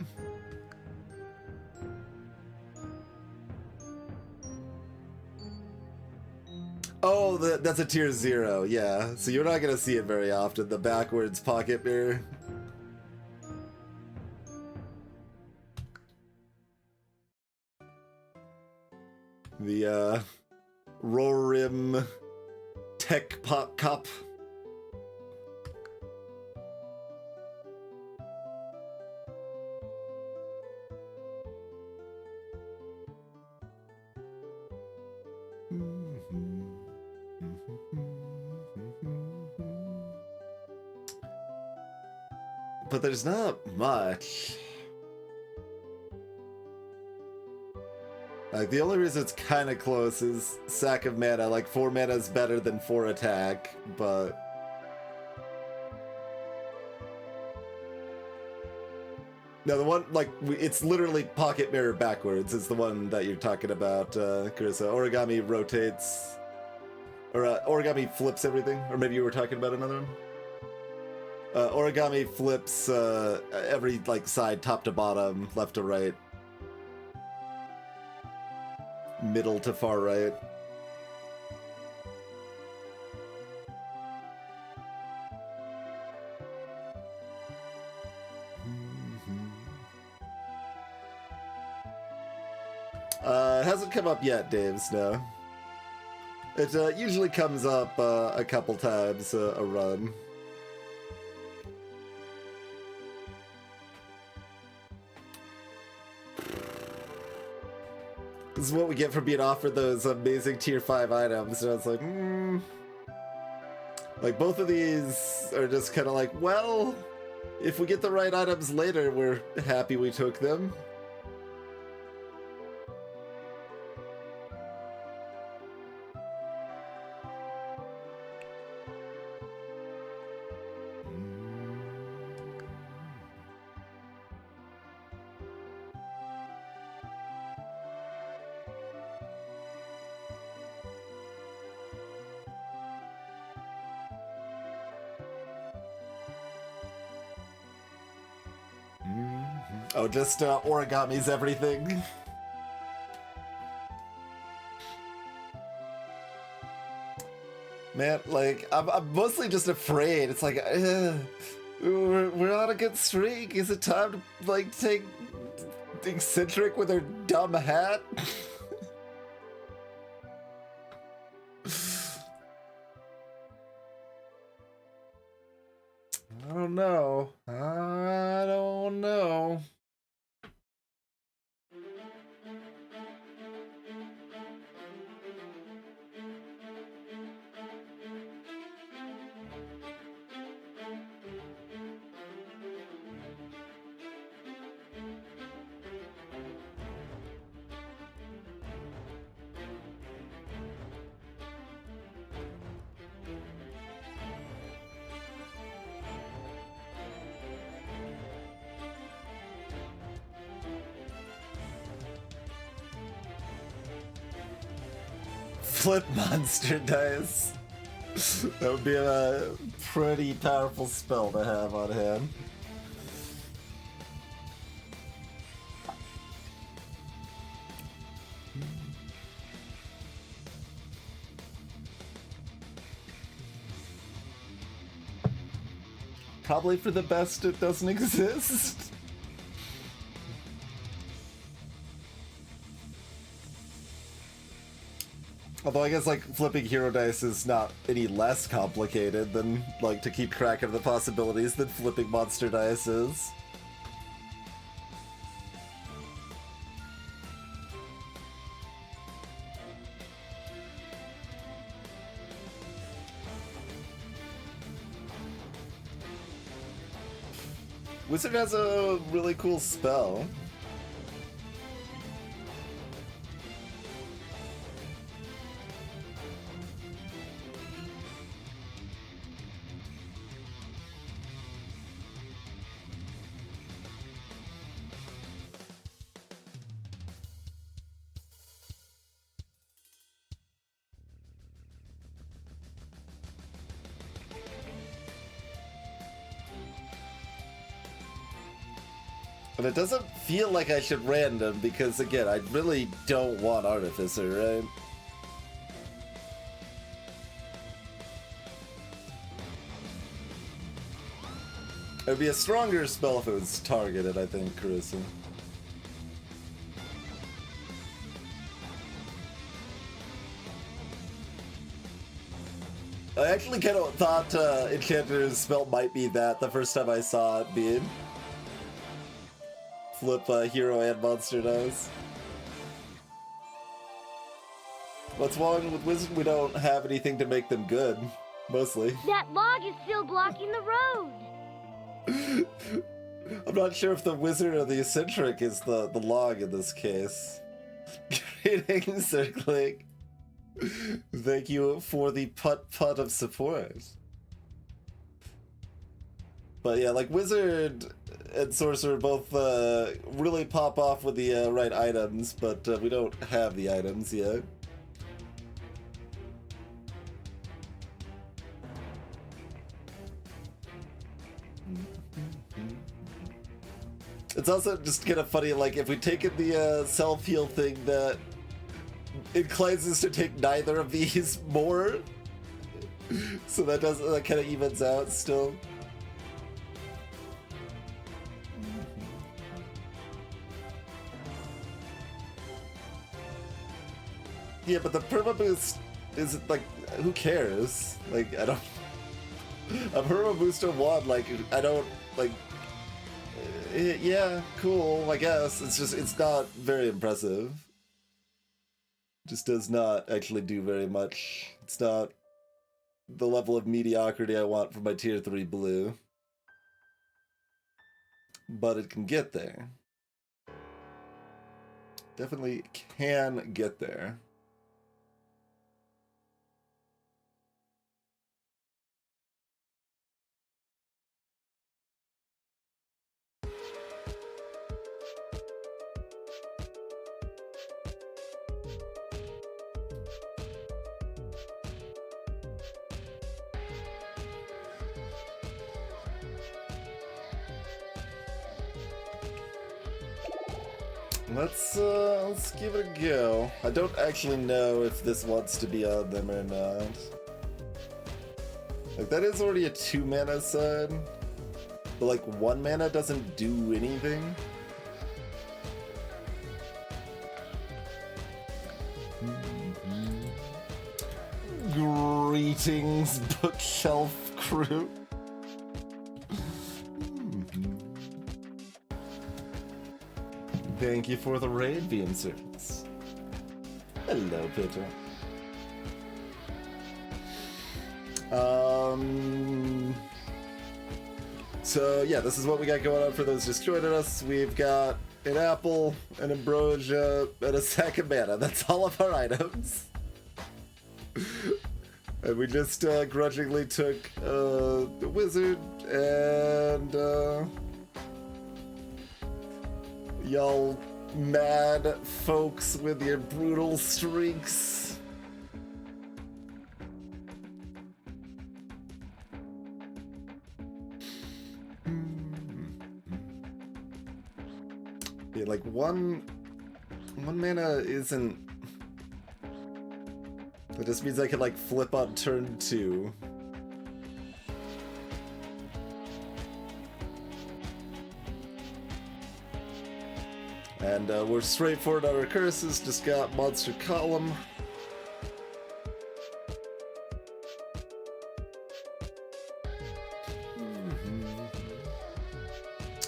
A: Oh, that's a tier 0, yeah. So you're not gonna see it very often, the backwards pocket mirror. The, Rorim Tech Pop Cup. But there's not much. Like, the only reason it's kind of close is sack of mana. Like, 4 mana is better than 4 attack, but... No, the one, like, it's literally pocket mirror backwards is the one that you're talking about, Carissa. Origami rotates... Or, origami flips everything? Or maybe you were talking about another one? Origami flips every like side, top to bottom, left to right, middle to far right. It hasn't come up yet, Dave's, no. It usually comes up a couple times a run. This is what we get for being offered those amazing tier 5 items. So it's like, Like, both of these are just kind of like, well, if we get the right items later, we're happy we took them. Oh, just origami's everything. Man, like, I'm mostly just afraid. It's like, we're on a good streak. Is it time to, like, take Eccentric with her dumb hat? I don't know. I don't know. flip monster dice. That would be a pretty powerful spell to have on hand. Probably for the best it doesn't exist. Although I guess like flipping hero dice is not any less complicated than like to keep track of the possibilities than flipping monster dice is. Wizard has a really cool spell. But it doesn't feel like I should random because, again, I really don't want Artificer, right? It would be a stronger spell if it was targeted, I think, Carissa. I actually kind of thought Enchanter's spell might be that the first time I saw it being. Flip hero and monster dice. What's wrong with Wizard? We don't have anything to make them good, mostly.
B: That log is still blocking the road.
A: I'm not sure if the Wizard or the Eccentric is the log in this case. Greetings, Circling. Thank you for the putt of support. But yeah, like Wizard and Sorcerer both really pop off with the right items, but we don't have the items yet. It's also just kind of funny, like, if we take in the self-heal thing that inclines us to take neither of these more, so that kind of evens out still. Yeah, but the perma boost is like, who cares? Like, I don't. A perma booster 1, like, I don't, like. Yeah, cool, I guess. It's not very impressive. Just does not actually do very much. It's not the level of mediocrity I want for my tier 3 blue. But it can get there. Definitely can get there. Let's give it a go. I don't actually know if this wants to be on them or not. Like, that is already a 2 mana side, but like 1 mana doesn't do anything. Greetings, bookshelf crew. Thank you for the raid, VM service. Hello, Peter. So yeah, this is what we got going on for those just joining us. We've got an apple, an ambrosia, and a sack of mana. That's all of our items. And we just grudgingly took the wizard and y'all mad folks with your brutal streaks Yeah, like one mana isn't... That just means I can like flip on turn 2. And we're straightforward on our curses, just got monster column.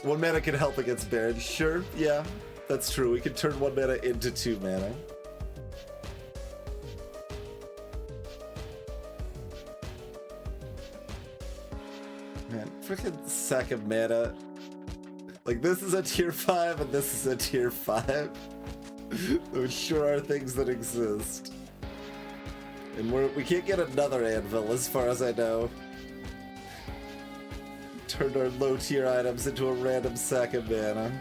A: One mana can help against Baron. Sure, yeah, that's true. We can turn 1 mana into 2 mana. Man, freaking sack of mana. Like, this is a tier 5 and this is a tier 5. Those sure are things that exist. And we can't get another anvil as far as I know. Turned our low tier items into a random sack of mana.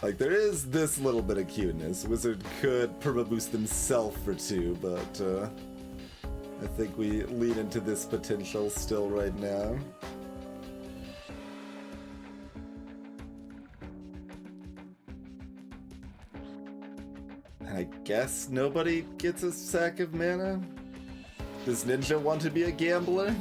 A: Like, there is this little bit of cuteness. Wizard could perma boost himself for 2, but I think we lean into this potential still right now. And I guess nobody gets a sack of mana? Does Ninja want to be a gambler?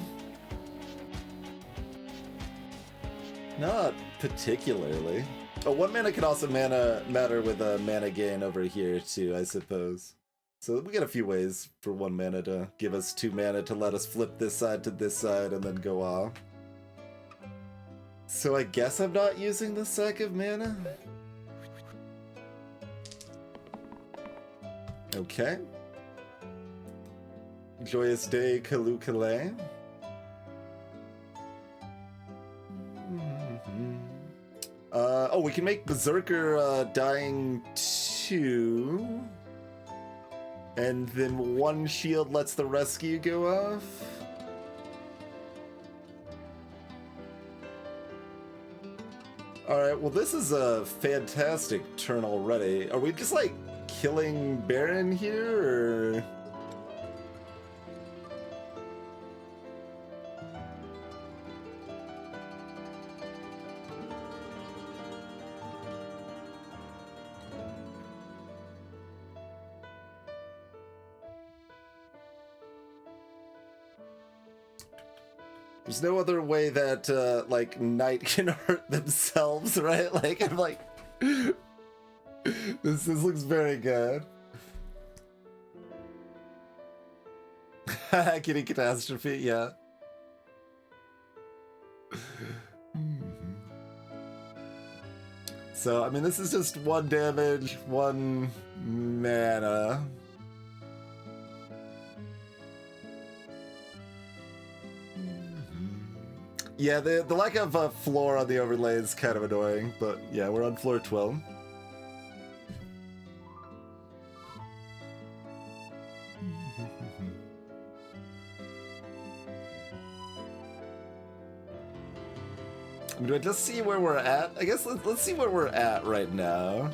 A: Not particularly. Oh, 1 mana can also matter with a mana gain over here too, I suppose. So we get a few ways for 1 mana to give us 2 mana to let us flip this side to this side and then go off. So I guess I'm not using the sack of mana? Okay. Joyous day, Kalukale. Oh, we can make Berserker dying 2. And then 1 shield lets the rescue go off. Alright, well this is a fantastic turn already. Are we just like killing Baron here, or...? There's no other way that, like, Knight can hurt themselves, right? Like, I'm like... this looks very good. Kitty Catastrophe, yeah. So, I mean, this is just 1 damage, 1 mana. Yeah, the lack of a floor on the overlay is kind of annoying, but yeah, we're on floor 12. Do I just see where we're at? I guess let's see where we're at right now.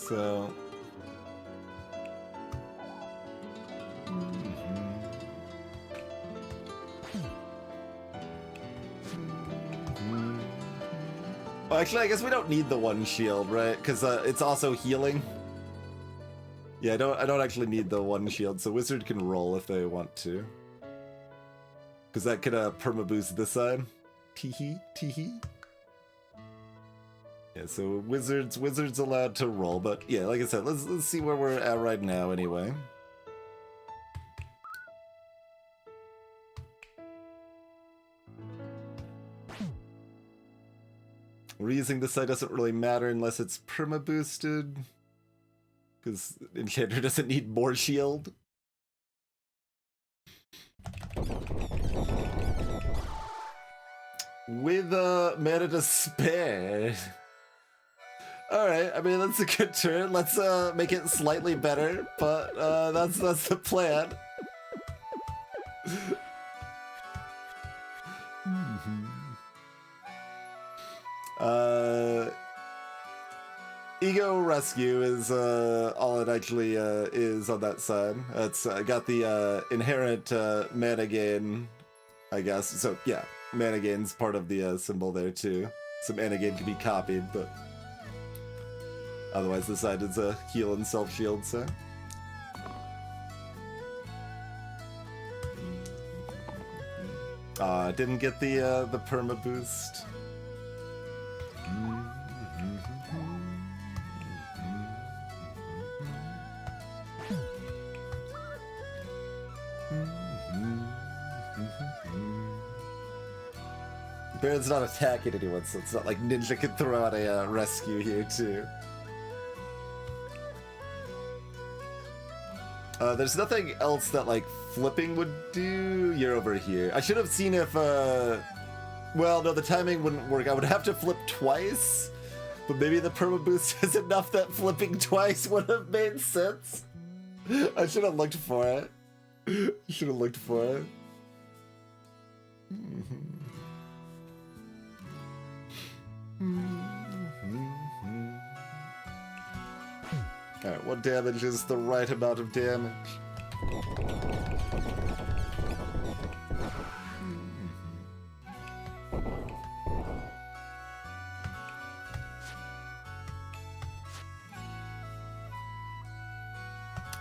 A: So... Well, actually, I guess we don't need the 1 shield, right? Because it's also healing. Yeah, I don't actually need the 1 shield, so Wizard can roll if they want to. Because that could perma boost this side. Teehee, teehee. Yeah, so Wizard's allowed to roll, but yeah, like I said, let's see where we're at right now anyway. Reusing this side doesn't really matter unless it's perma boosted. Because Enchanter doesn't need more shield. With mana to spare. Alright, I mean that's a good turn. Let's make it slightly better, but that's the plan. Ego Rescue is all it actually is on that side. It's got the inherent mana gain, I guess. So yeah, mana gain's part of the symbol there too. Some mana gain can be copied, but otherwise the side is a heal and self-shield, so. Didn't get the perma boost. Baron's not attacking anyone, so it's not like Ninja could throw out a rescue here too. There's nothing else that like flipping would do. You're over here. I should have seen if well, no, the timing wouldn't work. I would have to flip twice, but maybe the perma boost is enough that flipping twice would have made sense. I should have looked for it. Should have looked for it. Alright, what damage is the right amount of damage?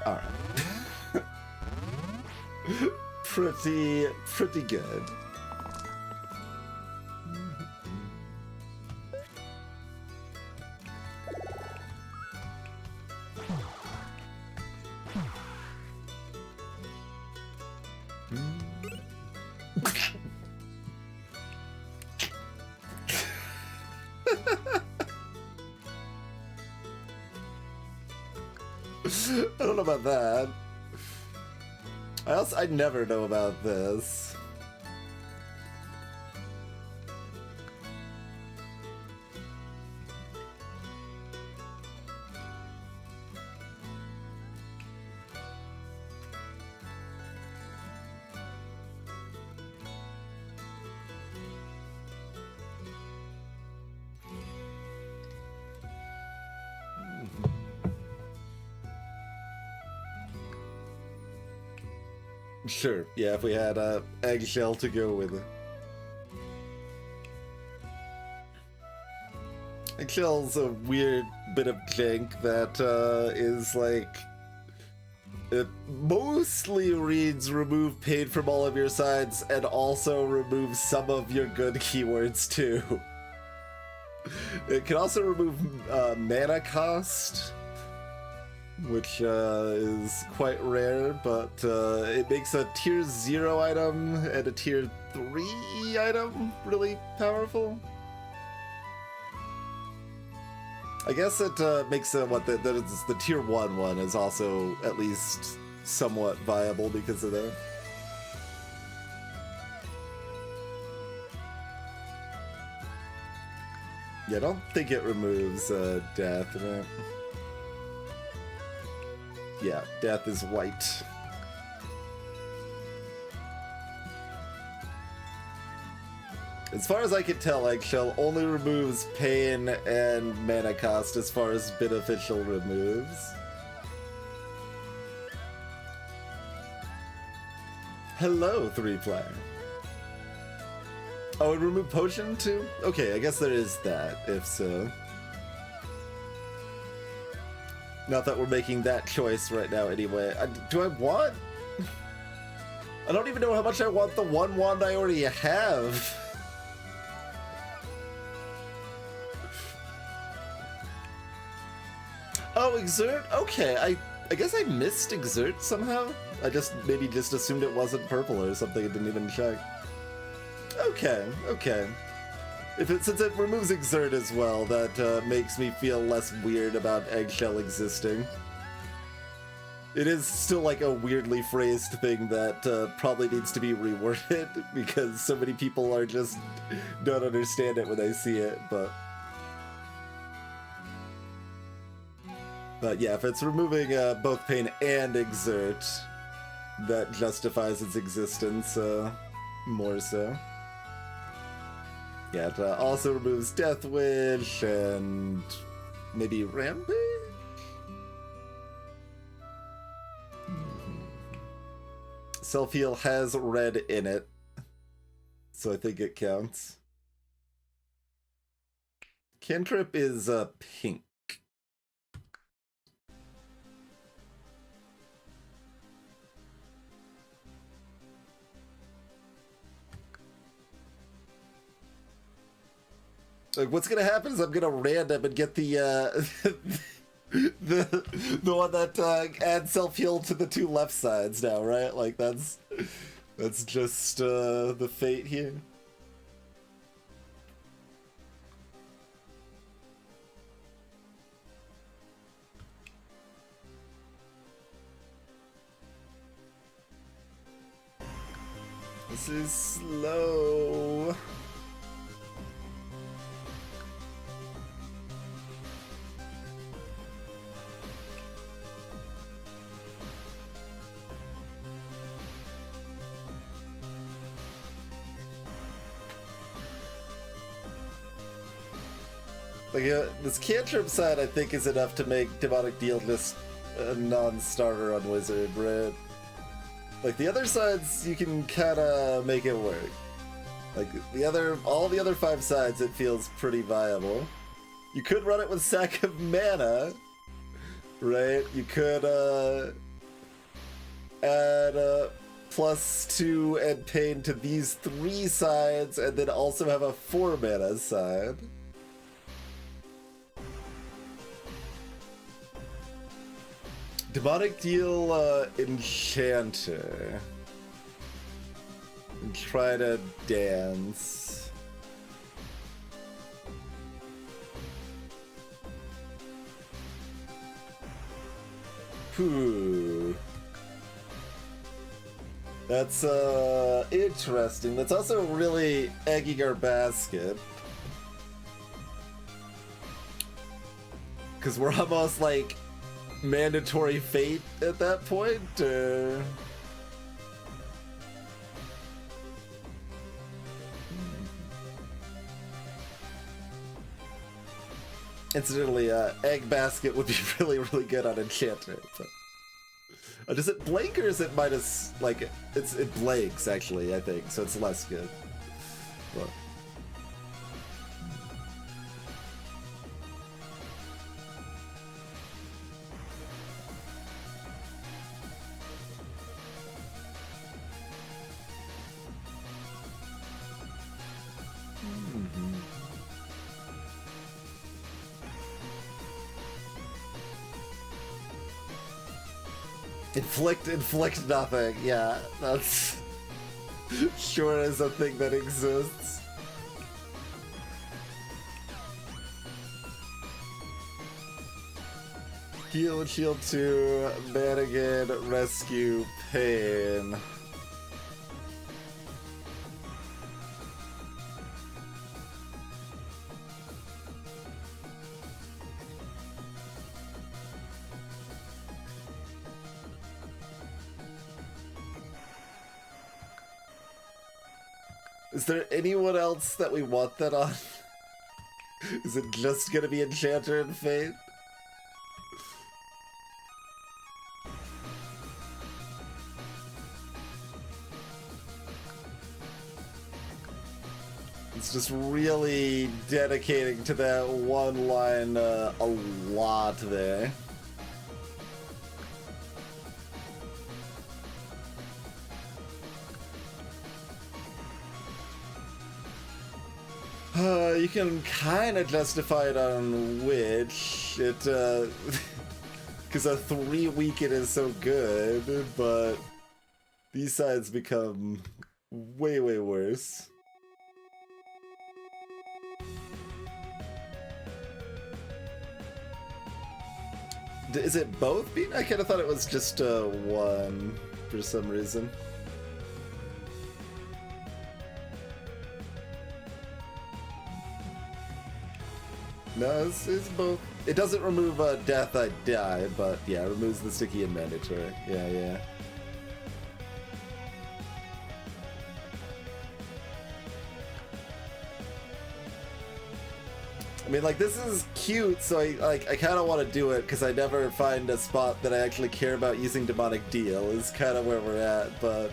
A: Alright. Pretty good. I don't know about that. I never know about this. Sure, yeah, if we had a eggshell to go with it. Eggshell's a weird bit of jank that is like... It mostly reads remove pain from all of your sides and also removes some of your good keywords too. It can also remove mana cost, which is quite rare, but it makes a tier 0 item and a tier 3 item really powerful. I guess it makes the tier 1 one is also at least somewhat viable because of that. Yeah, I don't think it removes death, right? Yeah, death is white. As far as I can tell, Eggshell only removes pain and mana cost as far as beneficial removes. Hello, 3-player. Oh, and remove potion too? Okay, I guess there is that, if so. Not that we're making that choice right now anyway. Do I want? I don't even know how much I want the one wand I already have. Oh, Exert? Okay, I guess I missed Exert somehow. I maybe just assumed it wasn't purple or something and didn't even check. Okay. Since it removes Exert as well, that makes me feel less weird about Eggshell existing. It is still like a weirdly phrased thing that probably needs to be reworded because so many people are just don't understand it when they see it, but yeah, if it's removing both pain and Exert, that justifies its existence more so. Yeah, it also removes Death Wish and maybe Rampage? Self-heal has red in it, so I think it counts. Cantrip is pink. Like, what's gonna happen is I'm gonna random and get the the one that adds self-heal to the two left sides now, right? Like that's just the fate here. This is slow. Like, this cantrip side, I think, is enough to make Demonic Deal just a non-starter on Wizard, right? Like, the other sides, you can kind of make it work. Like, all the other 5 sides, it feels pretty viable. You could run it with Sack of Mana, right? You could, add, +2 and Pain to these 3 sides, and then also have a 4 mana side. Demonic Deal, Enchanter. And try to dance. Whew. That's, interesting. That's also really egging our basket. Because we're almost like mandatory fate at that point, or... Incidentally, Egg Basket would be really, really good on Enchanter. But... does it blank or is it minus, like, it blanks actually, I think, so it's less good. Well. Inflict nothing, yeah, that's sure is a thing that exists. Heal, shield 2, Madigan, rescue, pain. Is there anyone else that we want that on? Is it just gonna be Enchanter and Fate? It's just really dedicating to that one line a lot there. You can kind of justify it on which it, because a 3 weekend is so good, but these sides become way, way worse. Is it both being? I kind of thought it was just one for some reason. No, it's both. It doesn't remove Death I Die, but yeah, it removes the sticky and mandatory. Yeah, yeah. I mean, like, this is cute, so I kind of want to do it, because I never find a spot that I actually care about using Demonic Deal, is kind of where we're at, but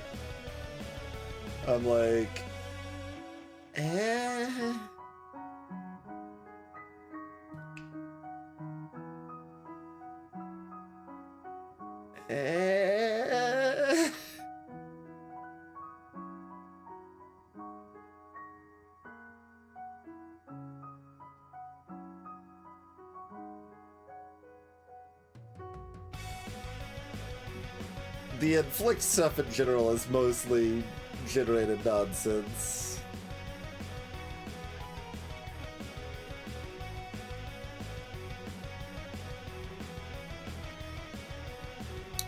A: I'm like, eh. The inflict stuff in general is mostly generated nonsense.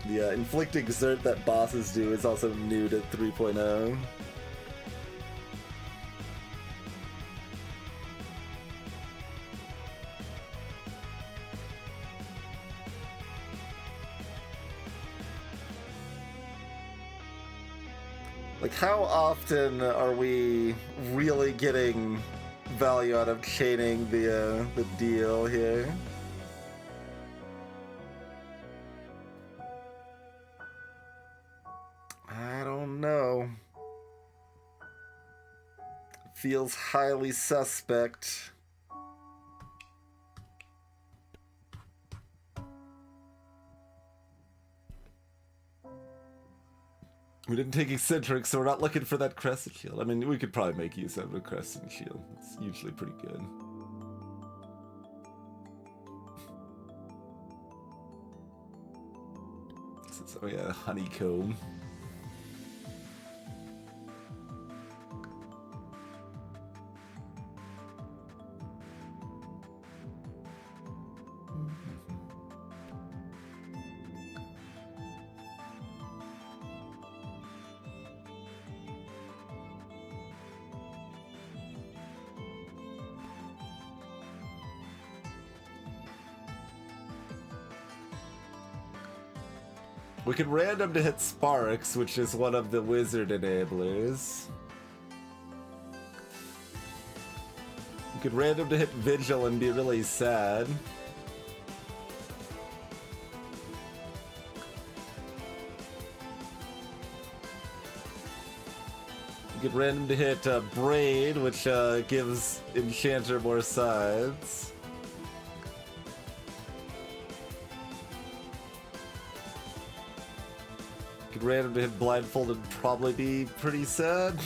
A: The inflict exert that bosses do is also new to 3.0. Like, how often are we really getting value out of chaining the deal here? I don't know. Feels highly suspect. We didn't take eccentric, so we're not looking for that crescent shield. I mean, we could probably make use of a crescent shield. It's usually pretty good. So yeah, honeycomb. We could random to hit Sparks, which is one of the wizard enablers. We could random to hit Vigil and be really sad. We could random to hit Braid, which gives Enchanter more sides. Could random to hit Blindfold and probably be pretty sad.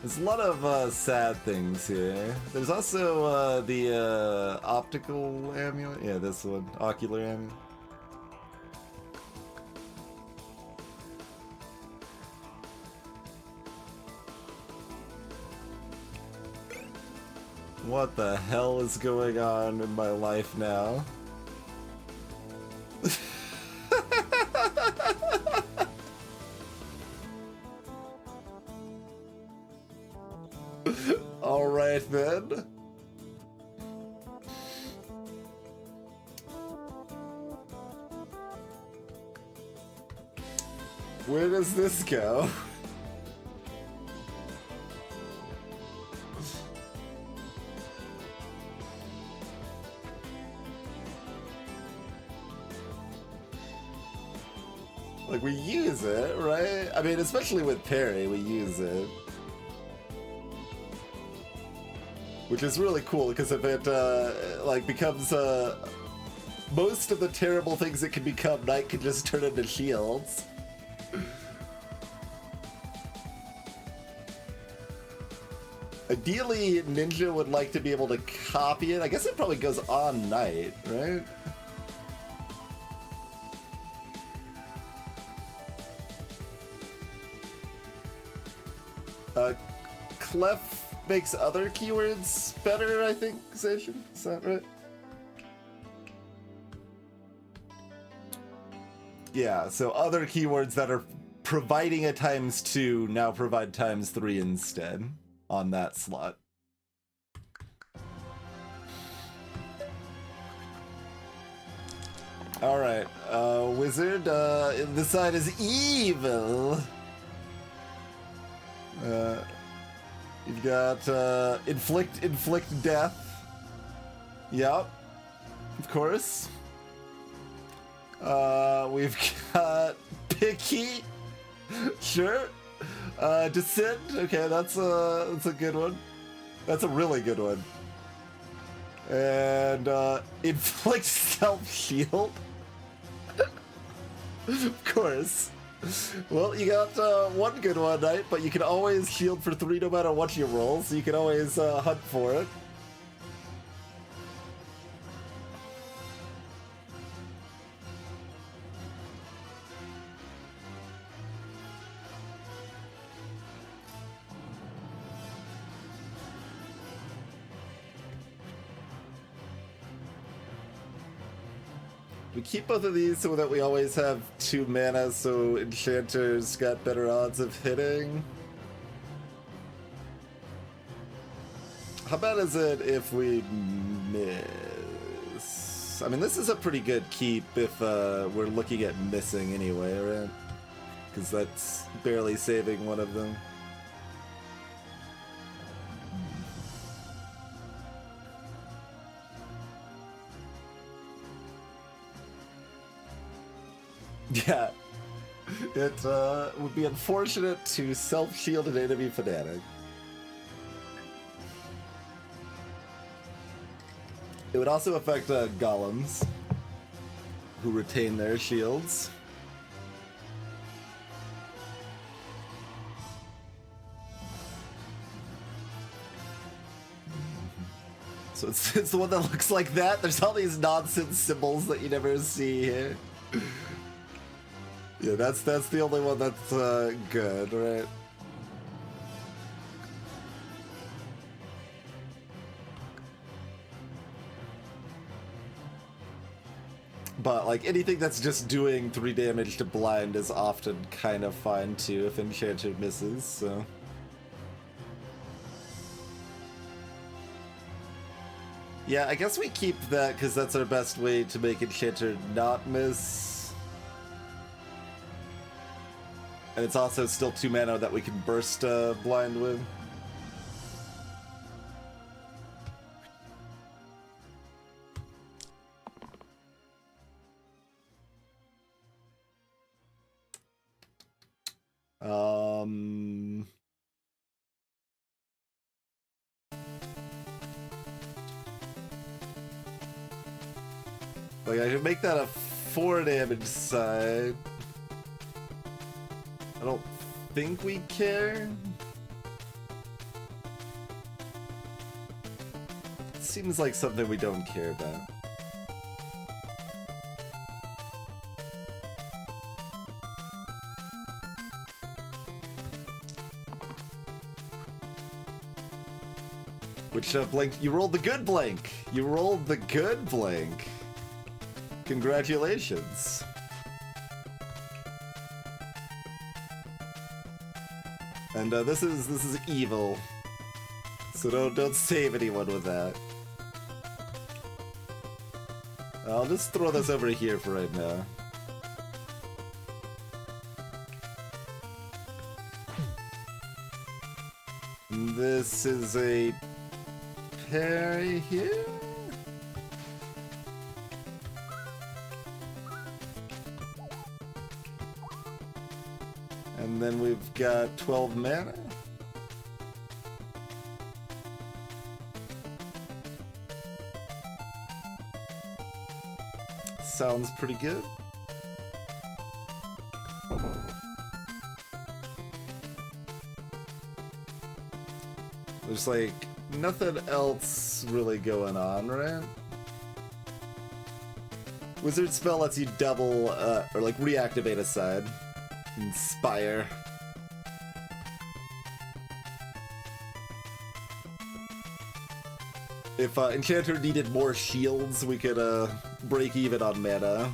A: There's a lot of sad things here. There's also the optical amulet. Yeah, this one. Ocular amulet. What the hell is going on in my life now? Alright then. Where does this go? Like, we use it, right? I mean, especially with parry, we use it. Which is really cool, because if it, like, becomes, most of the terrible things it can become, Knight can just turn into shields. Ideally, Ninja would like to be able to copy it. I guess it probably goes on Knight, right? Clef makes other keywords better, I think, Zation? Is that right? Yeah, so other keywords that are providing a ×2 now provide ×3 instead on that slot. Alright, wizard, this side is evil. You've got, inflict death. Yep, of course. We've got picky. Sure. Descent. Okay, that's a good one. That's a really good one. And inflict self-shield. Of course. Well, you got one good one, right? But you can always shield for 3 no matter what you roll, so you can always hunt for it. We keep both of these so that we always have 2 mana, so Enchanter's got better odds of hitting. How bad is it if we miss? I mean, this is a pretty good keep if we're looking at missing anyway, right? Because that's barely saving one of them. Yeah, it would be unfortunate to self-shield an enemy fanatic. It would also affect golems, who retain their shields. So it's the one that looks like that. There's all these nonsense symbols that you never see here. Yeah, that's the only one that's good, right? But like anything that's just doing 3 damage to blind is often kind of fine too if Enchanter misses, so. Yeah, I guess we keep that because that's our best way to make Enchanter not miss. And it's also still 2 mana that we can burst blind with. Like I should make that a 4 damage side. I don't think we care. Seems like something we don't care about. Which blank? You rolled the good blank. You rolled the good blank. Congratulations. And this is evil, so don't save anyone with that. I'll just throw this over here for right now. And this is a parry here. And then we've got 12 mana. Sounds pretty good. There's like nothing else really going on, right? Wizard spell lets you double, or like reactivate a side. Inspire. If Enchanter needed more shields, we could break even on mana.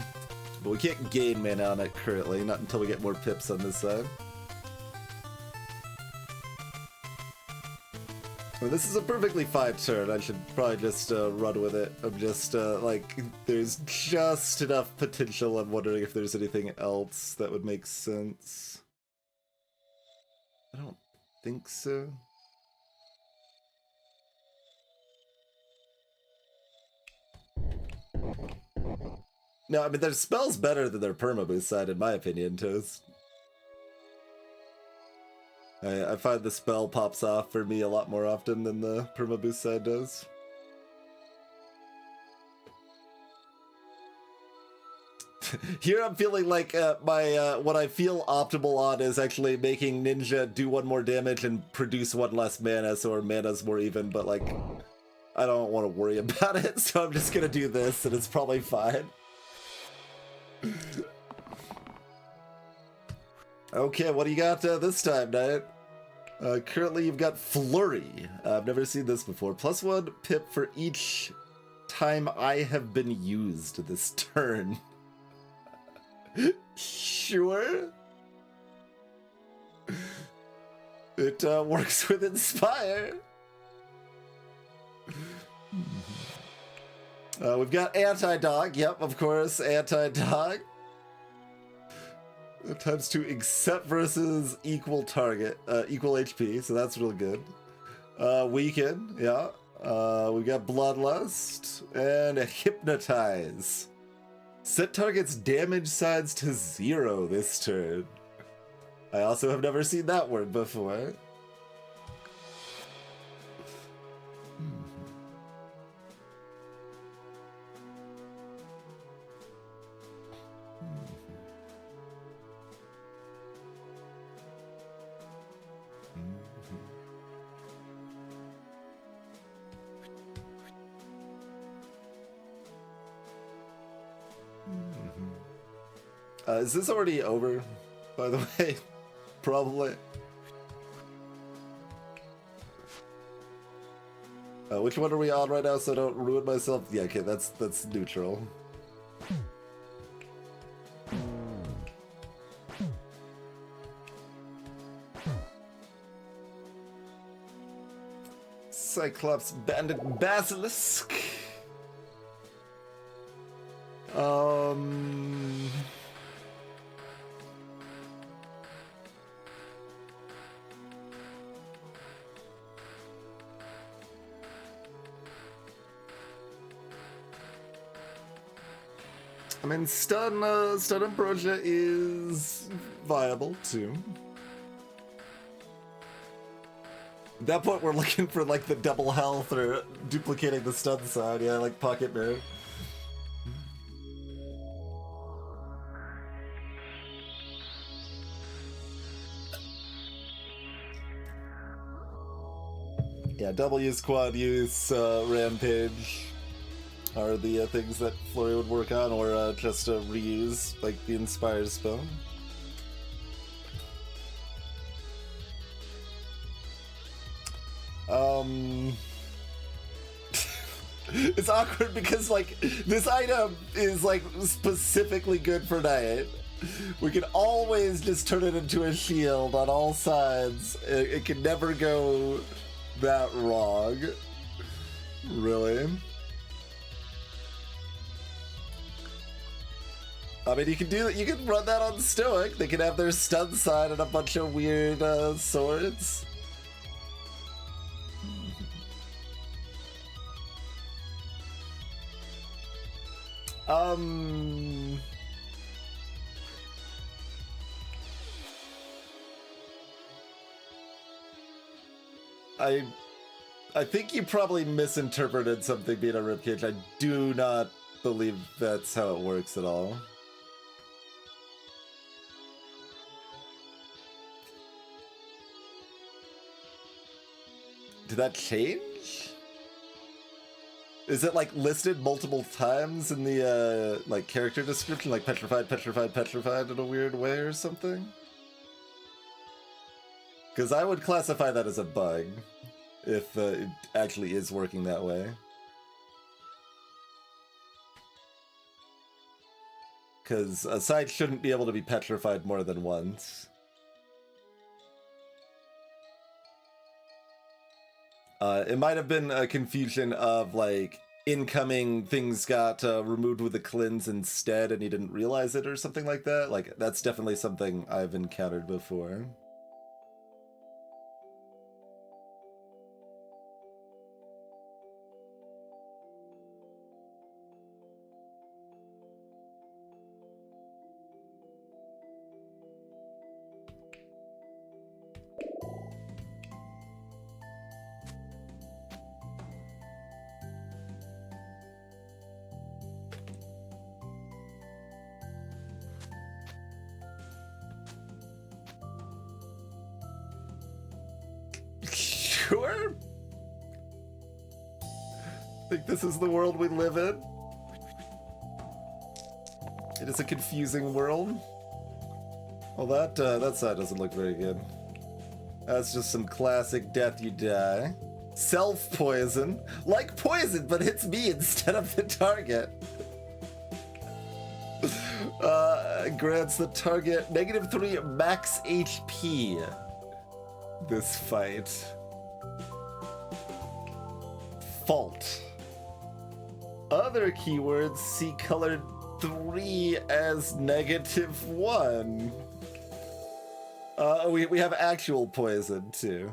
A: But we can't gain mana on it currently, not until we get more pips on this side. I mean, this is a perfectly fine turn. I should probably just run with it. I'm just, like, there's just enough potential. I'm wondering if there's anything else that would make sense. I don't think so. No, I mean, their spell's better than their perma-boost side, in my opinion, Toast. I find the spell pops off for me a lot more often than the perma-boost side does. Here I'm feeling like what I feel optimal on is actually making Ninja do 1 more damage and produce 1 less mana, so our mana's more even, but like, I don't want to worry about it, so I'm just gonna do this, and it's probably fine. Okay, what do you got this time, Knight? Currently you've got Flurry. I've never seen this before. +1 pip for each time I have been used this turn. Sure. It works with Inspire. We've got Anti-Dog. Yep, of course, Anti-Dog. ×2 except versus equal target, equal HP, so that's real good. Weaken, yeah. We got Bloodlust and a Hypnotize. Set target's damage sides to 0 this turn. I also have never seen that word before. Is this already over, by the way? Probably. Which one are we on right now so I don't ruin myself? Yeah, okay, that's neutral. Cyclops Bandit Basilisk. I mean, stun Ambrosia is viable too. At that point, we're looking for like the double health or duplicating the stun side. Yeah, like Pocket Mirror. Yeah, double use, quad use, rampage are the things that Flurry would work on, or just reuse, like the Inspire spell. It's awkward because, like, this item is, like, specifically good for Night. We can always just turn it into a shield on all sides. It can never go that wrong. Really? I mean, you can do that. You can run that on Stoic. They can have their stun side and a bunch of weird swords. I think you probably misinterpreted something being a ribcage. I do not believe that's how it works at all. Did that change? Is it like listed multiple times in the like character description, like petrified, petrified, petrified in a weird way or something? Because I would classify that as a bug if it actually is working that way. Because a side shouldn't be able to be petrified more than once. It might have been a confusion of like incoming things got removed with the cleanse instead and he didn't realize it or something like that. Like that's definitely something I've encountered before. Sure. Think this is the world we live in. It is a confusing world. Well, that side doesn't look very good. That's just some classic death you die. Self-poison. Like poison, but hits me instead of the target. Grants the target -3 max HP. This fight. Fault. Other keywords see colored 3 as -1. We have actual poison too.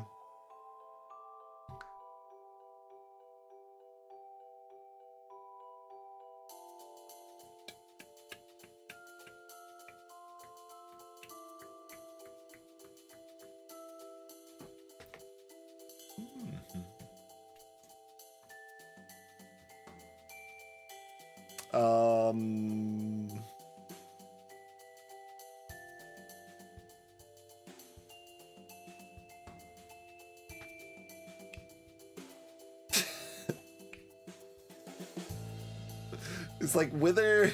A: It's like Wither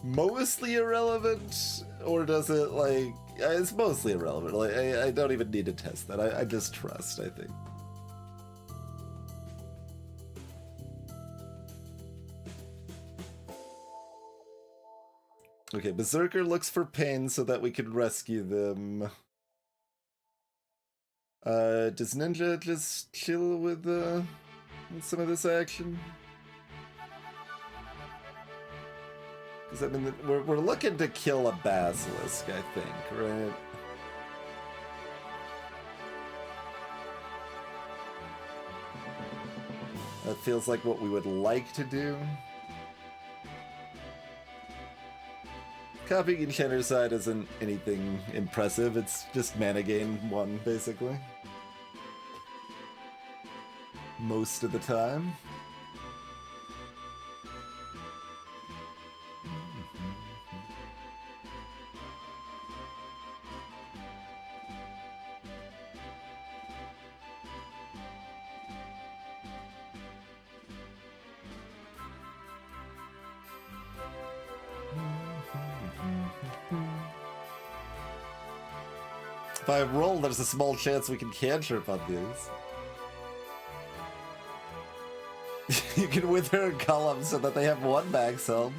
A: mostly irrelevant, or does it like it's mostly irrelevant. Like I don't even need to test that. I just trust, I think. Okay, Berserker looks for pain so that we can rescue them. Does Ninja just chill with some of this action? Because I mean, we're looking to kill a basilisk, I think, right? That feels like what we would like to do. Copying Enchanter's side isn't anything impressive, it's just mana gain 1, basically. Most of the time. If I roll, there's a small chance we can cantrip on these. You can wither a column so that they have 1 max health.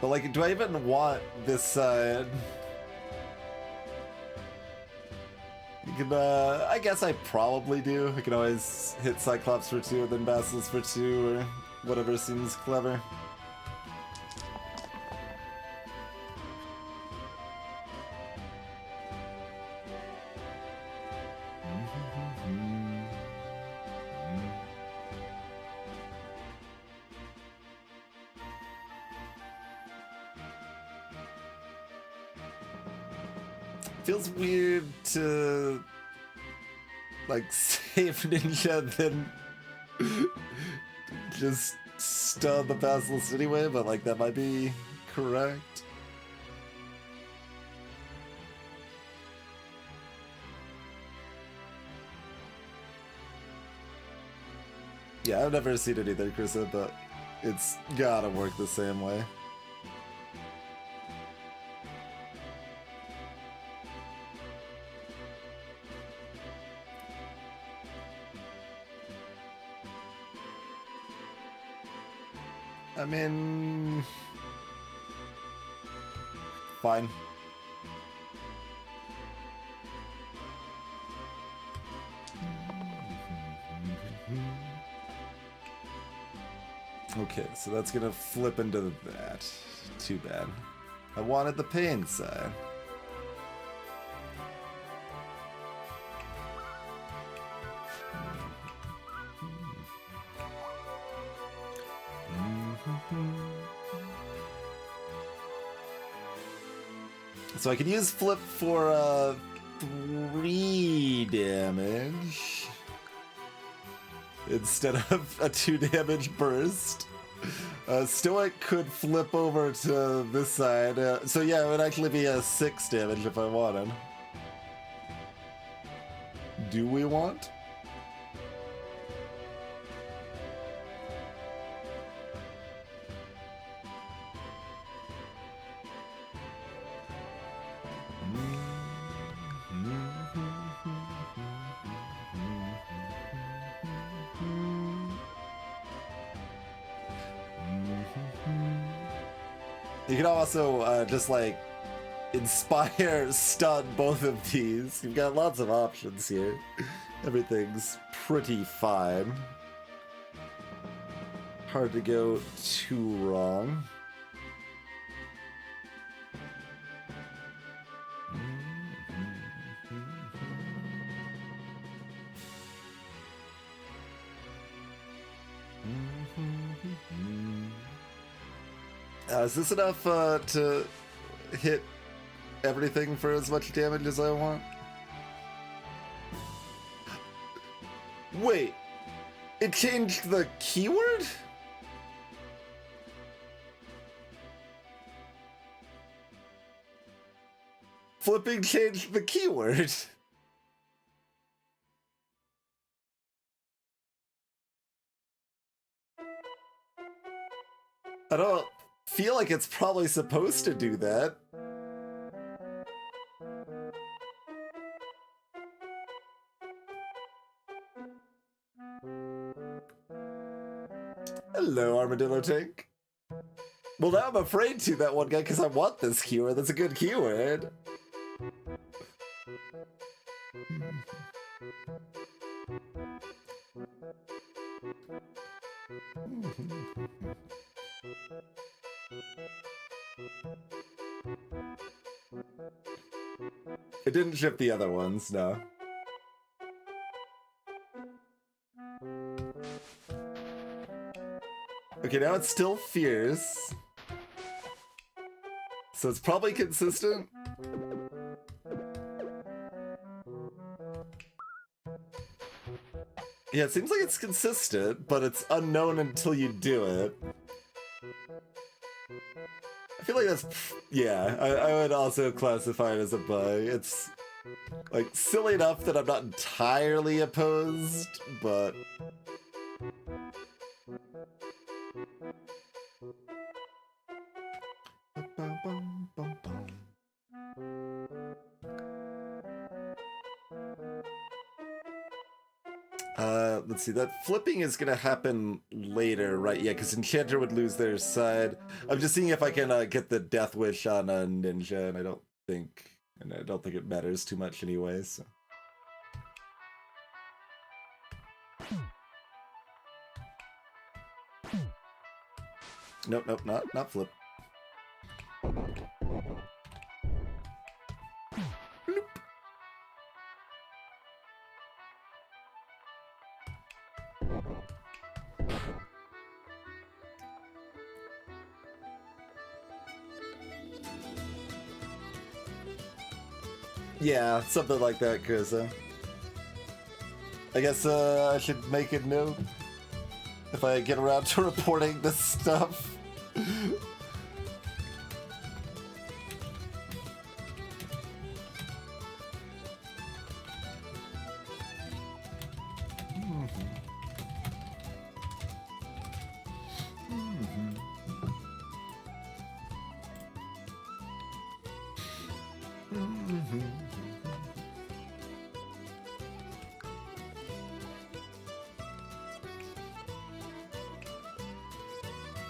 A: But like, do I even want this side? You can, I guess I probably do. I can always hit Cyclops for 2 and then Basilisk for 2 or whatever seems clever. Feels weird to like save Ninja then just stun the Basilisk anyway, but like that might be correct. Yeah, I've never seen it either, Krista, but it's gotta work the same way. I mean... Fine. Okay, so that's gonna flip into that. Too bad. I wanted the pain side. So I can use flip for 3 damage instead of a 2 damage burst. Stoic could flip over to this side. So yeah, it would actually be a 6 damage if I wanted. Do we want? You can also just like inspire, stun both of these. You've got lots of options here. Everything's pretty fine. Hard to go too wrong. Is this enough to hit everything for as much damage as I want? Wait, it changed the keyword? Flipping changed the keyword. I don't feel like it's probably supposed to do that. Hello, Armadillo Tank. Well, now I'm afraid to that one guy because I want this keyword. That's a good keyword. It didn't ship the other ones, no. Okay, now it's still fierce. So it's probably consistent. Yeah, it seems like it's consistent, but it's unknown until you do it. I feel like that's... Yeah, I would also classify it as a bug. It's, like, silly enough that I'm not entirely opposed, but... Let's see, that flipping is gonna happen later, right? Yeah, because Enchanter would lose their side. I'm just seeing if I can get the Death Wish on a ninja, and I don't think it matters too much anyway, so... Nope, nope, not flip. Bloop. Yeah, something like that, Krisa. I guess I should make a note if I get around to reporting this stuff.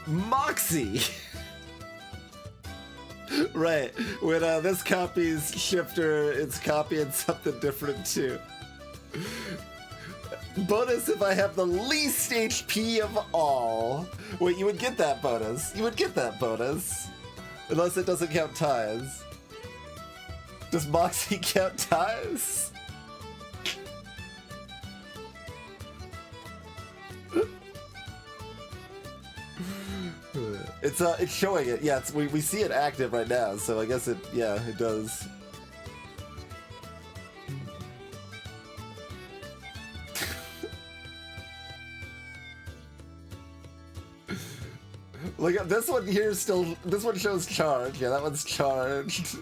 A: Moxie! Right, when this copies shifter, it's copying something different too. Bonus if I have the least HP of all. Wait, you would get that bonus. You would get that bonus. Unless it doesn't count ties. Does Moxie count ties? It's showing it. Yeah, we see it active right now, so I guess it does. Look at this one here. This one shows charge. Yeah, that one's charged.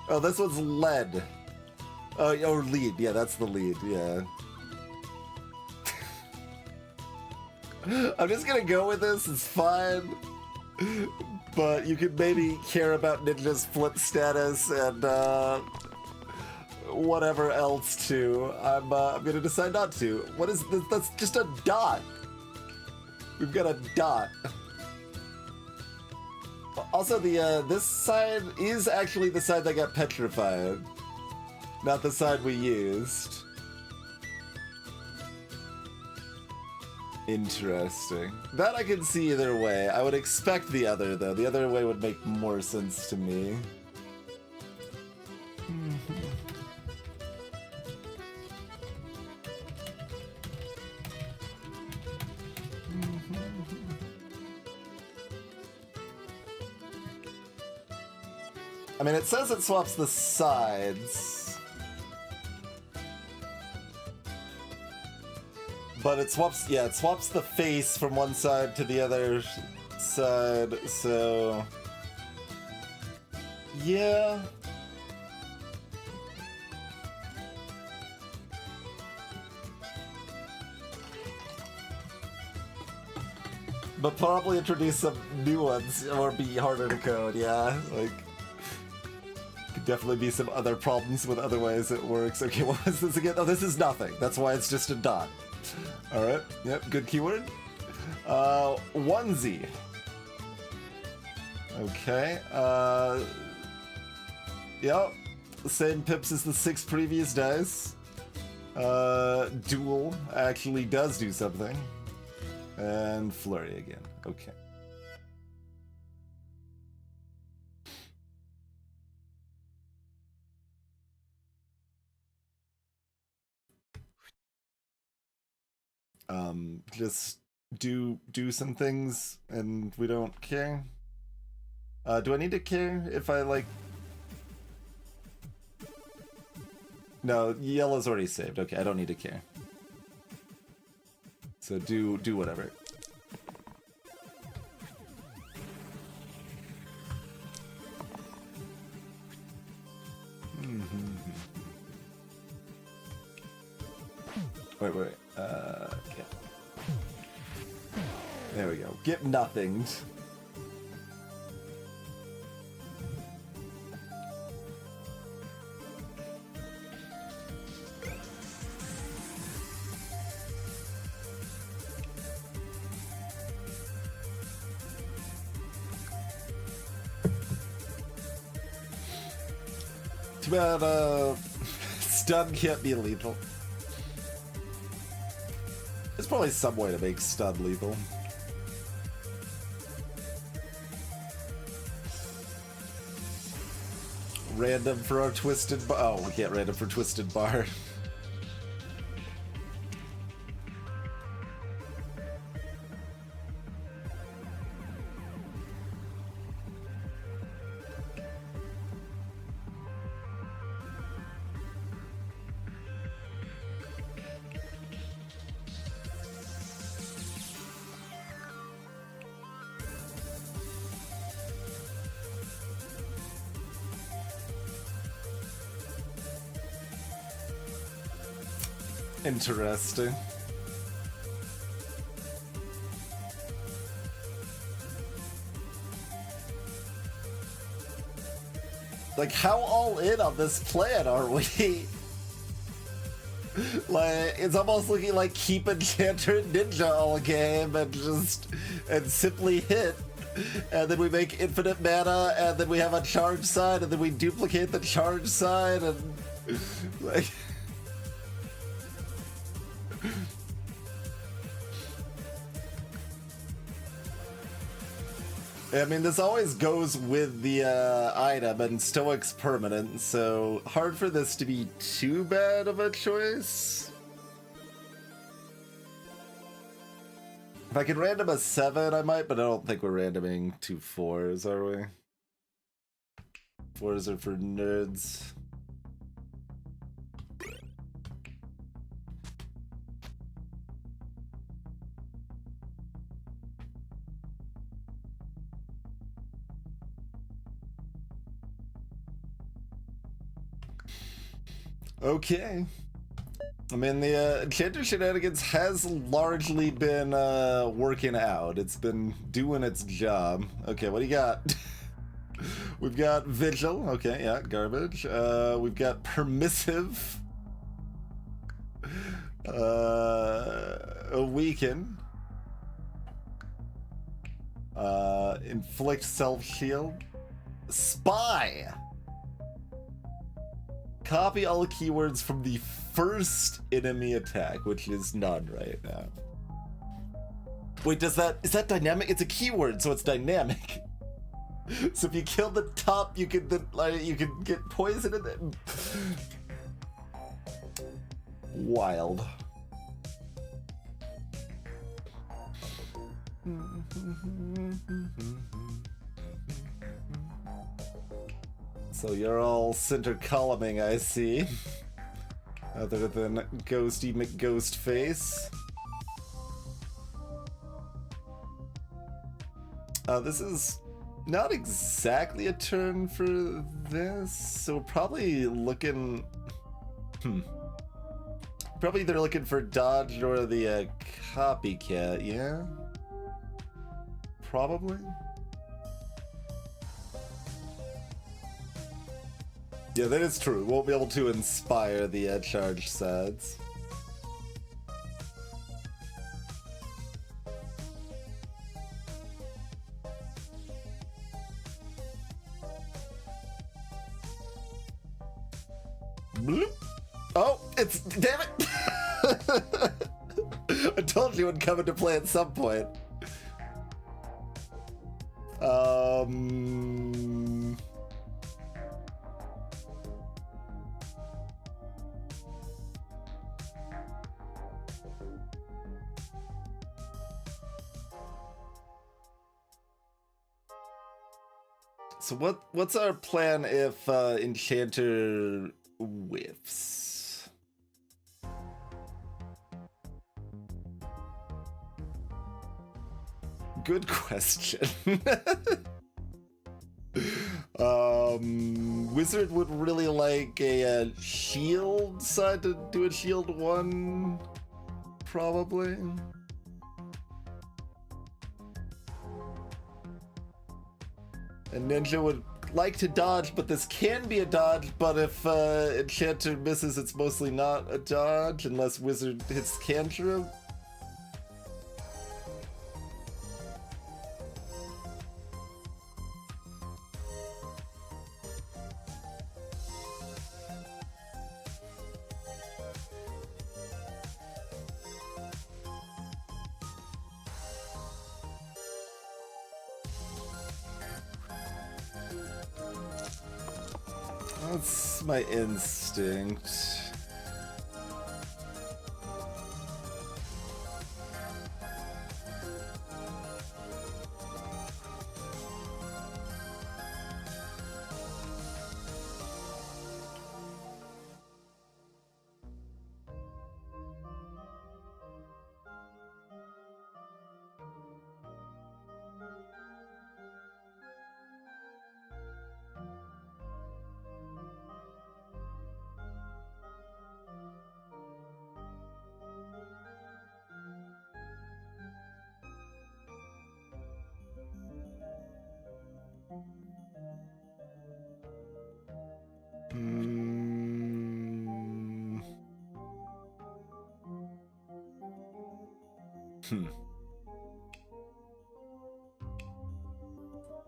A: Oh, this one's lead. Oh, or lead. Yeah, that's the lead. Yeah. I'm just gonna go with this, it's fine. But you could maybe care about Ninja's flip status and whatever else too. I'm gonna decide not to. What is this? That's just a dot. We've got a dot. Also, this side is actually the side that got petrified, not the side we used. Interesting. That I can see either way. I would expect the other, though. The other way would make more sense to me. I mean, it says it swaps the sides. But it swaps, yeah, it swaps the face from one side to the other side, so... Yeah... But probably introduce some new ones, or be harder to code, yeah, like... Could definitely be some other problems with other ways it works. Okay, what was this again? Oh, this is nothing. That's why it's just a dot. Alright, yep, good keyword. Onesie. Okay, yep, same pips as the 6 previous dice. Duel actually does do something. And flurry again, okay. Just do some things and we don't care. Do I need to care if I like... No, yellow's already saved. Okay, I don't need to care. So do whatever. Wait. Yeah. There we go. Get nothing. Too bad, stun can't be lethal. There's probably some way to make stun lethal. Random for our twisted bar. Oh, we can't random for twisted bar. Interesting. Like, how all in on this plan are we? Like, it's almost looking like keep Enchanter and Ninja all game and simply hit. And then we make infinite mana, and then we have a charge side, and then we duplicate the charge side, and like... I mean, this always goes with the item, and Stoic's permanent, so hard for this to be too bad of a choice. If I could random a 7, I might, but I don't think we're randoming 2 4s, are we? 4s are for nerds. Okay. I mean, the Enchanter shenanigans has largely been working out. It's been doing its job. Okay, what do you got? We've got Vigil. Okay, yeah, garbage. We've got Permissive. Awaken. Inflict Self-Shield. Spy! Copy all keywords from the first enemy attack, which is none right now. Wait, is that dynamic? It's a keyword, so it's dynamic. So if you kill the top, you can get poison in it. Wild. So you're all center columning, I see. Other than Ghosty McGhostface. This is not exactly a turn for this, so we're probably looking... Probably either looking for dodge or the copycat, yeah? Probably? Yeah, that is true. Won't be able to inspire the charged sides. Bloop. Oh, it's... Damn it! I told you it would come into play at some point. So what's our plan if Enchanter whiffs? Good question. Wizard would really like a shield side to do a shield 1, probably. And Ninja would like to dodge, but this can be a dodge, but if Enchanter misses, it's mostly not a dodge, unless Wizard hits cantrip. That's my instinct.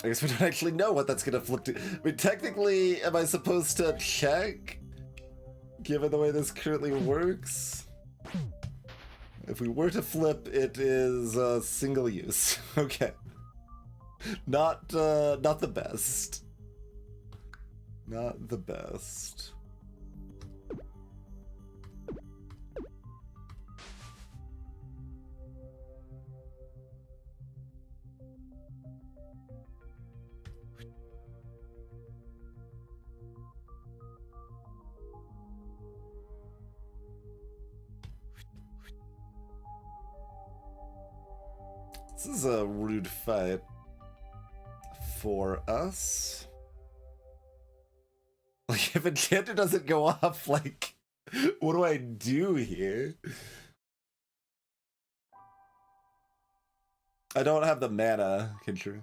A: I guess we don't actually know what that's gonna flip to. I mean, technically, am I supposed to check? Given the way this currently works? If we were to flip, it is single use. Okay. Not the best. Not the best. This is a rude fight for us. Like, if Enchanter doesn't go off, like, what do I do here? I don't have the mana, Kintra.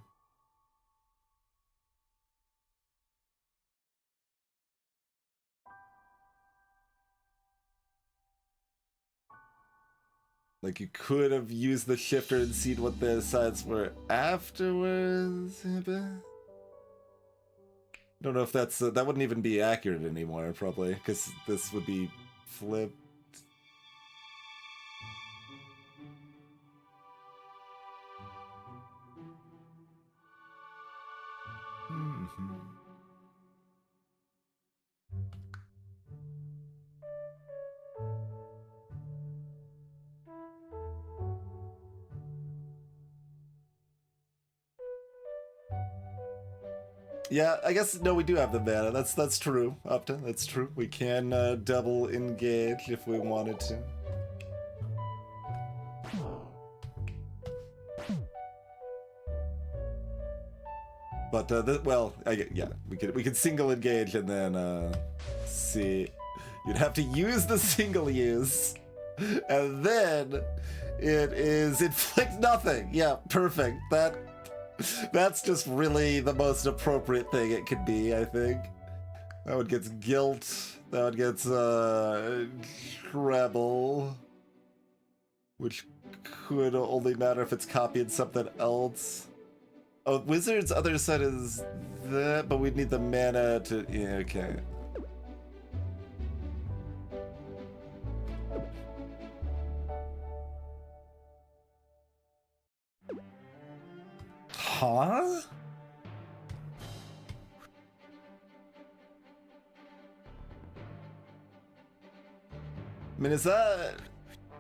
A: Like, you could have used the shifter and seen what the sides were afterwards. Don't know if that's that wouldn't even be accurate anymore, probably, because this would be flipped. Yeah, I guess no, we do have the mana. That's true, Opta. That's true. We can double engage if we wanted to. But well, yeah, we could single engage and then see. You'd have to use the single use, and then it is inflict nothing. Yeah, perfect. That's just really the most appropriate thing it could be, I think. That one gets guilt. That one gets treble, which could only matter if it's copying something else. Oh, Wizard's other side is that, but we'd need the mana to... Yeah, okay. Huh? I mean, is that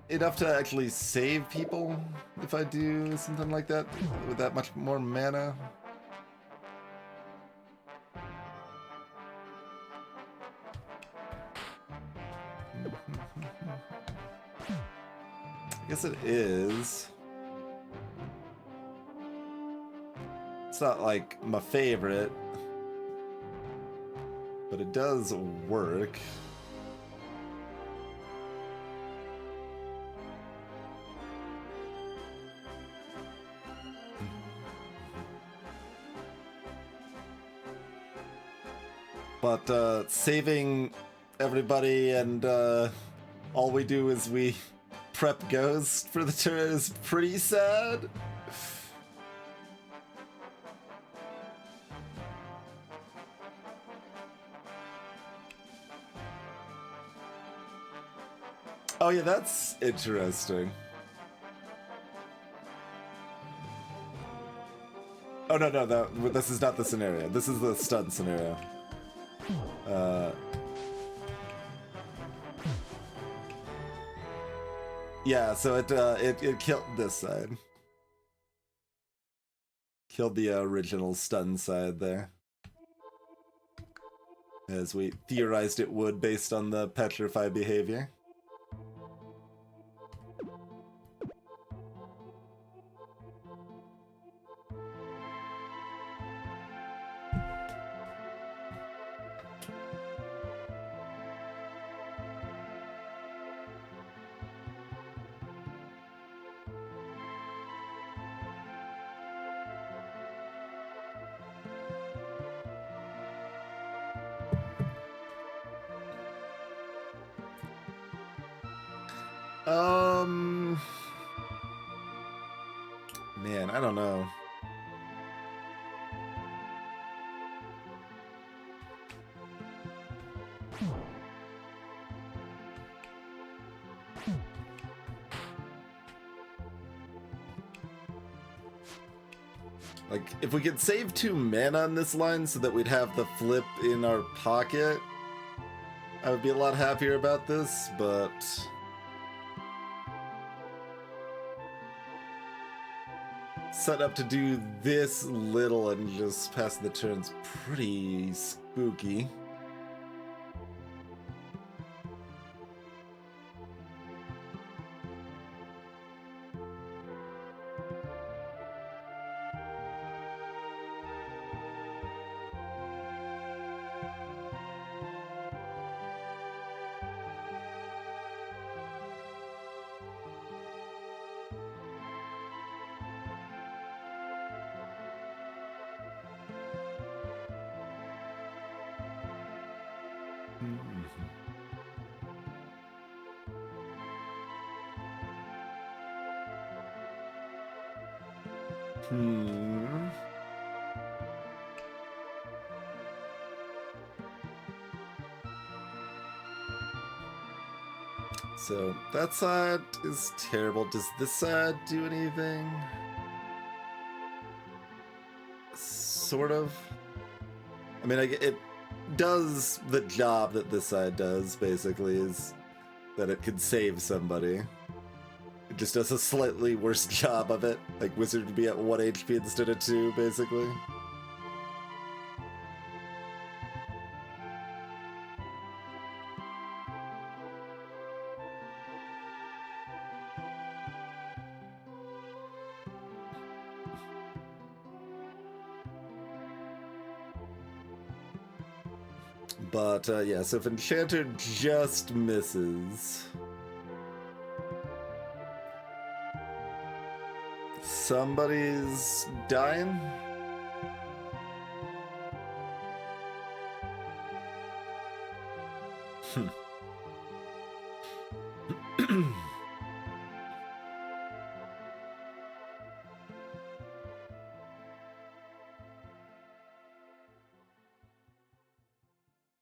A: enough to actually save people if I do something like that with that much more mana? I guess it is. It's not like my favorite, but it does work. But saving everybody and all we do is we prep Ghost for the turn is pretty sad. Oh yeah, that's interesting. Oh no, this is not the scenario. This is the stun scenario. Yeah, so it killed this side. Killed the original stun side there. As we theorized it would based on the petrify behavior. Man, I don't know. Like, if we could save 2 mana on this line so that we'd have the flip in our pocket, I would be a lot happier about this, but... set up to do this little and just pass the turn's pretty spooky. So that side is terrible. Does this side do anything? Sort of. I mean, it does the job that this side does, basically, is that it could save somebody. It just does a slightly worse job of it. Like, Wizard would be at 1 HP instead of 2, basically. But, yeah, so if Enchanter just misses... somebody's dying?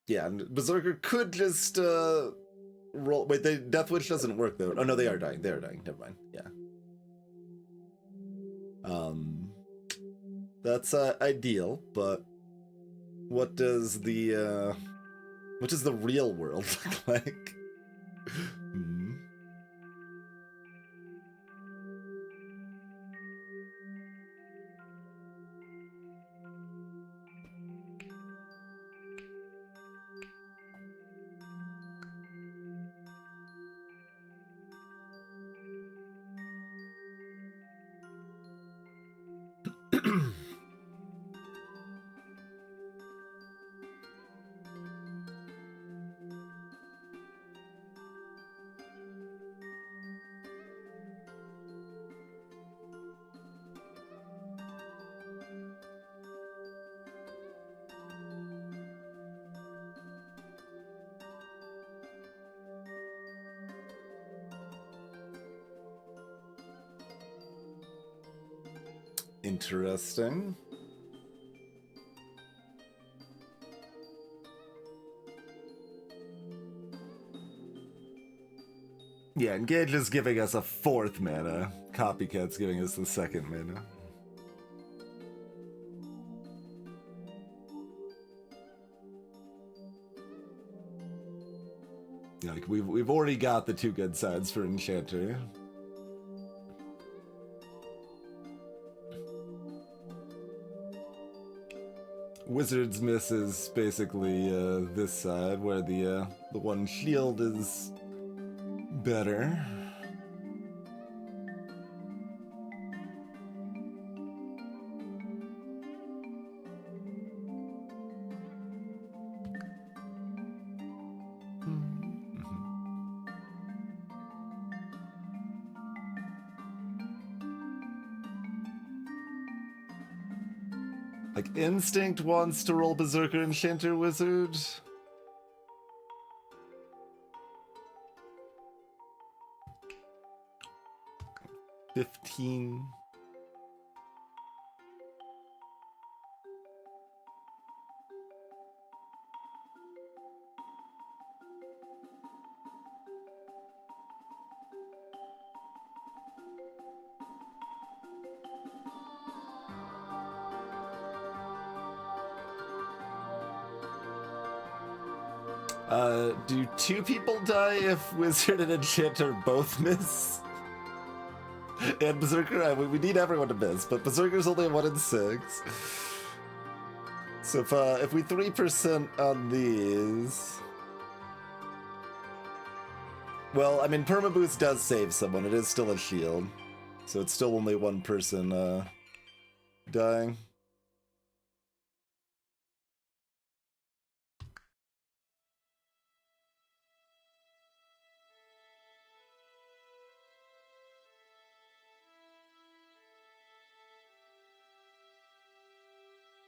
A: Yeah, and Berserker could just roll. Wait, Death Wish doesn't work though. Oh no, they are dying. They are dying. Never mind. Yeah. That's ideal, but what does the real world look like? Interesting. Yeah, Engage is giving us a 4th mana. Copycat's giving us the 2nd mana. Yeah, like we've already got the 2 good sides for Enchanter. Wizard's miss is basically this side, where the 1 shield is better. Like, Instinct wants to roll Berserker Enchanter Wizard. $15. Do 2 people die if Wizard and Enchanter both miss? And Berserker, we need everyone to miss, but Berserker's only a 1 in 6. So if we 3% on these... Well, I mean, Permaboost does save someone. It is still a shield. So it's still only 1 person dying.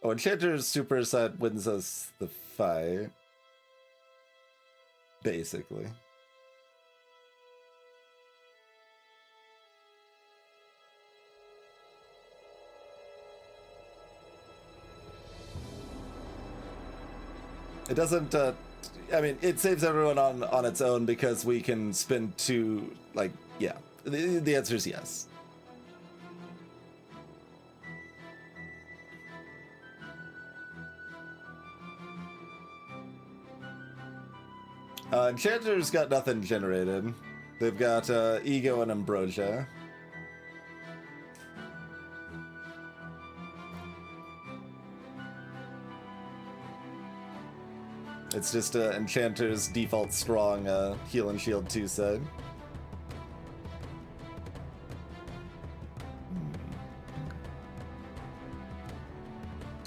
A: Oh, Enchanter's super set wins us the fight. Basically. It doesn't, I mean, it saves everyone on its own because we can spend 2, like, yeah. The answer is yes. Enchanter's got nothing generated. They've got Ego and Ambrosia. It's just Enchanter's default strong heal and shield 2 set.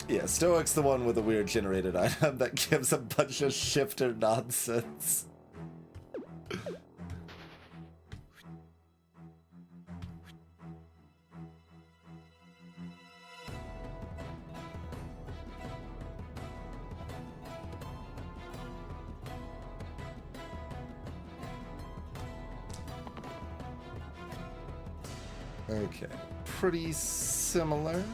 A: Yeah, Stoic's the one with a weird generated item that gives a bunch of shifter nonsense. Okay, pretty similar.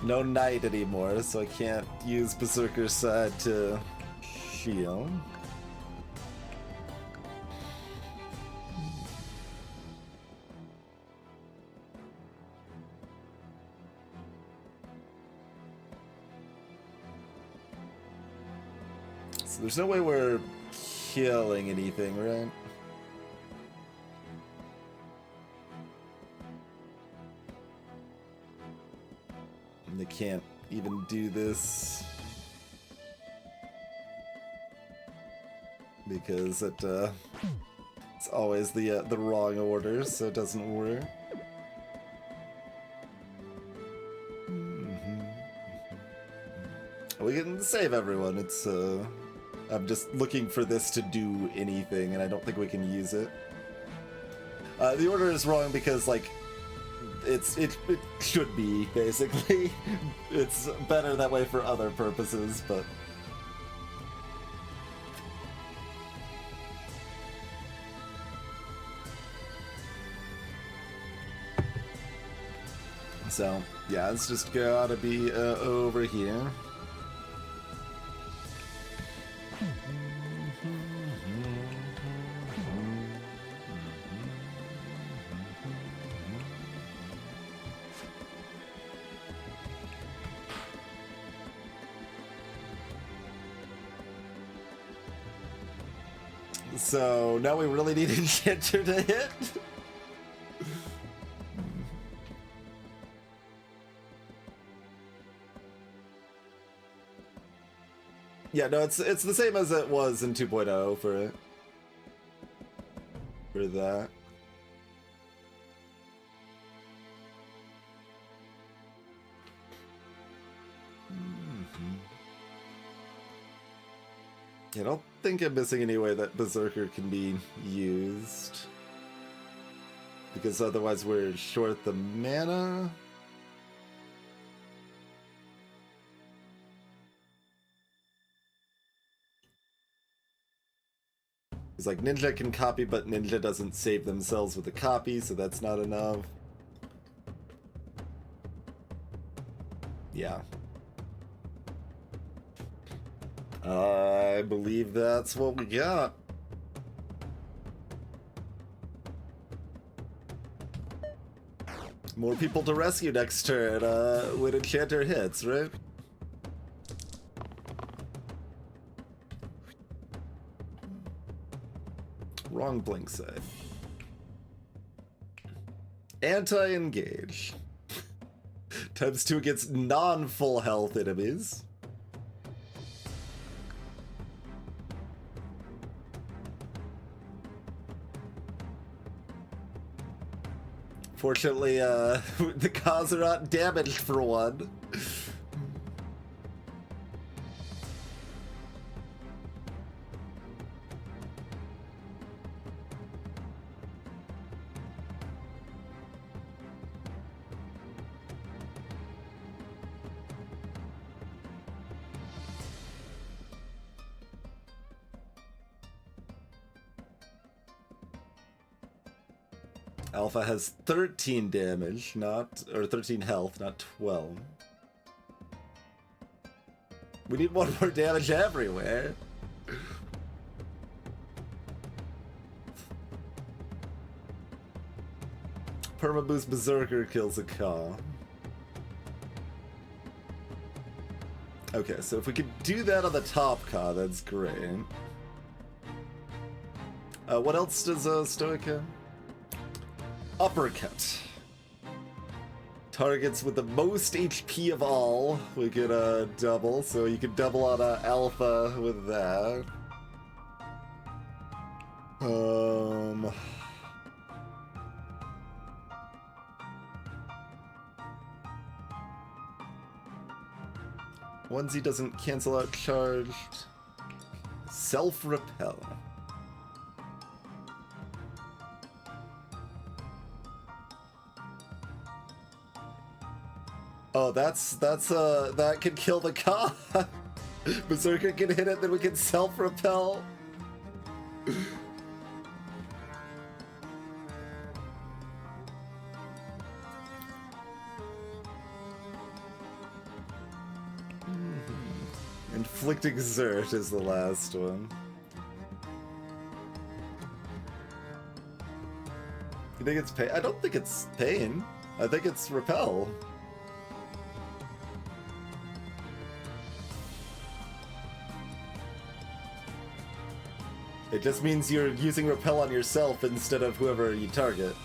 A: No knight anymore, so I can't use Berserker's side to shield. So there's no way we're killing anything, right? And they can't even do this because it's always the wrong order, so it doesn't work. We can save everyone. It's I'm just looking for this to do anything, and I don't think we can use it. The order is wrong because, like, it should be, basically. It's better that way for other purposes, but... So, yeah, it's just gotta be over here. So now we really need Enchanter to hit. Yeah, no, it's the same as it was in 2.0 for it. For that. I don't think I'm missing any way that Berserker can be used. Because otherwise we're short the mana. It's like Ninja can copy, but Ninja doesn't save themselves with a copy, so that's not enough. Yeah. I believe that's what we got. More people to rescue next turn when Enchanter hits, right? Wrong blink side. Anti-engage. ×2 against non-full health enemies. Fortunately, the cars are not damaged for one. Alpha has 13 damage, or 13 health, not 12. We need one more damage everywhere. Permaboost Berserker kills a Ka. Okay, so if we could do that on the top Ka, that's great. What else does Stoic have? Uppercut. Targets with the most HP of all, we could double, so you could double on Alpha with that. Onesie doesn't cancel out charged. Self-repel. Oh, that could kill the Ka. Berserker can hit it, then we can self-repel. Inflict Exert is the last one. You think it's pain? I don't think it's pain. I think it's repel. It just means you're using repel on yourself instead of whoever you target.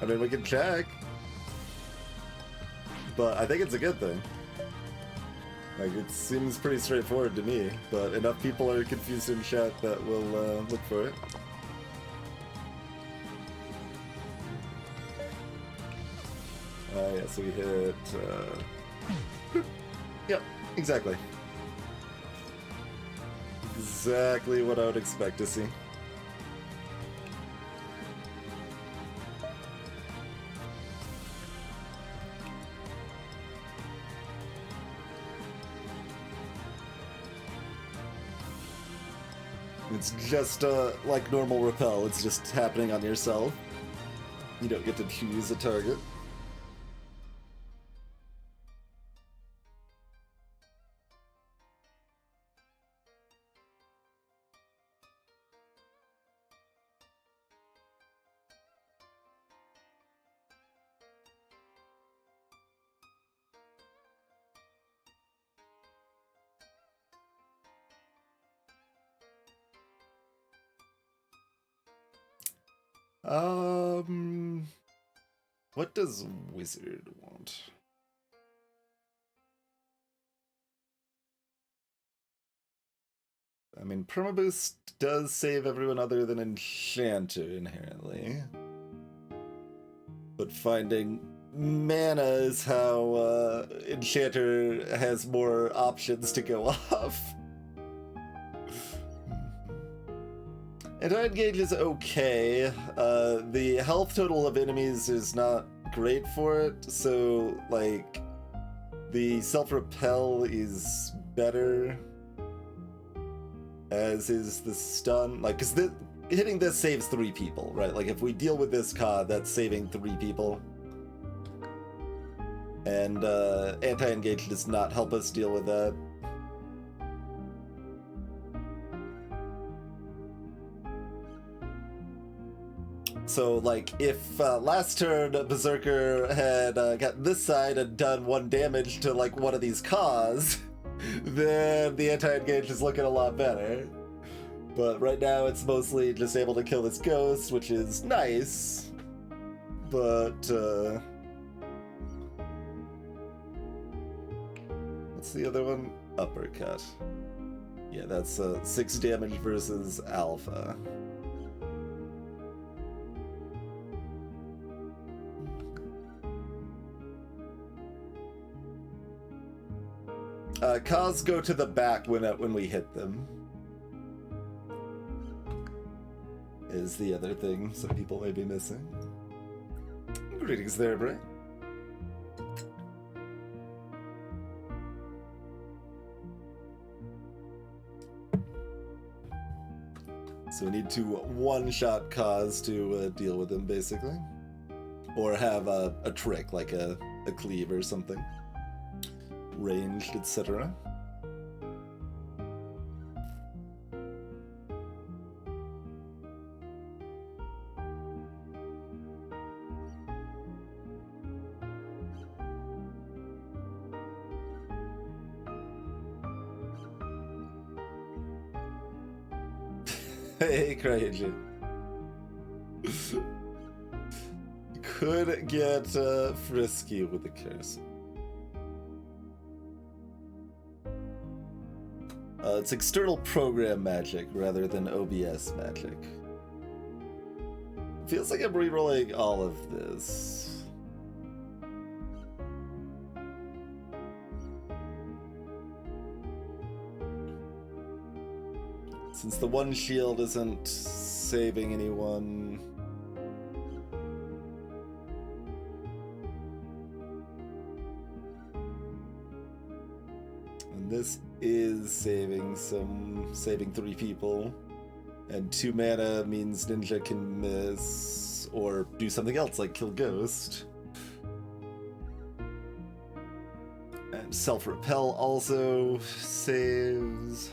A: I mean, we can check. But I think it's a good thing. Like, it seems pretty straightforward to me, but enough people are confused in chat that we'll look for it. Yeah, so we hit... Yep, exactly. Exactly what I would expect to see. It's just like normal repel, it's just happening on yourself. You don't get to choose a target. What does Wizard want? I mean, Permaboost does save everyone other than Enchanter inherently. But finding mana is how Enchanter has more options to go off. Anti-engage is okay. The health total of enemies is not great for it, so, like, the self-repel is better, as is the stun. Like, because hitting this saves 3 people, right? Like if we deal with this Ka, that's saving 3 people. And anti-engage does not help us deal with that. So, like, if last turn Berserker had got this side and done 1 damage to, like, one of these Kas, then the anti-engage is looking a lot better. But right now it's mostly just able to kill this ghost, which is nice. But, what's the other one? Uppercut. Yeah, that's 6 damage versus Alpha. Kas go to the back when we hit them. Is the other thing some people may be missing. Greetings there, Bray. So we need to one-shot Kas to deal with them, basically. Or have a trick, like a cleave or something. Ranged, etc. Hey, crazy. Could get frisky with the curse. It's external program magic rather than OBS magic. Feels like I'm rerolling all of this. Since the one shield isn't saving anyone. And this is saving 3 people. And 2 mana means Ninja can miss or do something else like kill Ghost. And self-repel also saves.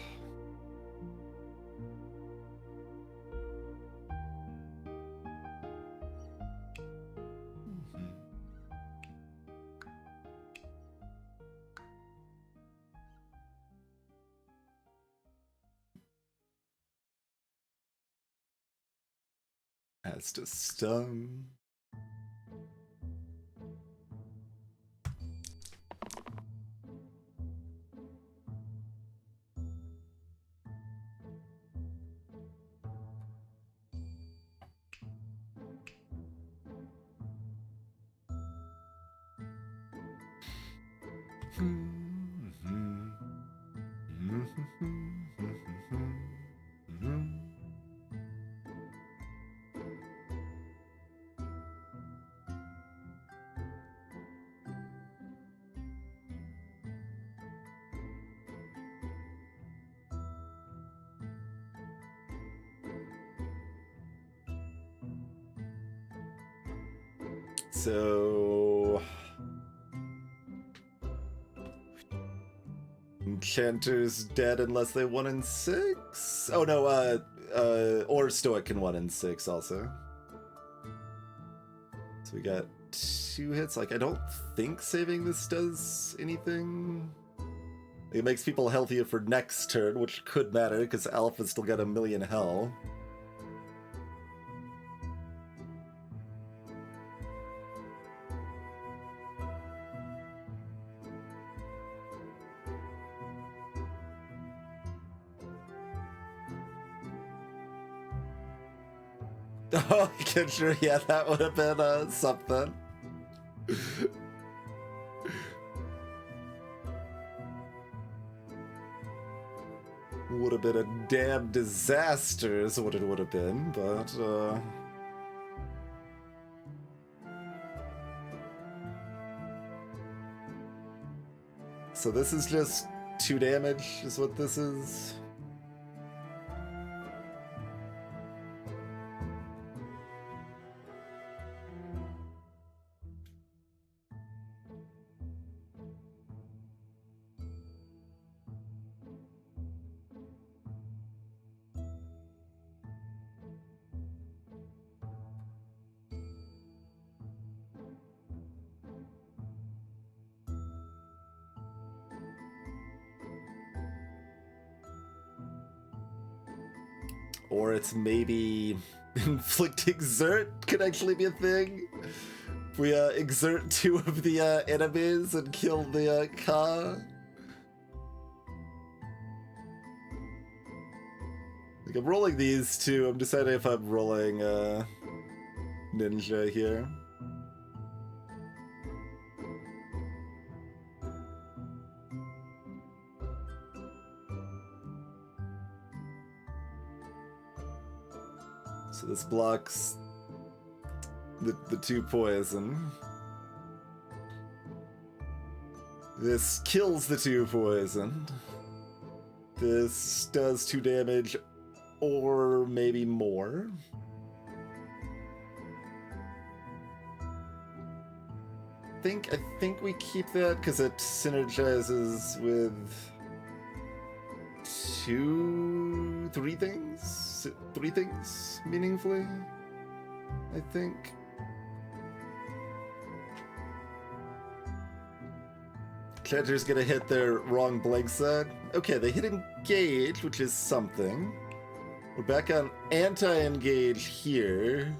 A: Has to stun. So Enchanter's dead unless they 1 in 6? Oh no, or Stoic can 1 in 6 also. So we got 2 hits. Like, I don't think saving this does anything. It makes people healthier for next turn, which could matter because Alpha's still got 1,000,000 health. Oh, sure, yeah, that would have been something. Would have been a damn disaster is what it would have been, but so this is just 2 damage is what this is. Or it's maybe inflict exert could actually be a thing. If we exert 2 of the enemies and kill the Ka. Like I'm rolling these two. I'm deciding if I'm rolling Ninja here. So this blocks the 2 poison. This kills the 2 poison. This does 2 damage or maybe more. I think we keep that because it synergizes with 3 things? 3 things meaningfully, I think. Enchanter's gonna hit their wrong blank side. Okay, they hit engage, which is something. We're back on anti-engage here.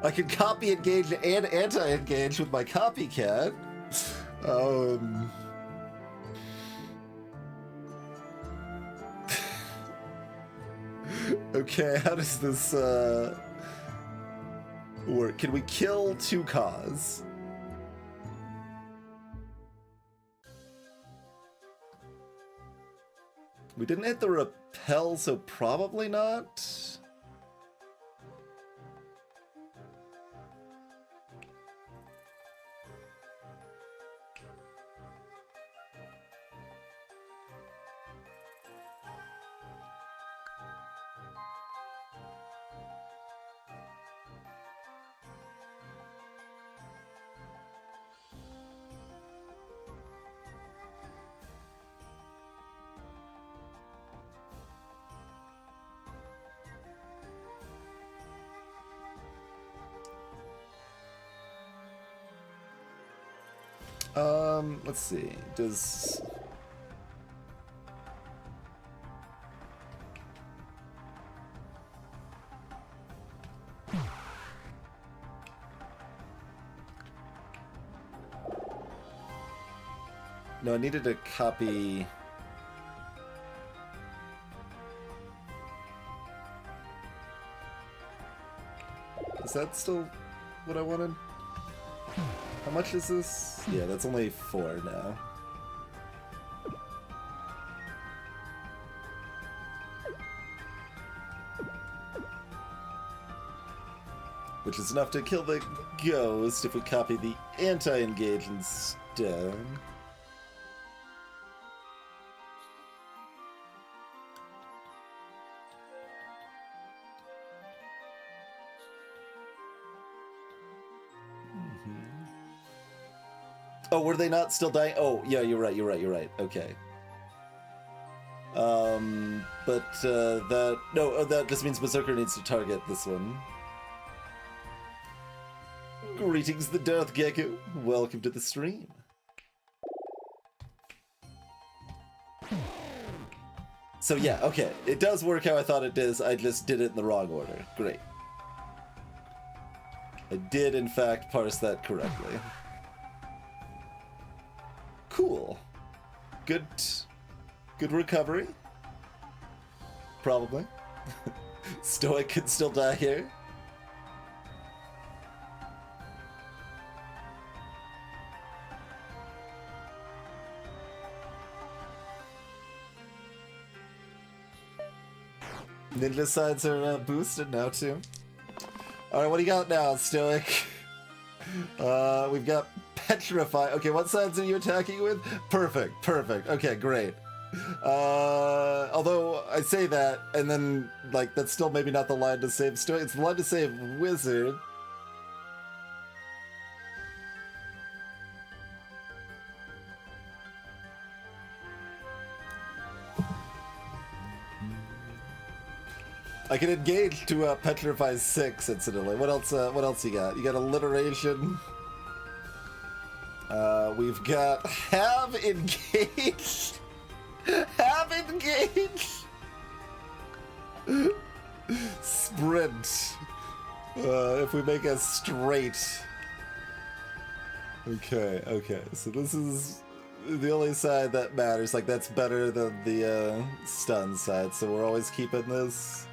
A: I can copy engage and anti-engage with my copycat. Okay, how does this work? Can we kill 2 Kas? We didn't hit the repel, so probably not. Let's see. Does no, I needed to copy. Is that still what I wanted? How much is this? Yeah, that's only 4 now. Which is enough to kill the ghost if we copy the anti-engage instead. Oh, were they not still dying? Oh, yeah, you're right. Okay. That just means Berserker needs to target this one. Greetings, the Darth Gecko. Welcome to the stream. So yeah, okay. It does work how I thought it does. I just did it in the wrong order. Great. I did, in fact, parse that correctly. Cool. Good recovery. Probably. Stoic could still die here. Ninja sides are boosted now too. Alright, what do you got now, Stoic? We've got Petrify. Okay, what sides are you attacking with? Perfect. Okay, great. Although I say that, and then, like, that's still maybe not the line to save Stoic. It's the line to save Wizard. I can engage to Petrify 6, incidentally. What else you got? You got Alliteration. We've got Have Engage. Have Engage. sprint. If we make a straight. Okay, so this is the only side that matters. Like, that's better than the stun side, so we're always keeping this.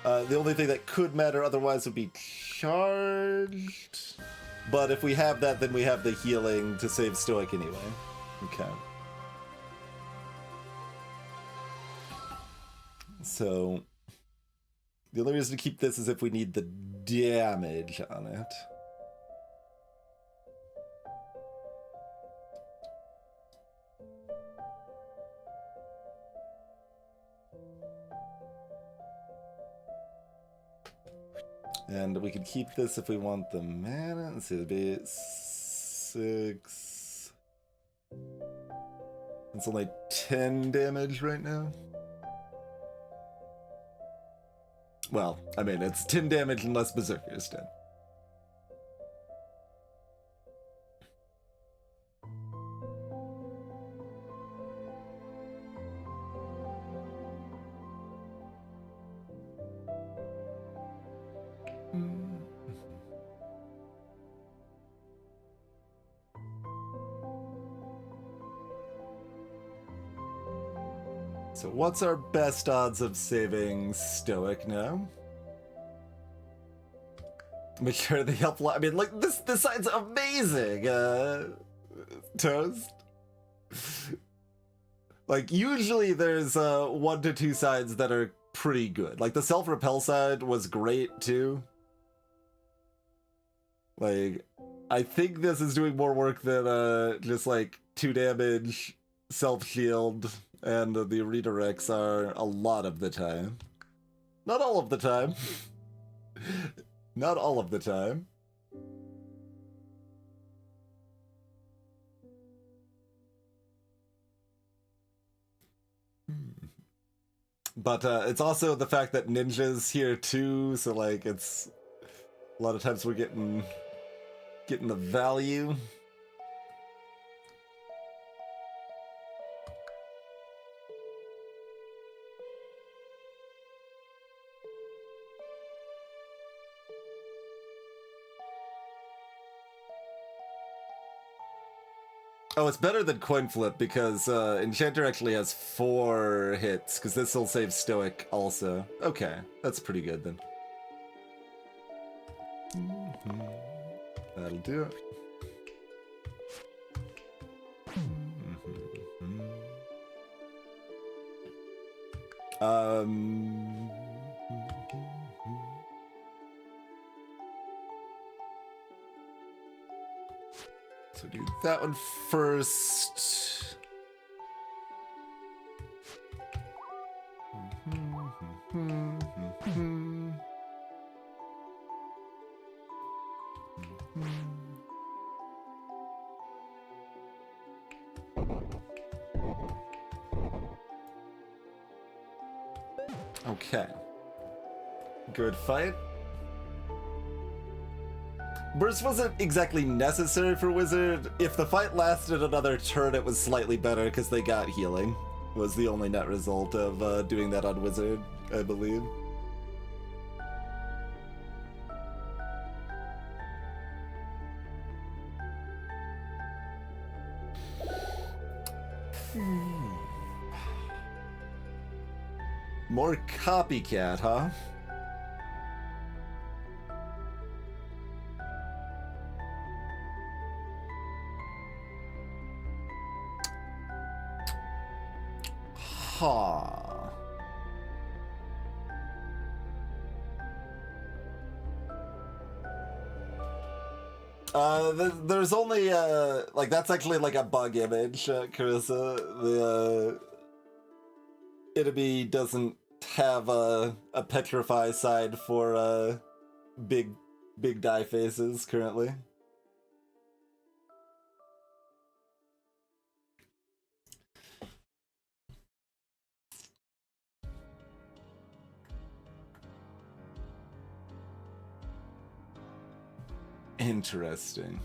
A: The only thing that could matter otherwise would be charged. But if we have that, then we have the healing to save Stoic anyway. Okay. So, the only reason to keep this is if we need the damage on it. And we could keep this if we want the mana. Let's see, it'd be 6. It's only 10 damage right now. Well, I mean, it's 10 damage unless Berserker is dead. So what's our best odds of saving Stoic now? Make sure they help. I mean, like, this side's amazing, Toast. Like, usually there's 1 to 2 sides that are pretty good. Like, the self-repel side was great, too. Like, I think this is doing more work than just, like, 2 damage, self-shield, and the redirects are a lot of the time. Not all of the time. Not all of the time. But it's also the fact that Ninja's here too, so like it's a lot of times we're getting the value. Oh, it's better than coin flip because Enchanter actually has 4 hits, because this will save Stoic also. Okay, that's pretty good then. That'll do it. So do that one first. Okay. Good fight. Burst wasn't exactly necessary for Wizard. If the fight lasted another turn, it was slightly better because they got healing. Was the only net result of doing that on Wizard, I believe. More copycat, huh? There's only like that's actually like a bug image, Carissa. The enemy doesn't have a petrify side for big die faces currently. Interesting.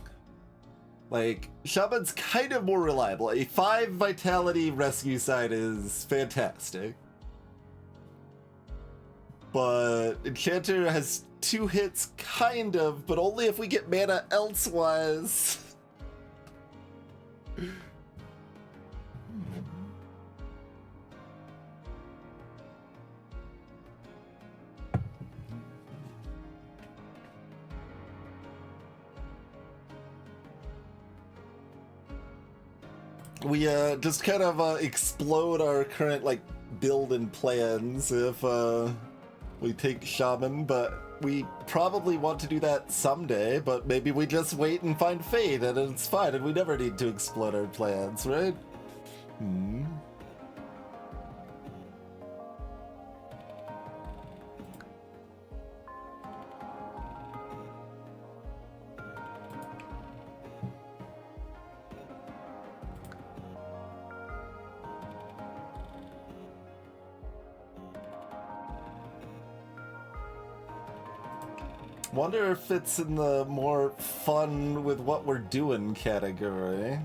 A: Like, Shaman's kind of more reliable. A 5 vitality rescue side is fantastic. But Enchanter has 2 hits, kind of, but only if we get mana elsewise. We just kind of explode our current like build and plans if we take Shaman, but we probably want to do that someday, but maybe we just wait and find Fade and it's fine and we never need to explode our plans, right? Wonder if it's in the more fun with what we're doing category.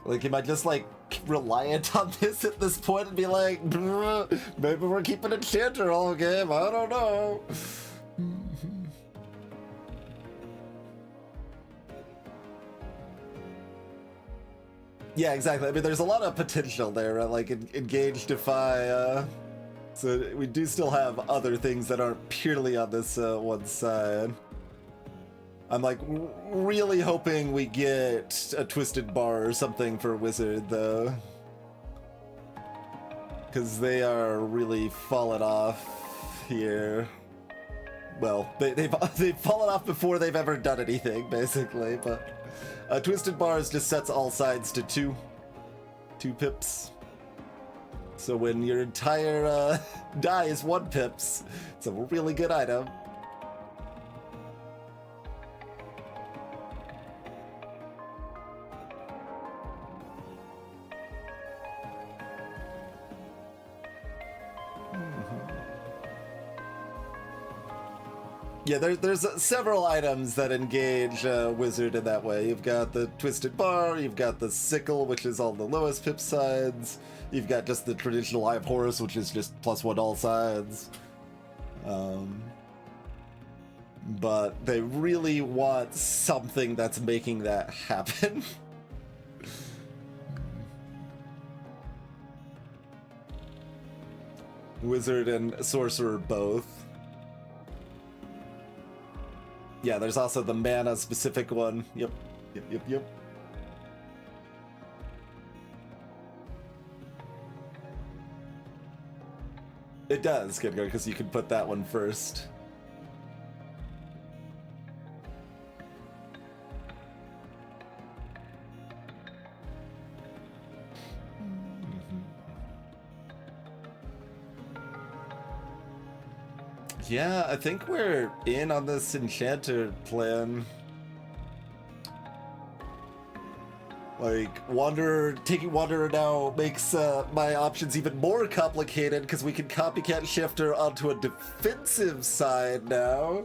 A: Like, am I just like reliant on this at this point and be like, maybe we're keeping Enchanter all game? I don't know. Yeah, exactly. I mean, there's a lot of potential there, right? Like engage, defy. So we do still have other things that aren't purely on this one side. I'm like really hoping we get a Twisted Bar or something for Wizard, though, because they are really falling off here. Well, they've fallen off before they've ever done anything, basically, but. Twisted Bars just sets all sides to 2 pips. So when your entire die is 1 pips, it's a really good item. Yeah, there's several items that engage Wizard in that way. You've got the Twisted Bar, you've got the Sickle, which is all the lowest pip sides. You've got just the traditional Eye of Horus, which is just +1 all sides. But they really want something that's making that happen. Wizard and Sorcerer both. Yeah, there's also the mana specific one. Yep. It does get good because you can put that one first. Yeah, I think we're in on this Enchanter plan. Like, taking Wanderer now makes my options even more complicated because we can copycat Shifter onto a defensive side now.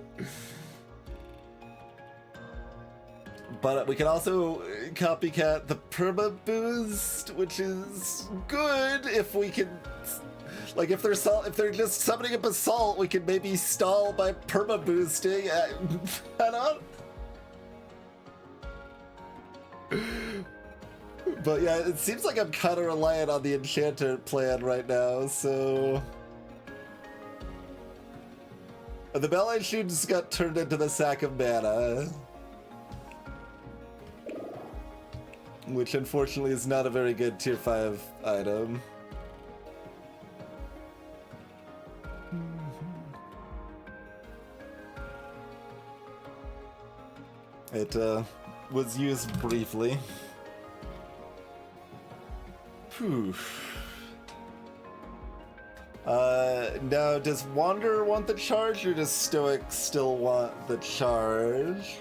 A: But we can also copycat the perma boost, which is good if we can. Like, if they're just summoning a Basalt, we can maybe stall by perma boosting. I don't. But yeah, it seems like I'm kind of reliant on the Enchanter plan right now, so. The Ballet Shoe just got turned into the Sack of Mana, which unfortunately is not a very good tier 5 item. It was used briefly. Whew. Now, does Wanderer want the charge, or does Stoic still want the charge?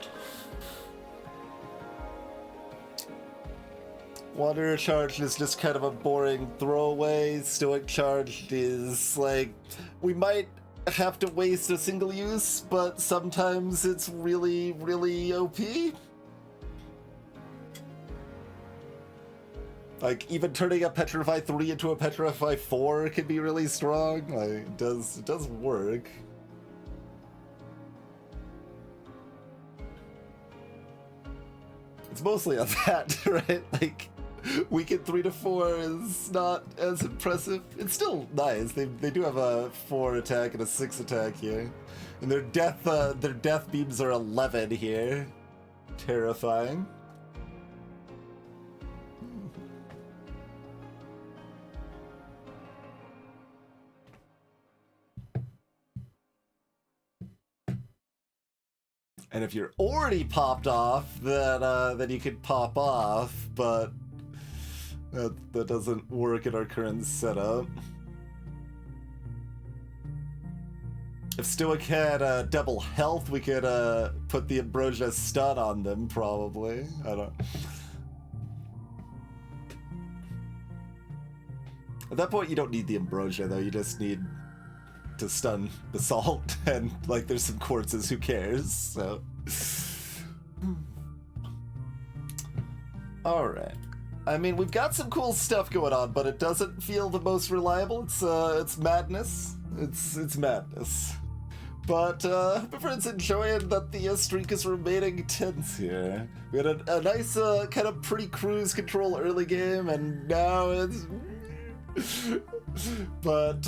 A: Wanderer charged is just kind of a boring throwaway. Stoic charged is like, we might have to waste a single use, but sometimes it's really, really OP. Like, even turning a Petrify 3 into a Petrify 4 can be really strong. Like, it does work. It's mostly on that, right? Like, weaken 3 to 4 is not as impressive. It's still nice. They do have a 4 attack and a 6 attack here. And their death beams are 11 here. Terrifying. And if you're already popped off, then you could pop off, but that doesn't work in our current setup. If Stoic had double health, we could put the Ambrosia stun on them, probably. I don't... At that point, you don't need the Ambrosia, though. You just need to stun Basalt, and, like, there's some quartzes, who cares, so... Alright. I mean, we've got some cool stuff going on, but it doesn't feel the most reliable. It's madness. It's madness. But, hope everyone's enjoying that the streak is remaining tense here. We had a nice, kind of pretty cruise control early game, and now it's... But,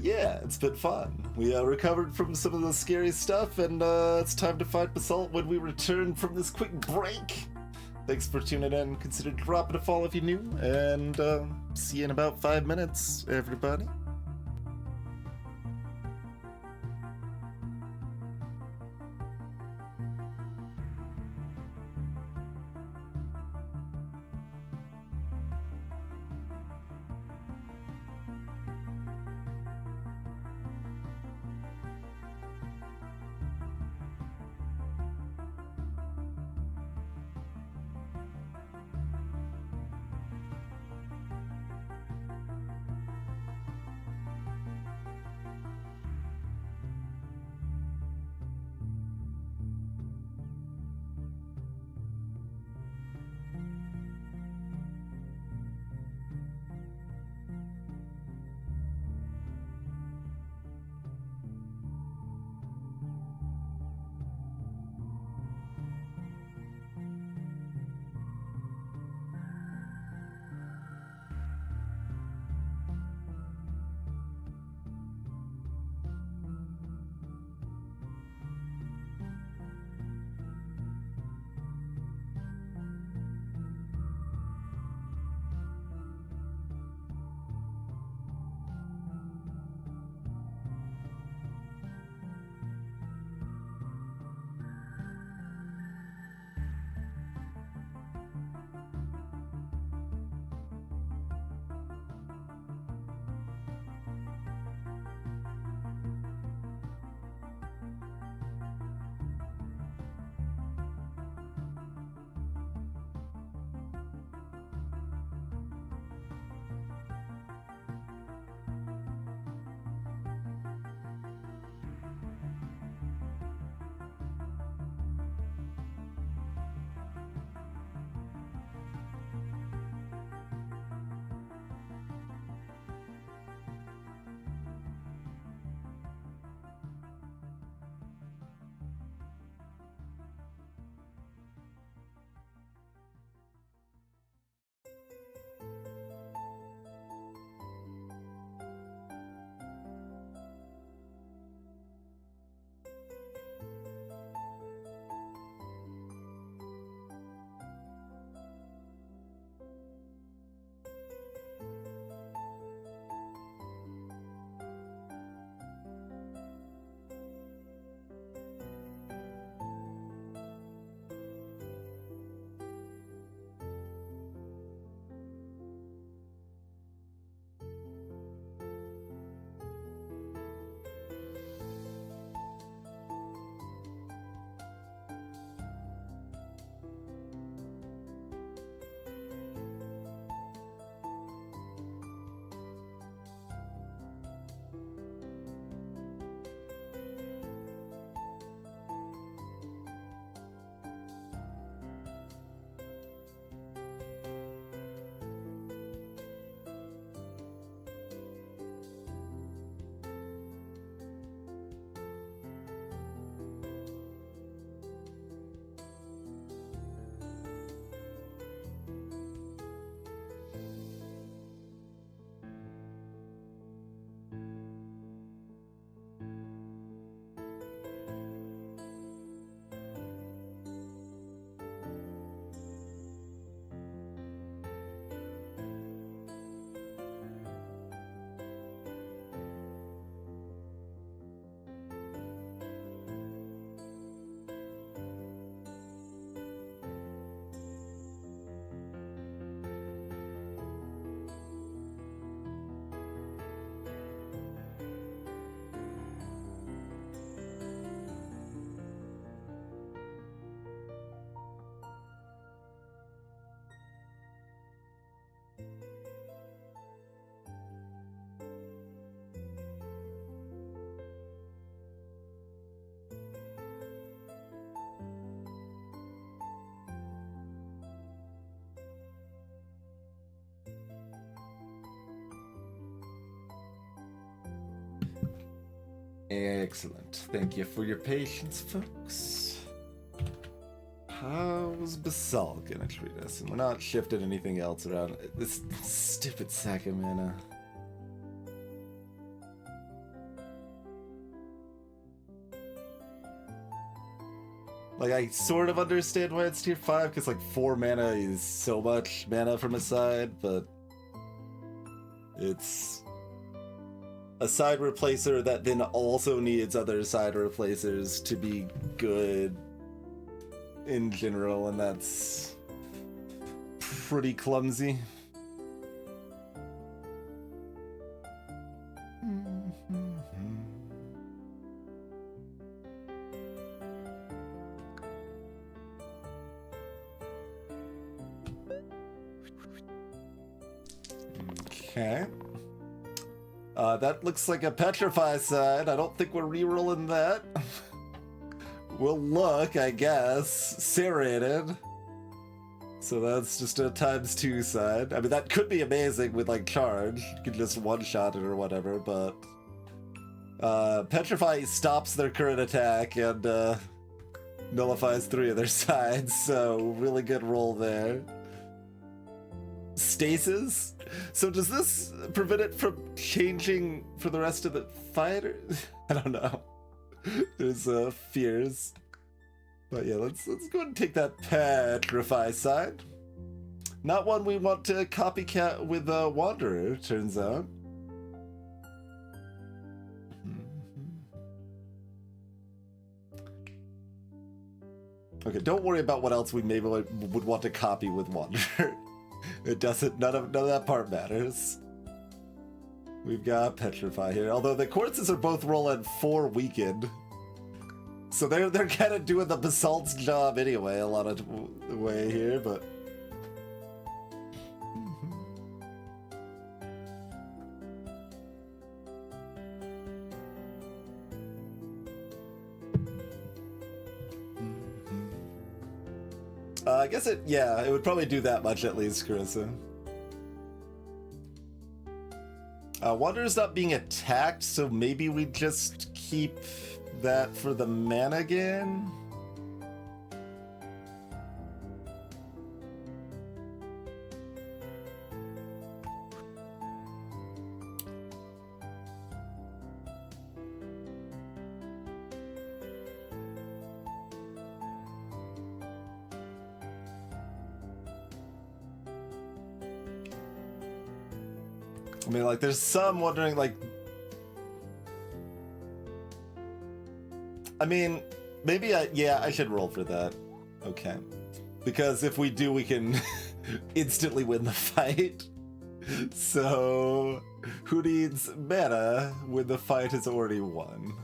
A: yeah, it's been fun. We recovered from some of the scary stuff, and it's time to fight Basalt when we return from this quick break. Thanks for tuning in. Consider dropping a follow if you're new, and see you in about 5 minutes, everybody. Excellent. Thank you for your patience, folks. How's Basalt gonna treat us? And we're not shifting anything else around. This stupid sack of mana. Like, I sort of understand why it's tier 5, because, like, 4 mana is so much mana from a side, but it's a side replacer that then also needs other side replacers to be good in general, and that's pretty clumsy. Okay. That looks like a Petrify side. I don't think we're rerolling that. We'll look, I guess. Serrated. So that's just a ×2 side. I mean, that could be amazing with, like, charge. You could just one-shot it or whatever, but Petrify stops their current attack and nullifies 3 of their sides, so really good roll there. Stasis? So does this prevent it from changing for the rest of the fighters? I don't know. There's fears. But yeah, let's go ahead and take that Petrify side. Not one we want to copycat with Wanderer, turns out. Okay, don't worry about what else we maybe would want to copy with Wanderer. It doesn't, none of that part matters. We've got Petrify here, although the Quartzes are both rolling 4 weakened. So they're kind of doing the Basalt's job anyway, a lot of the way here, but... I guess it would probably do that much at least, Carissa. Wanderer's not being attacked, so maybe we just keep that for the mana gain? I mean, like, there's some wondering, like... I mean, maybe I should roll for that. Okay. Because if we do, we can instantly win the fight. So, who needs mana when the fight is already won?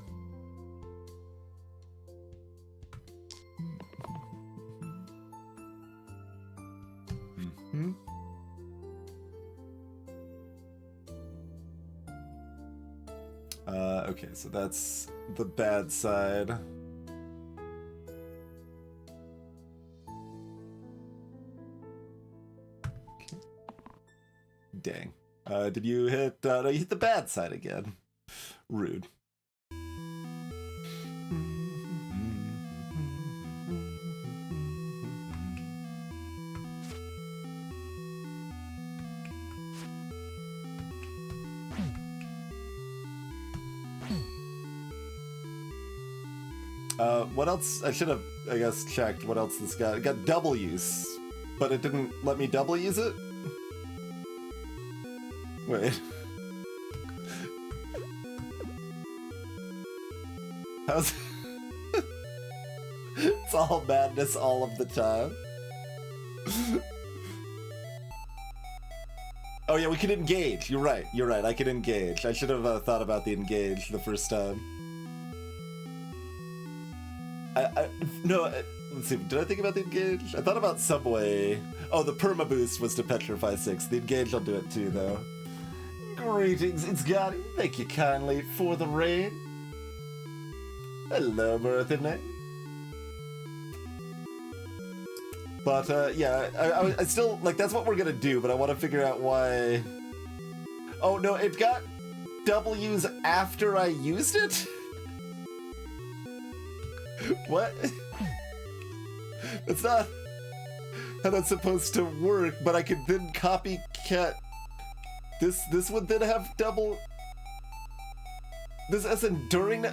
A: Mm-hmm. Okay, so that's the bad side. Okay. Dang. Did you hit... no, you hit the bad side again. Rude. What else? I should have, I guess, checked what else this got. It got double use, but it didn't let me double use it? Wait. How's... It's all madness all of the time. Oh yeah, we can engage. You're right. I can engage. I should have thought about the engage the first time. No, let's see, did I think about the engage? I thought about Subway. Oh, the perma boost was to Petrify 6. The engage, I'll do it too, though. Greetings, it's Gotti. Thank you kindly for the raid. Hello, Mirthine. But, yeah, I still, like, that's what we're gonna do, but I want to figure out why... Oh, no, it got W's after I used it? What? That's not how that's supposed to work, but I could then copycat. This would then have double. This as enduring.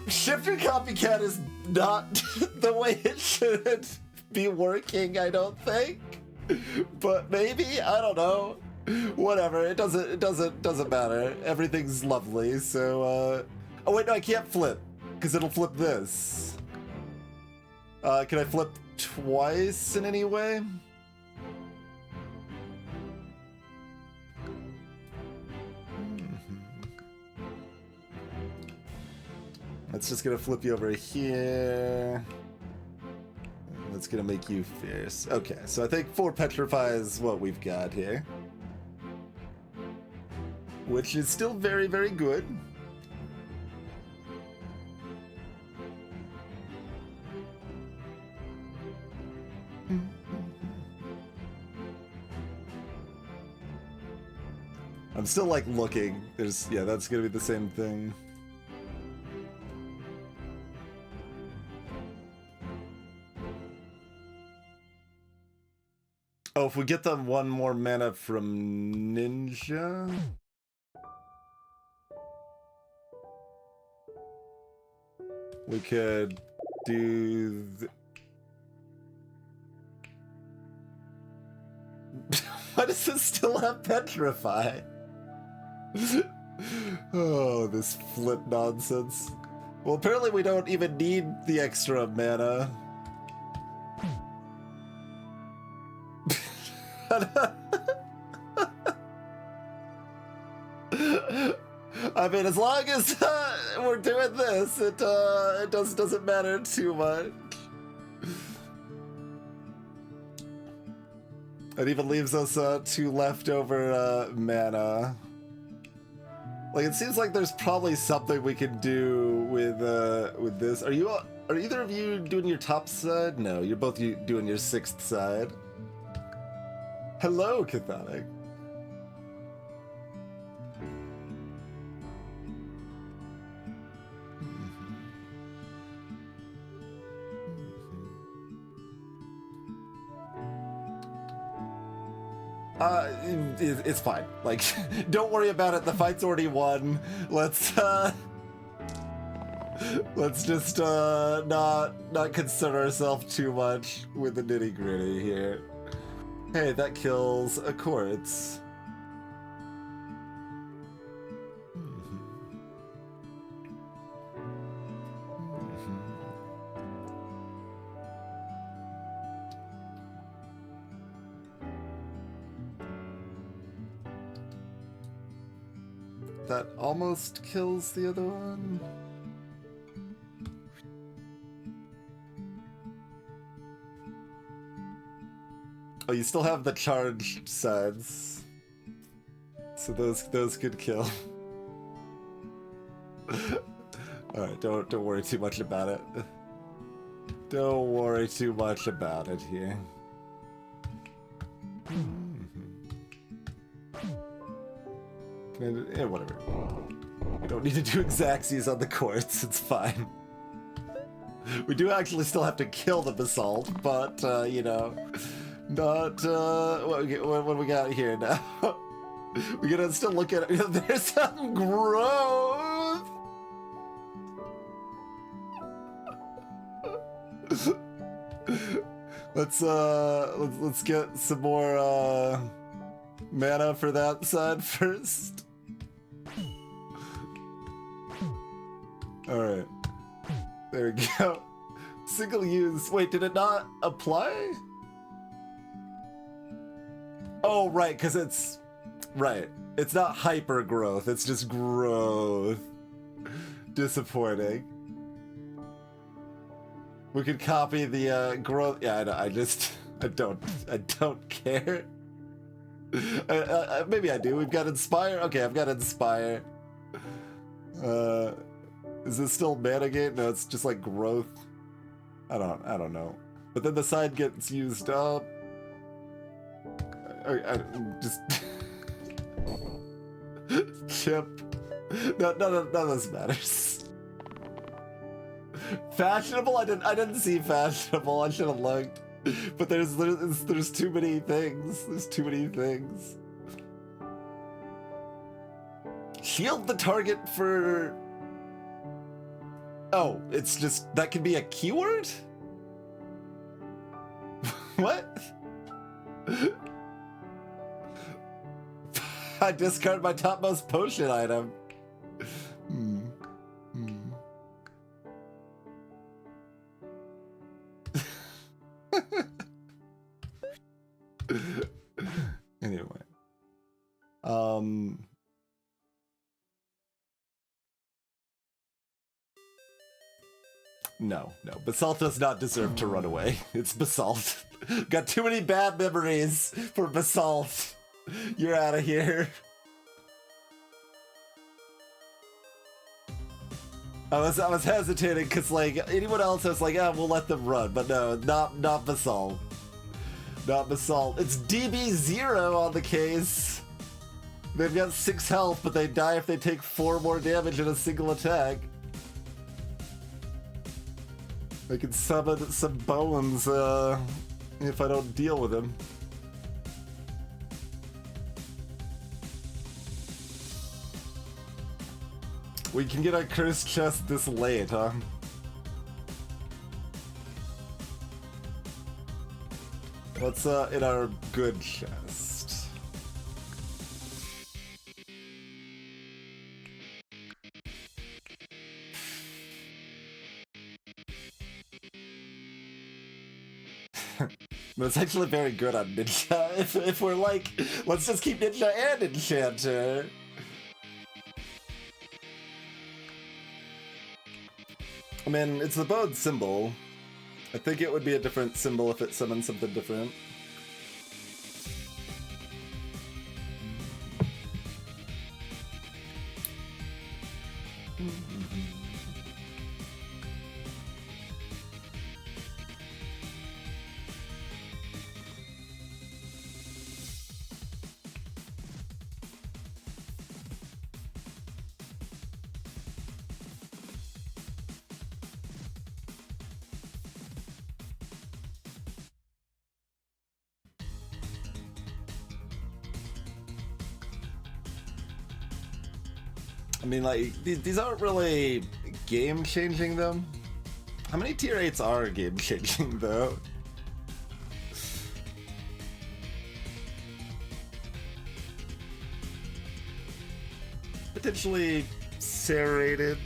A: Shifter copycat is not the way it should be working, I don't think. But maybe, I don't know. Whatever, it doesn't matter. Everything's lovely, so oh wait, no, I can't flip, because it'll flip this. Can I flip twice in any way? That's just gonna flip you over here. That's gonna make you fierce. Okay, so I think 4 petrify is what we've got here. Which is still very, very good. I'm still like looking. There's, yeah, that's gonna be the same thing. Oh, if we get them 1 more mana from Ninja. We could do Why does this still have petrify? Oh, this flip nonsense. Well, apparently we don't even need the extra mana. I mean, as long as we're doing this, it doesn't matter too much. It even leaves us 2 leftover mana. Like, it seems like there's probably something we can do with this. Are either of you doing your top side? No, you're both doing your 6th side. Hello, Cathonic. It's fine. Like, don't worry about it. The fight's already won. Let's just not concern ourselves too much with the nitty gritty here. Hey, that kills a quartz. That almost kills the other one. Oh, you still have the charged sides, so those could kill. All right, don't worry too much about it. Don't worry too much about it here. Whatever. We don't need to do Xaxes on the quartz, it's fine. We do actually still have to kill the basalt, but, you know, not, what we got here now? We gotta still look at it. There's some growth! Let's get some more, mana for that side first. Alright. There we go. Single use. Wait, did it not apply? Oh, right, because it's... Right. It's not hyper growth, it's just growth. Disappointing. We could copy the growth... Yeah, I don't care. Maybe I do. We've got Inspire. Okay, I've got Inspire. Is this still mana gate? No, it's just like growth. I don't know. But then the side gets used up. I just chip. None of this matters. Fashionable? I didn't see fashionable. I should have looked. But there's too many things. There's too many things. Shield the target for... Oh, it's just... That could be a keyword? What? I discard my topmost potion item. Anyway. No. Basalt does not deserve to run away. It's Basalt. Got too many bad memories for Basalt. You're out of here. I was hesitating because like anyone else was like, ah, we'll let them run, but no, not Basalt. Not Basalt. It's DB0 on the case. They've got 6 health, but they die if they take 4 more damage in a single attack. I can summon some bones if I don't deal with him. We can get our cursed chest this late, huh? What's in our good chest? But it's actually very good on Ninja. If we're like, let's just keep Ninja and Enchanter. I mean, it's the bowed symbol. I think it would be a different symbol if it summoned something different. I mean, like, these aren't really game-changing, though. How many tier 8s are game-changing, though? Potentially serrated.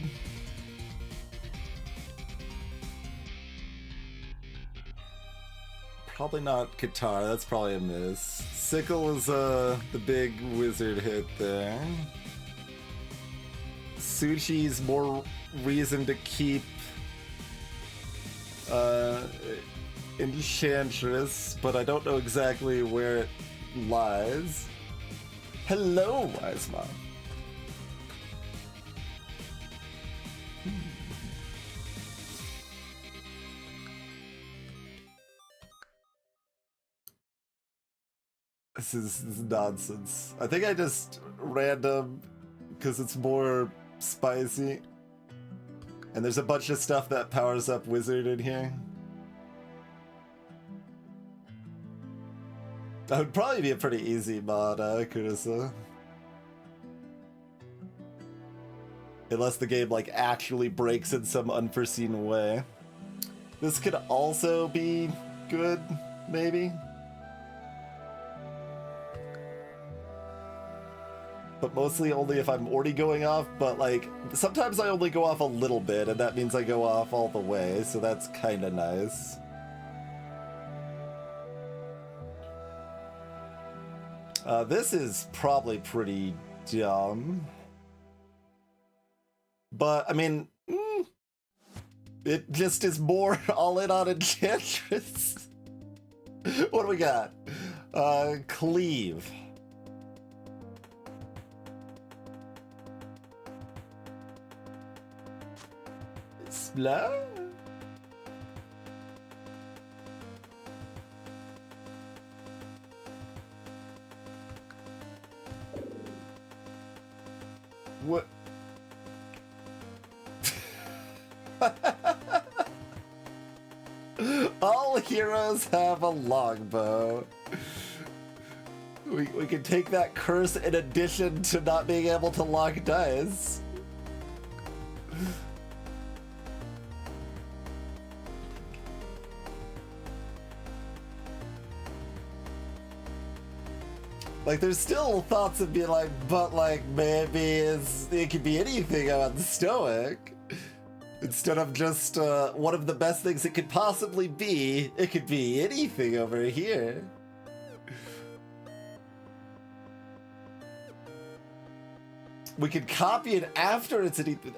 A: Probably not Guitar, that's probably a miss. Sickle is the big wizard hit there. Sushi's more reason to keep Enchantress, but I don't know exactly where it lies. Hello, Wise Mom. This is nonsense. I think I just random because it's more spicy. And there's a bunch of stuff that powers up Wizard in here. That would probably be a pretty easy mod, Kurisa. Unless the game like actually breaks in some unforeseen way. This could also be good, maybe. But mostly only if I'm already going off, but like, sometimes I only go off a little bit, and that means I go off all the way, so that's kinda nice. This is probably pretty dumb. But, I mean, it just is more all in on Enchantress. What do we got? Cleave. Slow. What? heroes have a longbow. We can take that curse in addition to not being able to lock dice. Like, there's still thoughts of being like, but like, maybe it could be anything on Stoic. Instead of just one of the best things it could possibly be, it could be anything over here. We could copy it after it's anything.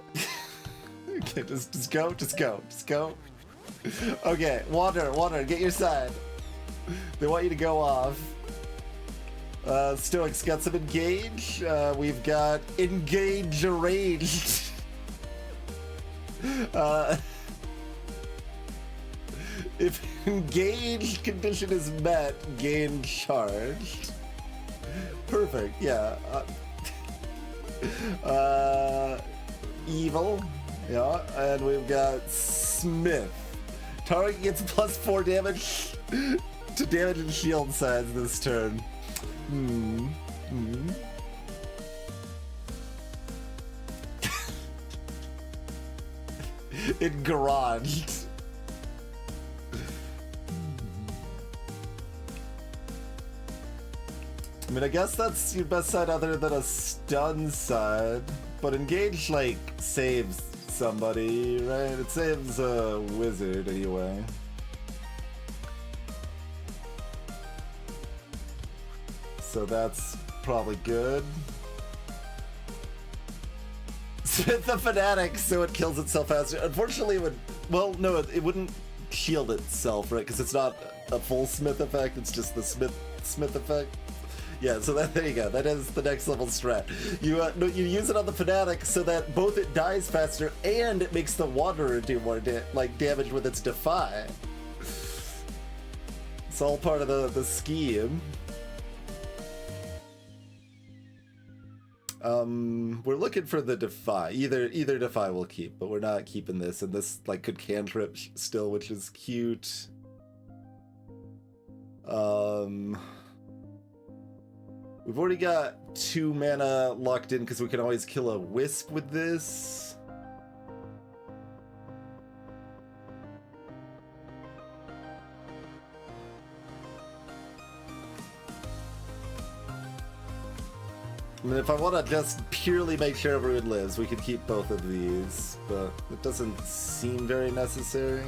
A: Okay, just go. Okay, Water, get your side. They want you to go off. Stoic's got some engage. We've got engage arranged. If engage condition is met, gain charged. Perfect, yeah. Evil, yeah, and we've got Smith. Target gets +4 damage to damage and shield sides this turn. It garaged. I mean, I guess that's your best side other than a stun side. But engage, like, saves somebody, right? It saves a wizard anyway. So that's probably good. Smith the Fanatic, so it kills itself faster. Unfortunately, it would... Well, no, it wouldn't shield itself, right? Because it's not a full Smith effect, it's just the Smith effect. Yeah, so there you go. That is the next level strat. You use it on the Fanatic so that both it dies faster and it makes the Wanderer do more damage with its Defy. It's all part of the scheme. We're looking for the Defy. Either Defy we'll keep, but we're not keeping this. And this like could cantrip still, which is cute. We've already got 2 mana locked in because we can always kill a Wisp with this. I mean, if I want to just purely make sure everyone lives, we could keep both of these, but it doesn't seem very necessary.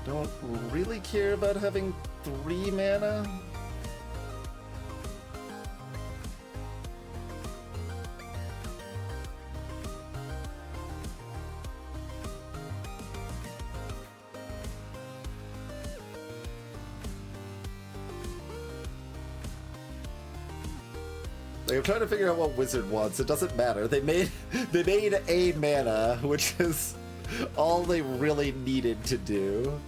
A: Don't really care about having 3 mana. Like, I'm trying to figure out what Wizard wants. It doesn't matter. They made a mana, which is all they really needed to do.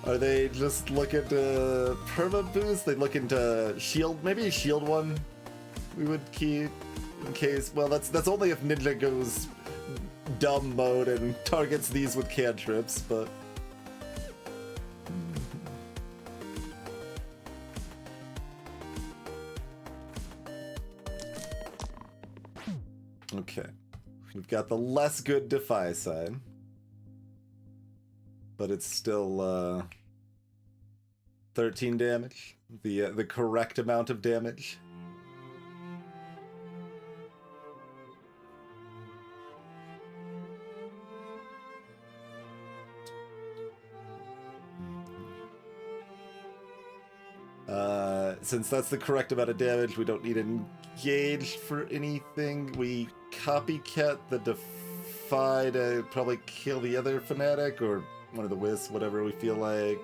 A: Are they just looking to perma boost? They looking to shield? Maybe a shield one we would keep in case. Well, that's only if Ninja goes dumb mode and targets these with cantrips, but. Okay, we've got the less good Defy side, but it's still 13 damage, the correct amount of damage. Since that's the correct amount of damage, we don't need engage for anything. We copycat the Defy to probably kill the other Fanatic, or one of the Wisps, whatever we feel like.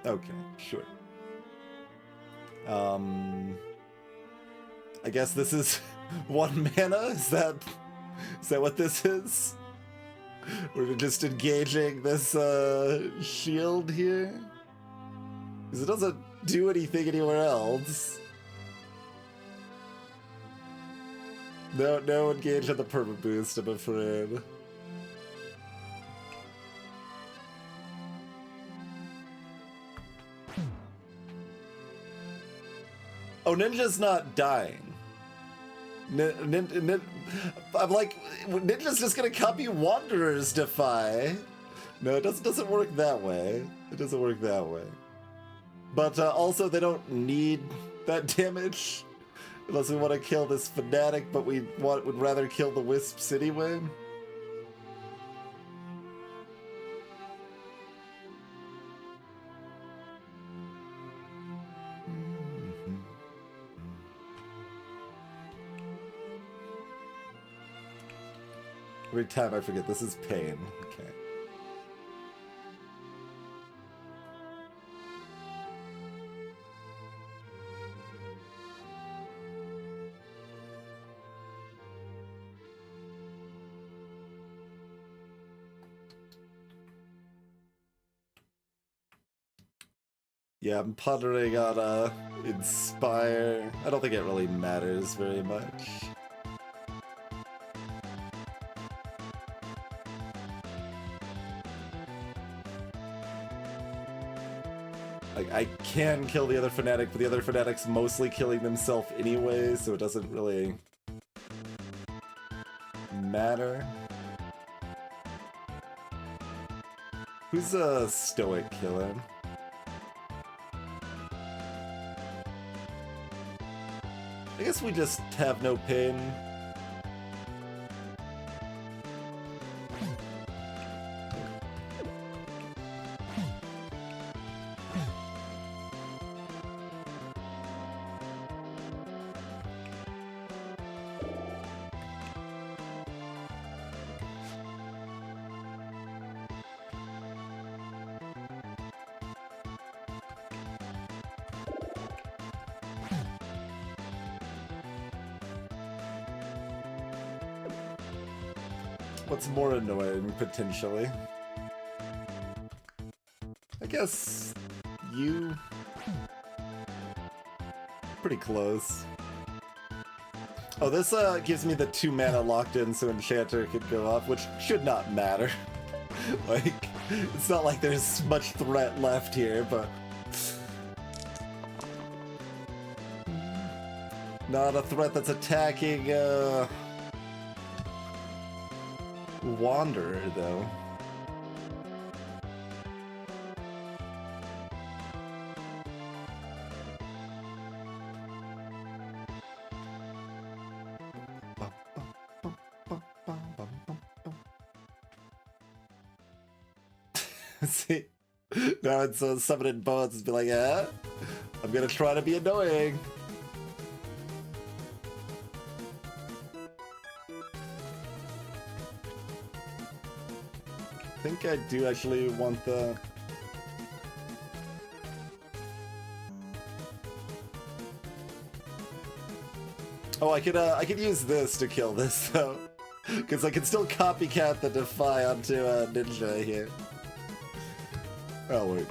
A: Okay, sure. I guess this is 1 mana? Is that what this is? We're just engaging this shield here? Because it doesn't do anything anywhere else. No engage on the perma boost, I'm afraid. Oh, Ninja's not dying. I'm like, Ninja's just gonna copy Wanderer's Defy. No, it doesn't work that way. It doesn't work that way. But also, they don't need that damage unless we want to kill this fanatic, but would rather kill the wisps anyway. Every time I forget, this is pain. Okay. Yeah, I'm pondering on Inspire. I don't think it really matters very much. Like, I can kill the other fanatic, but the other fanatic's mostly killing themselves anyway, so it doesn't really matter. Who's a stoic killer? I guess we just have no pain. What's more annoying, potentially? I guess you... Pretty close. Oh, this gives me the 2 mana locked in so Enchanter could go off, which should not matter. Like, it's not like there's much threat left here, but... Not a threat that's attacking, Wanderer, though. See? Now it's summoning bones and be like, yeah, I'm gonna try to be annoying. I think I do actually want the... Oh, I could use this to kill this though, because I can still copycat the Defy onto a Ninja here. Oh wait.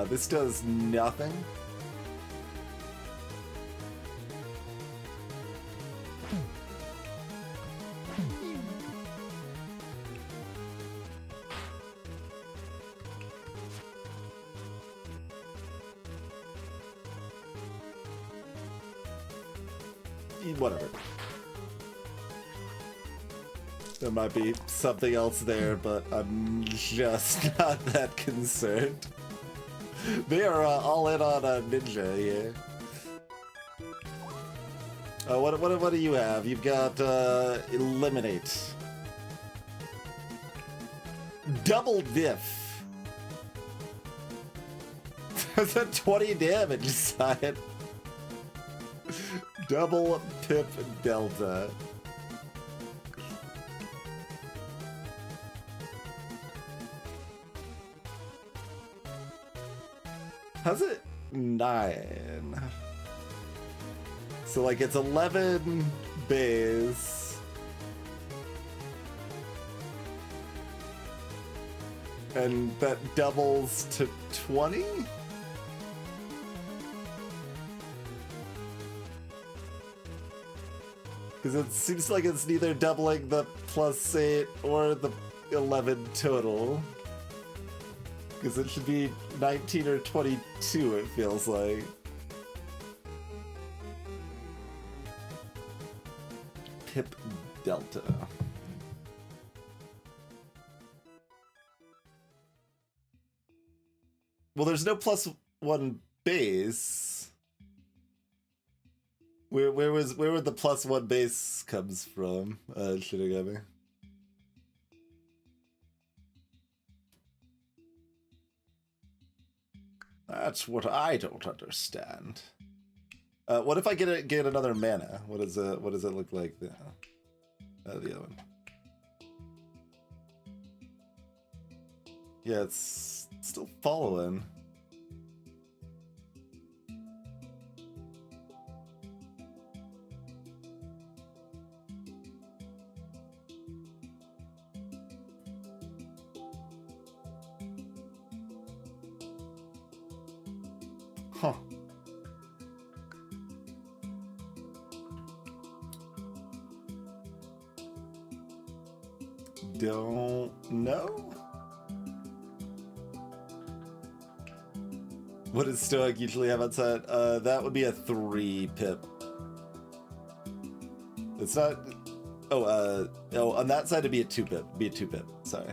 A: This does nothing. Whatever. There might be something else there, but I'm just not that concerned. They are all in on a Ninja here. What do you have? You've got Eliminate. Double Diff. That's a 20 damage side. Double pip delta. How's it 9? So like it's 11 base. And that doubles to 20? Because it seems like it's neither doubling the +8 or the 11 total. Because it should be 19 or 22, it feels like. Pip delta. Well, there's no +1 base. Where would the +1 base comes from? Shinigami. That's what I don't understand. What if I get another mana? What does it look like? The other one. Yeah, it's still following. Huh. Don't know. What does Stoic usually have outside? That would be a 3 pip. It's not. Oh, on that side it'd be a 2 pip. Be a 2 pip. Sorry.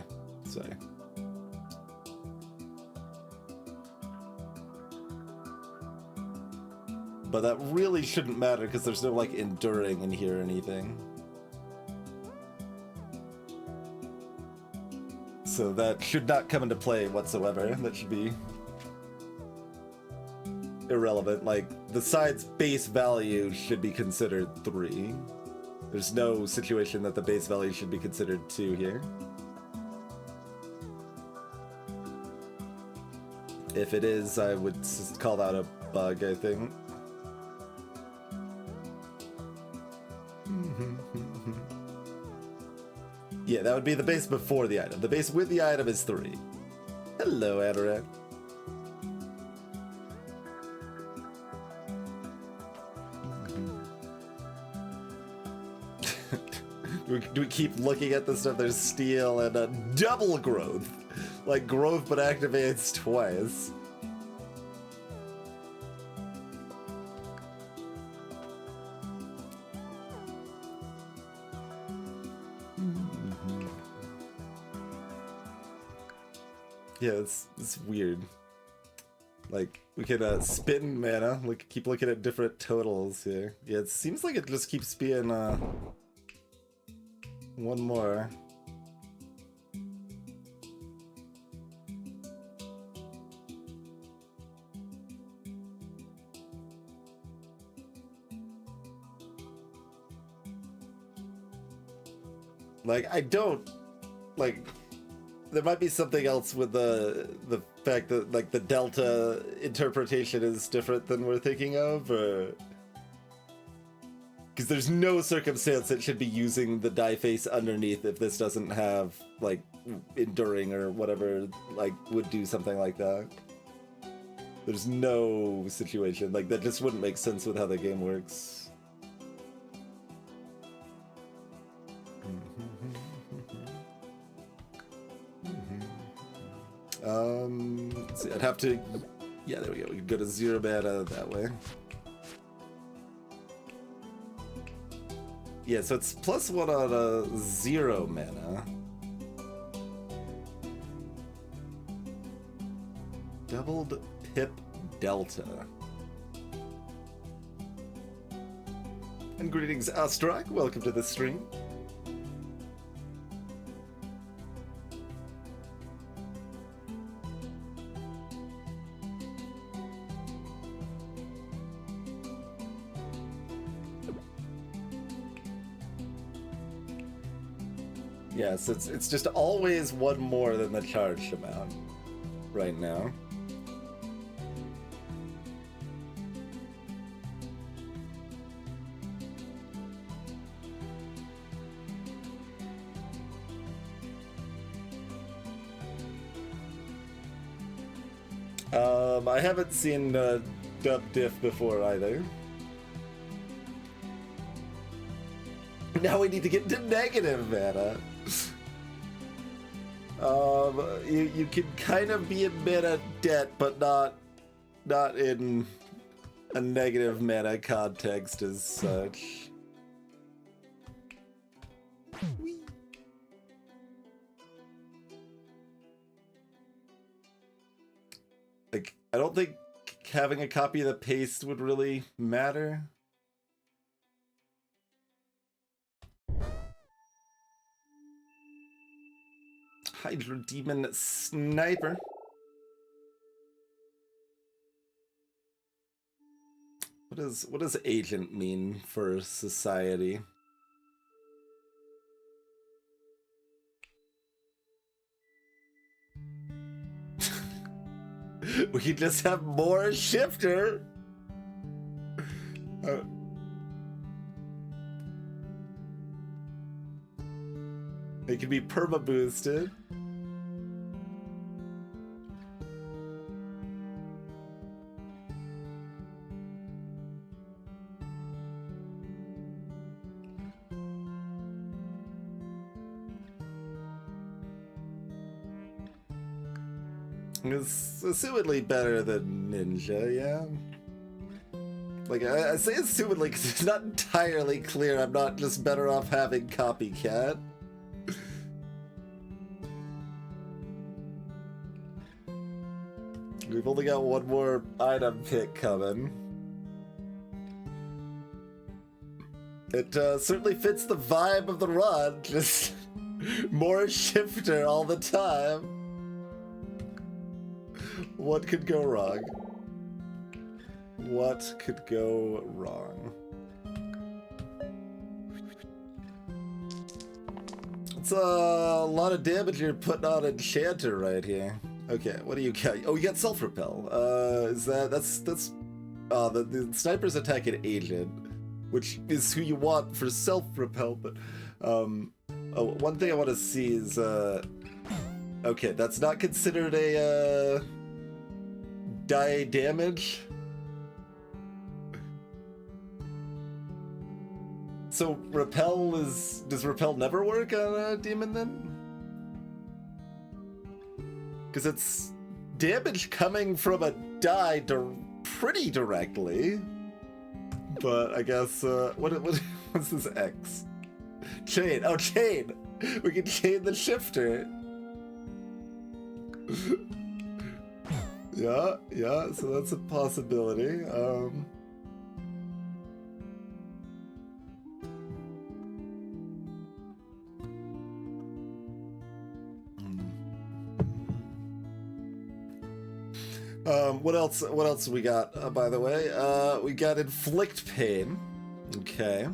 A: But that really shouldn't matter because there's no like enduring in here or anything. So that should not come into play whatsoever. That should be irrelevant. Like the side's base value should be considered 3. There's no situation that the base value should be considered 2 here. If it is, I would call that a bug, I think. Yeah, that would be the base before the item. The base with the item is 3. Hello, Anorak. Do we keep looking at this stuff? There's steel and a double growth. Like growth but activates twice. Yeah, it's weird. Like, we could spin mana, keep looking at different totals here. Yeah, it seems like it just keeps being one more. Like, I don't like. There might be something else with the fact that like the delta interpretation is different than we're thinking of, or because there's no circumstance that should be using the die face underneath if this doesn't have like enduring or whatever like would do something like that. There's no situation like that just wouldn't make sense with how the game works. Let's see, I'd have to, yeah, there we go. We could go to 0 mana that way. Yeah, so it's +1 on a 0 mana. Doubled pip delta. And greetings, Astrak. Welcome to the stream. Yes, it's just always one more than the charged amount right now. I haven't seen Dub Diff before either. Now we need to get to negative mana. You can kind of be in mana debt, but not in a negative mana context as such. Like, I don't think having a copy of the paste would really matter. Hydro Demon Sniper. What does agent mean for society? We could just have more shifter. It can be perma boosted. It's assumedly better than Ninja, yeah. Like, I say assumedly because it's not entirely clear I'm not just better off having Copycat. We've only got one more item pick coming. It certainly fits the vibe of the run, just more shifter all the time. What could go wrong? What could go wrong? It's a lot of damage you're putting on Enchanter right here. Okay, what do you got? Oh, you got self-repel. That's the sniper's attack an agent, which is who you want for self-repel, but one thing I want to see is okay, that's not considered a die damage. So does repel never work on a demon then? Because it's damage coming from a die pretty directly. But I guess what's this X? Chain. Oh, chain. We can chain the shifter. Yeah, so that's a possibility. What else we got, by the way? We got Inflict Pain. Okay.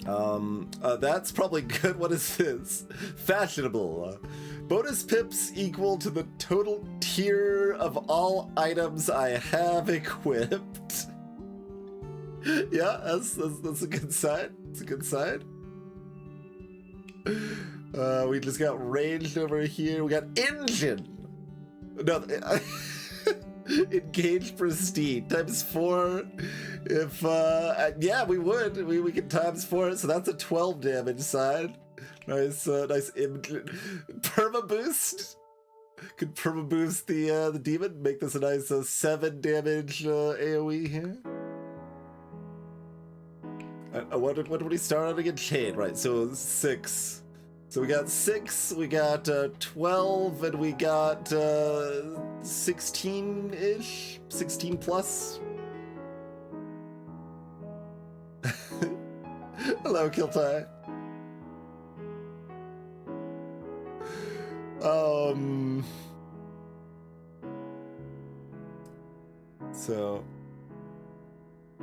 A: That's probably good. What is this? Fashionable. Bonus pips equal to the total tier of all items I have equipped. Yeah, that's a good sign. It's a good sign. We just got ranged over here. We got engine. No, engage prestige ×4. If yeah, we would. We could ×4 it, so that's a 12 damage side. Nice, nice perma boost. Could perma boost the demon, make this a nice 7 damage AOE here. What did we start on again? Chain, right? So 6. So we got 6, we got 12, and we got 16-ish, 16 plus. Hello, Kiltai. So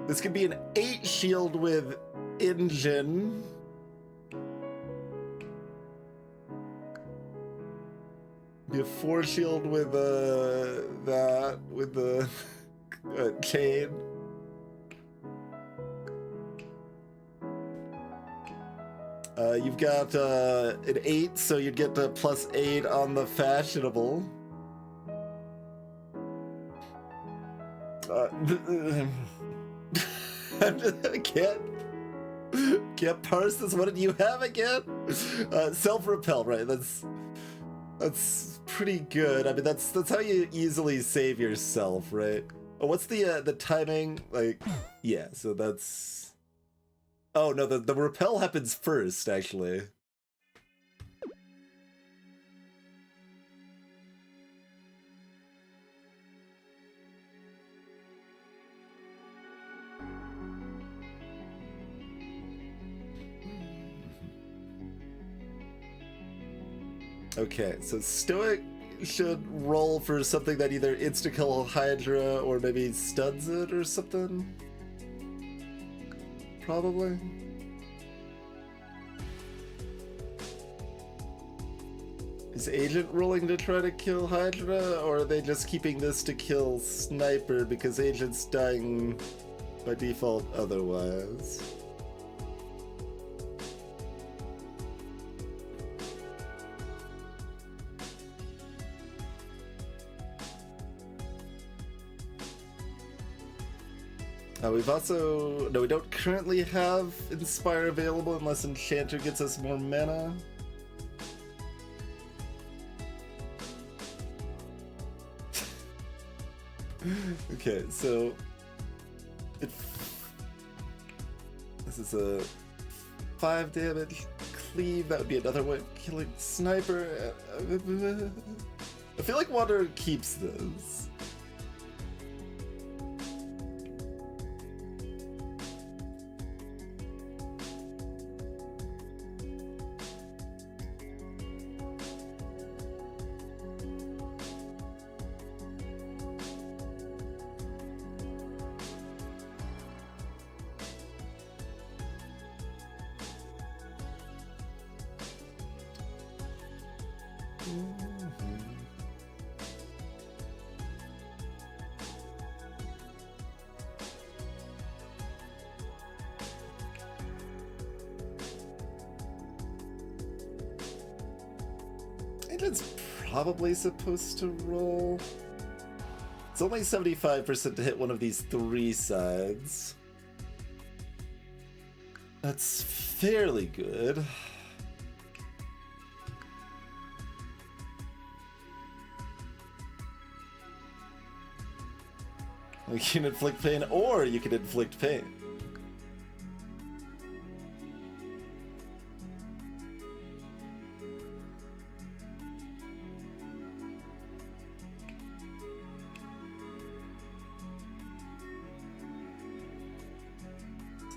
A: this could be an 8 shield with engine. Be a force shield with that with the chain. You've got an 8, so you'd get the +8 on the fashionable. I can't parse this. What did you have again? Self-repel, right? That's pretty good. I mean, that's how you easily save yourself, right? Oh, what's the timing? Like, yeah. So that's. Oh no, the repel happens first, actually. Okay, so Stoic should roll for something that either insta-kill Hydra or maybe stuns it or something. Probably. Is Agent rolling to try to kill Hydra, or are they just keeping this to kill Sniper because Agent's dying by default otherwise? We've also... No, we don't currently have Inspire available unless Enchanter gets us more mana. Okay, so... This is a 5 damage cleave. That would be another way of killing Sniper. I feel like Wanderer keeps this. It's probably supposed to roll. It's only 75% to hit one of these 3 sides. That's fairly good. You can inflict pain, or you can inflict pain.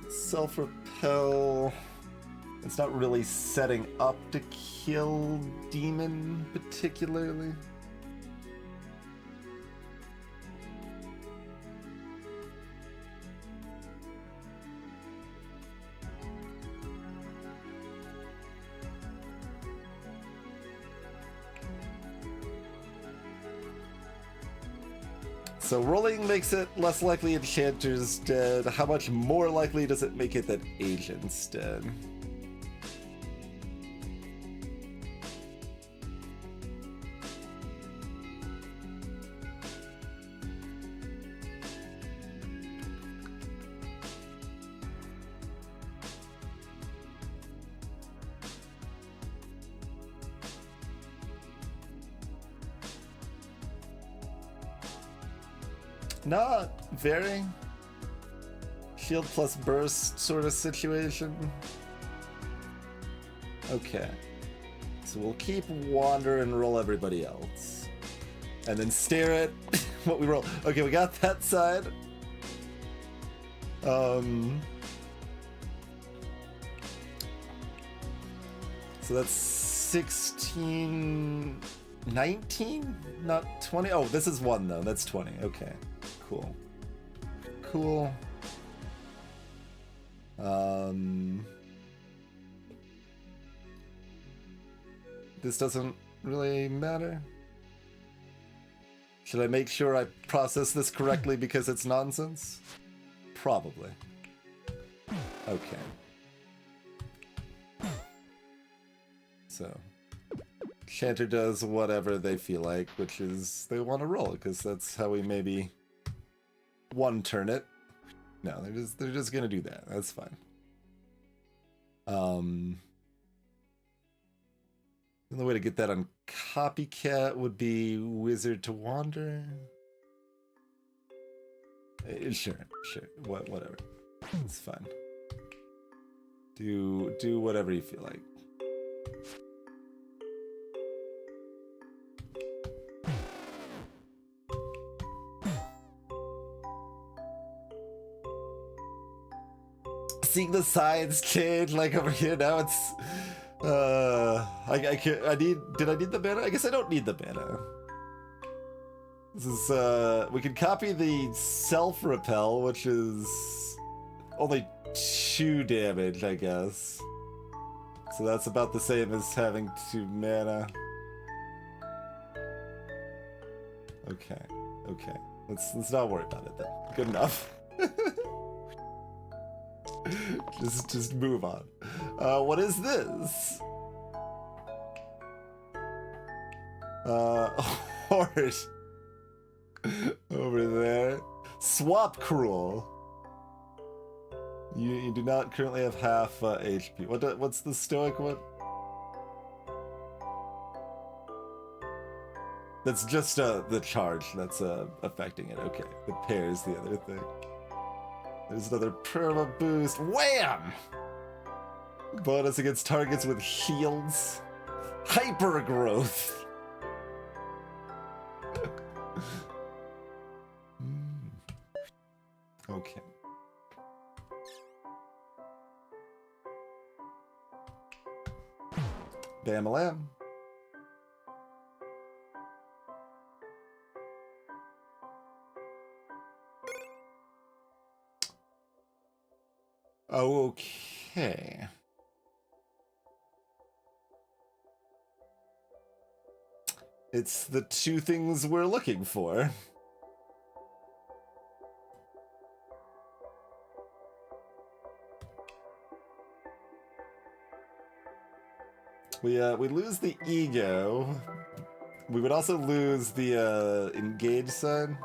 A: Self-repel. It's not really setting up to kill Demon particularly. So rolling makes it less likely Enchanter's dead. How much more likely does it make it that Agent's dead? Not very. Shield plus burst sort of situation. Okay. So we'll keep Wander and roll everybody else. And then stare at what we roll. Okay, we got that side. So that's 16... 19? Not 20? Oh, this is 1 though. That's 20. Okay. Cool. Cool. This doesn't really matter. Should I make sure I process this correctly because it's nonsense? Probably. Okay. So, Enchanter does whatever they feel like, which is they want to roll, because that's how we maybe one-turn it. No, they're just gonna do that. That's fine. The way to get that on Copycat would be Wizard to Wander. Sure. Whatever. It's fine. Do whatever you feel like. Seeing the signs change, like over here now, it's did I need the mana? I guess I don't need the mana. This is we can copy the self-repel, which is only 2 damage, I guess. So that's about the same as having 2 mana. Okay. Let's not worry about it then. Good enough. just move on. What is this? Horse over there. Swap Cruel. You do not currently have half HP. What's the stoic one? That's just the charge that's affecting it. Okay, the pair is the other thing. There's another perma boost. Wham! Bonus against targets with shields. Hyper growth. Okay. Bam-a-lam. Okay. It's the 2 things we're looking for. We lose the ego. We would also lose the engage sign.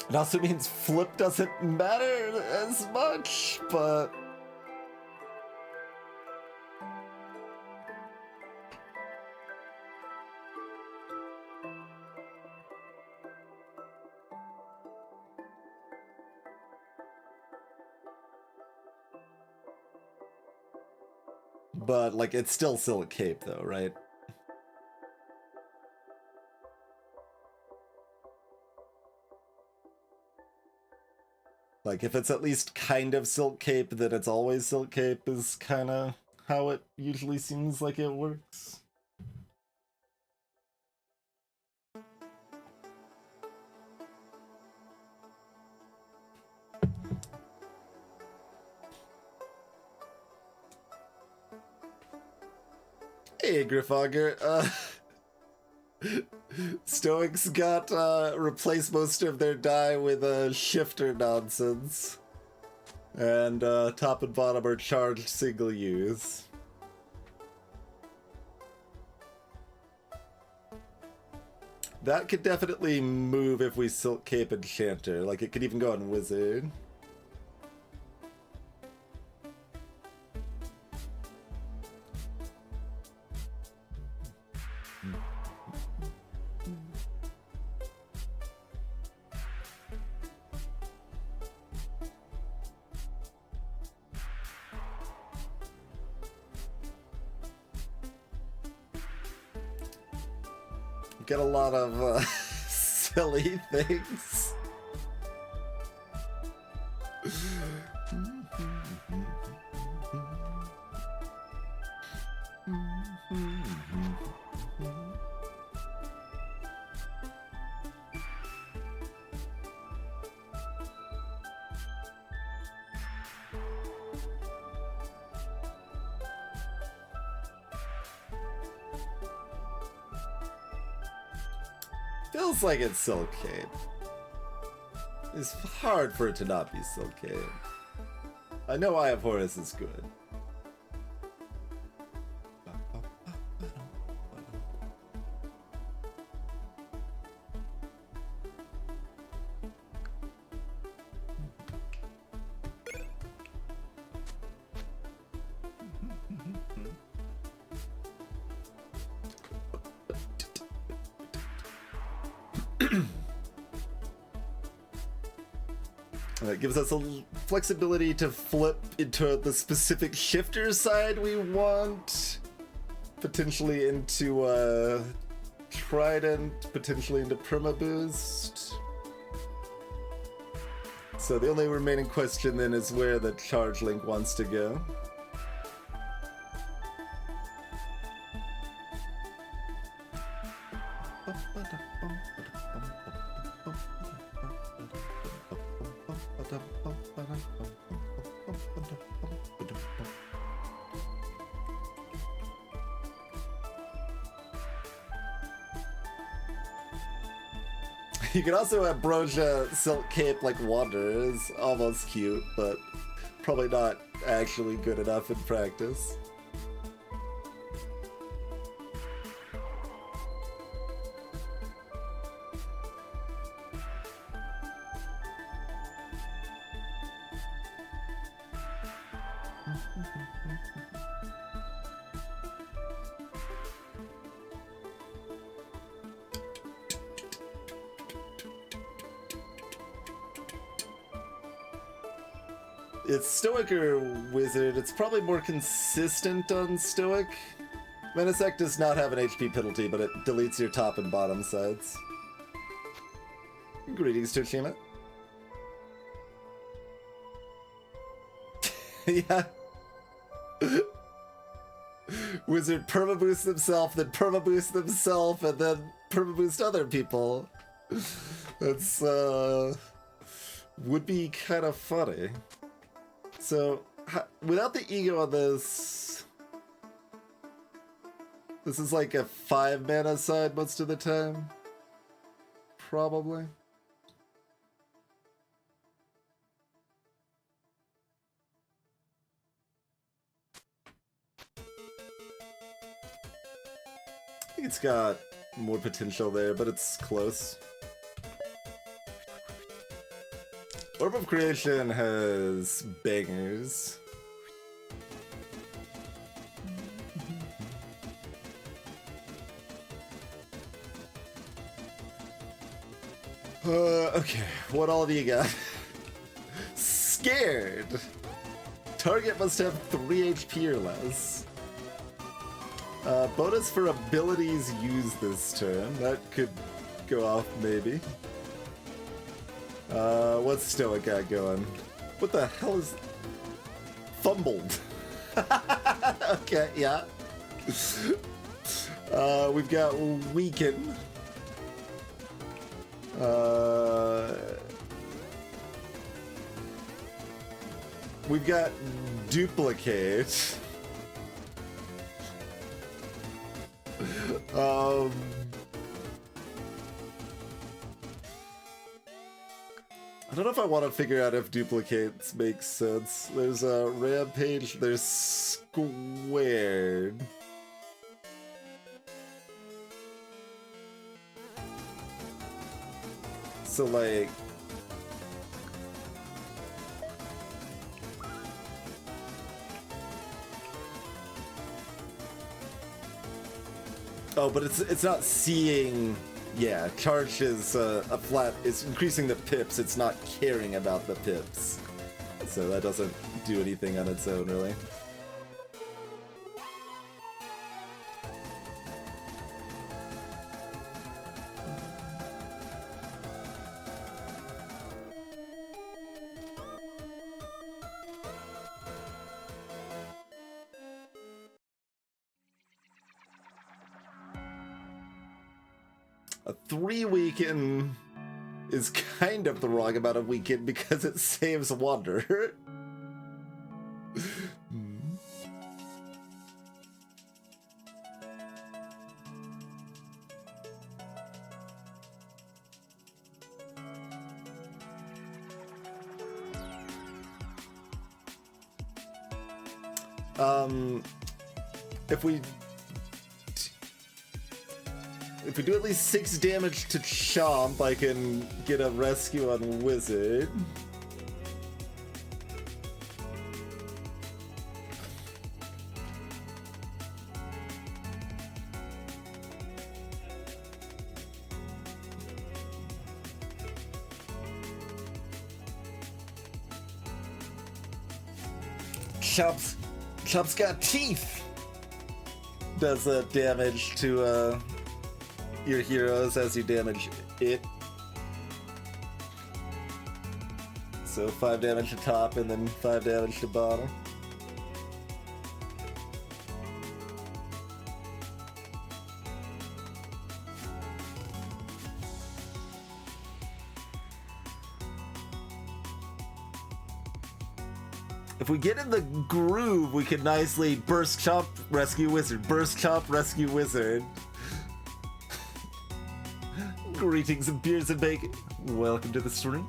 A: It also means flip doesn't matter as much, but... But, like, it's still Silk Cape, though, right? Like, if it's at least kind of Silk Cape, then it's always Silk Cape is kind of how it usually seems like it works. Hey, Griffauger. Stoics got replaced most of their die with shifter nonsense. And top and bottom are charged single use. That could definitely move if we Silk Cape Enchanter. Like, it could even go on Wizard. Get a lot of silly things. feels like it's Silk Cape. It's hard for it to not be Silk Cape. I know Eye of Horus is good. It gives us a flexibility to flip into the specific shifter side we want. Potentially into Trident, potentially into Permaboost. So the only remaining question then is where the Charge Link wants to go. You can also have Broja Silk Cape like Wander is almost cute, but probably not actually good enough in practice. It's Stoic or Wizard. It's probably more consistent on Stoic. Menasec does not have an HP penalty, but it deletes your top and bottom sides. Greetings, Toshima. Yeah. Wizard permaboost himself, then permaboost himself, and then permaboost other people. That's, would be kind of funny. So, without the ego on this, this is like a 5 mana side most of the time. Probably. I think it's got more potential there, but it's close. Orb of Creation has bangers. Okay, what all do you got? Scared! Target must have 3 HP or less. Bonus for abilities used this turn. That could go off, maybe. What's Stoic got going? What the hell is... Fumbled. Okay, yeah. We've got Weaken. We've got Duplicate. I don't know if I want to figure out if duplicates make sense. There's a Rampage, there's Squared. So like... Oh, but it's not seeing... Yeah, charge is a flat... It's increasing the pips, it's not caring about the pips. So that doesn't do anything on its own, really. A 3 weaken is kind of the wrong amount of weaken because it saves Wander. If we do at least 6 damage to Chomp, I can get a rescue on Wizard. Chomp's got teeth! Does damage to your heroes as you damage it. So 5 damage to top and then 5 damage to bottom. If we get in the groove, we can nicely burst Chomp, rescue Wizard, burst Chomp, rescue Wizard. Greetings and beers and bacon. Welcome to the stream.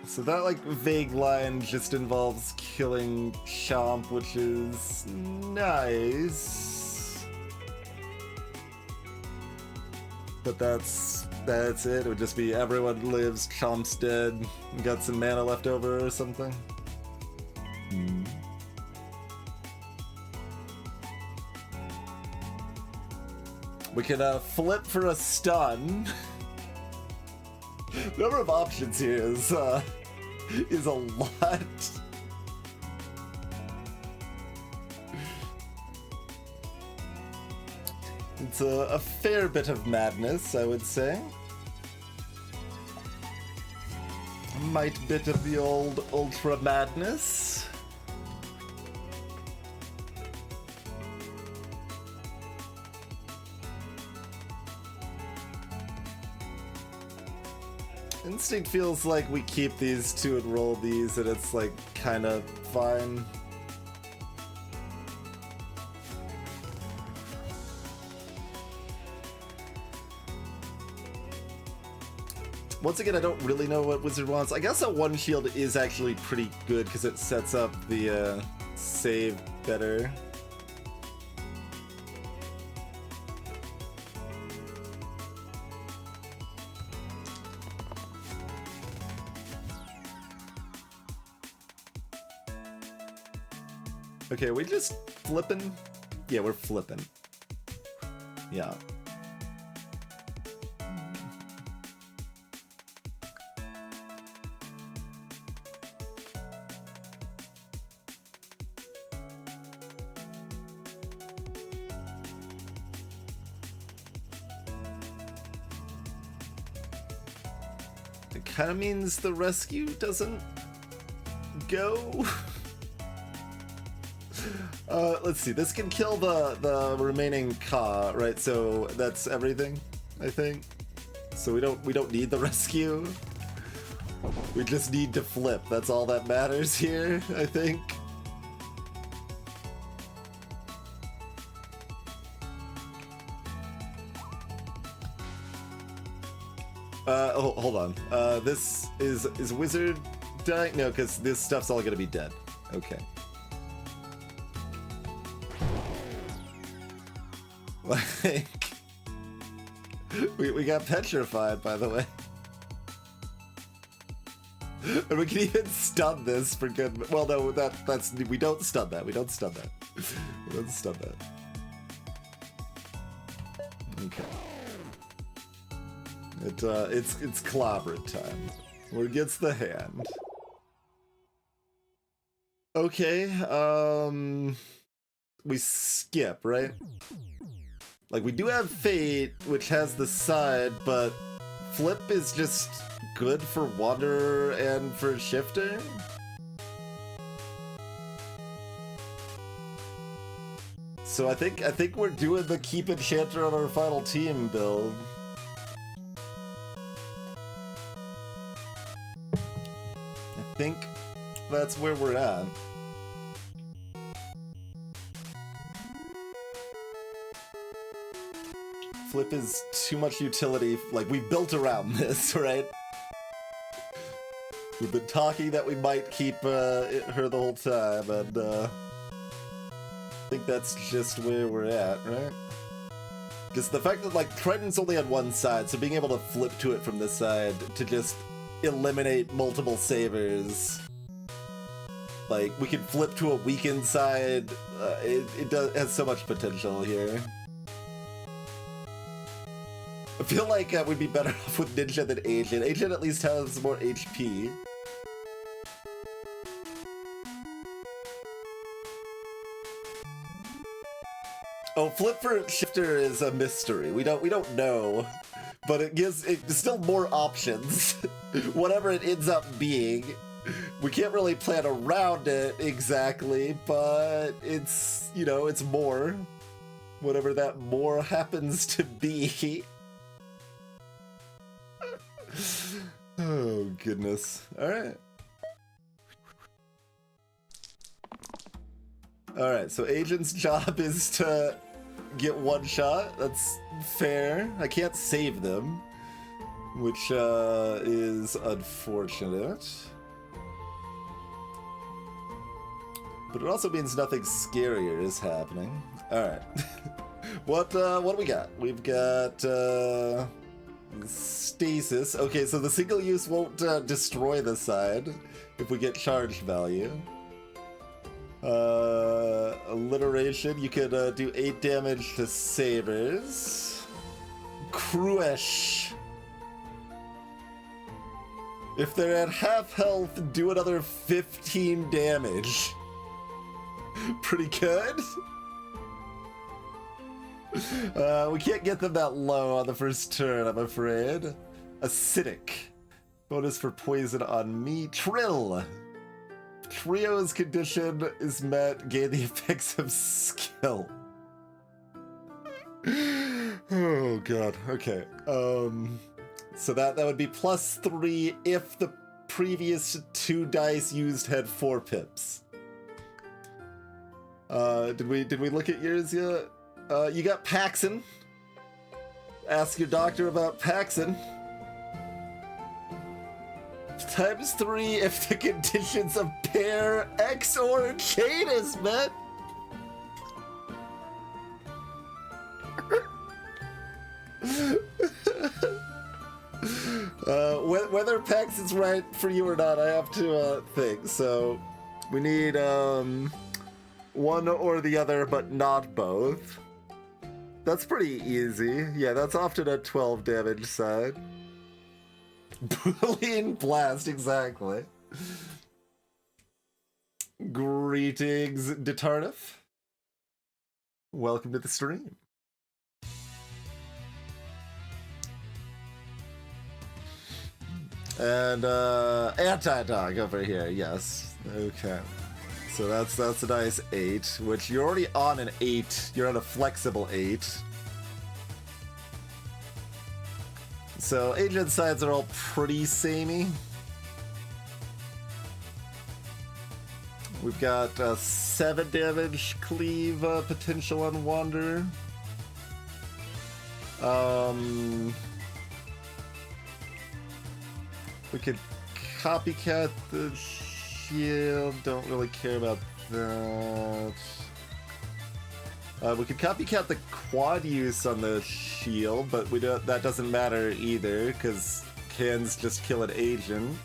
A: So that, like, vague line just involves killing Chomp, which is nice. But that's it. It would just be everyone lives, Chomp's dead, got some mana left over or something. We can flip for a stun. The number of options here is a lot. It's a fair bit of madness, I would say. A might bit of the old ultra madness. Instinct feels like we keep these two and roll these, and it's like kind of fine. Once again, I don't really know what Wizard wants. I guess a one shield is actually pretty good because it sets up the save better. Okay, are we just flipping? Yeah, we're flipping. Yeah. It kind of means the rescue doesn't go. Let's see. This can kill the remaining Ka, right? So that's everything, I think. So we don't need the rescue. We just need to flip. That's all that matters here, I think. Hold on. This is Wizard dying? No, because this stuff's all gonna be dead. Okay. Like, we got petrified, by the way. And we can even stun this for good. Well, no, that's we don't stun that. We don't stun that. We don't stun that. Okay. It's clobbered time. Where gets the hand? Okay. We skip, right? Like, we do have Fate, which has the side, but Flip is just good for Wanderer and for So I think we're doing the keep Enchanter on our final team build. I think that's where we're at. Flip is too much utility. Like, we built around this, right? We've been talking that we might keep her the whole time, and I think that's just where we're at, right? Just the fact that, like, Triton's only on one side, so being able to flip to it from this side to just eliminate multiple savers. Like, we can flip to a weakened side. It has so much potential here. I feel like we'd be better off with Ninja than Agent. Agent at least has more HP. Oh, Flip for Shifter is a mystery. We don't know, but it's still more options. Whatever it ends up being, we can't really plan around it exactly, but it's, you know, it's more. Whatever that more happens to be. Oh, goodness. Alright. Alright, so Agent's job is to get one shot. That's fair. I can't save them, which is unfortunate. But it also means nothing scarier is happening. Alright. What do we got? We've got Stasis. Okay, so the single use won't destroy the side if we get charge value. Alliteration, you could do 8 damage to sabers. Cruish. If they're at half health, do another 15 damage. Pretty good. We can't get them that low on the first turn, I'm afraid. Acidic. Bonus for poison on me. Trill. Trio's condition is met. Gain the effects of skill. Oh god. Okay. So that would be +3 if the previous 2 dice used had 4 pips. Did we look at yours yet? You got Paxson. Ask your doctor about Paxson. ×3 if the conditions of pair, X, or chain is met. Whether Paxson's right for you or not, I have to think. So we need one or the other, but not both. That's pretty easy. Yeah, that's often a 12 damage side. Boolean blast, exactly. Greetings, Detartif. Welcome to the stream. And anti-dog over here, yes. Okay. So that's a nice 8, which you're already on an 8. You're on a flexible 8. So agent sides are all pretty samey. We've got 7 damage cleave potential on Wander. We could copycat the shield. Don't really care about that. We could copycat the quad use on the shield, but we don't. That doesn't matter either because cans just kill an agent.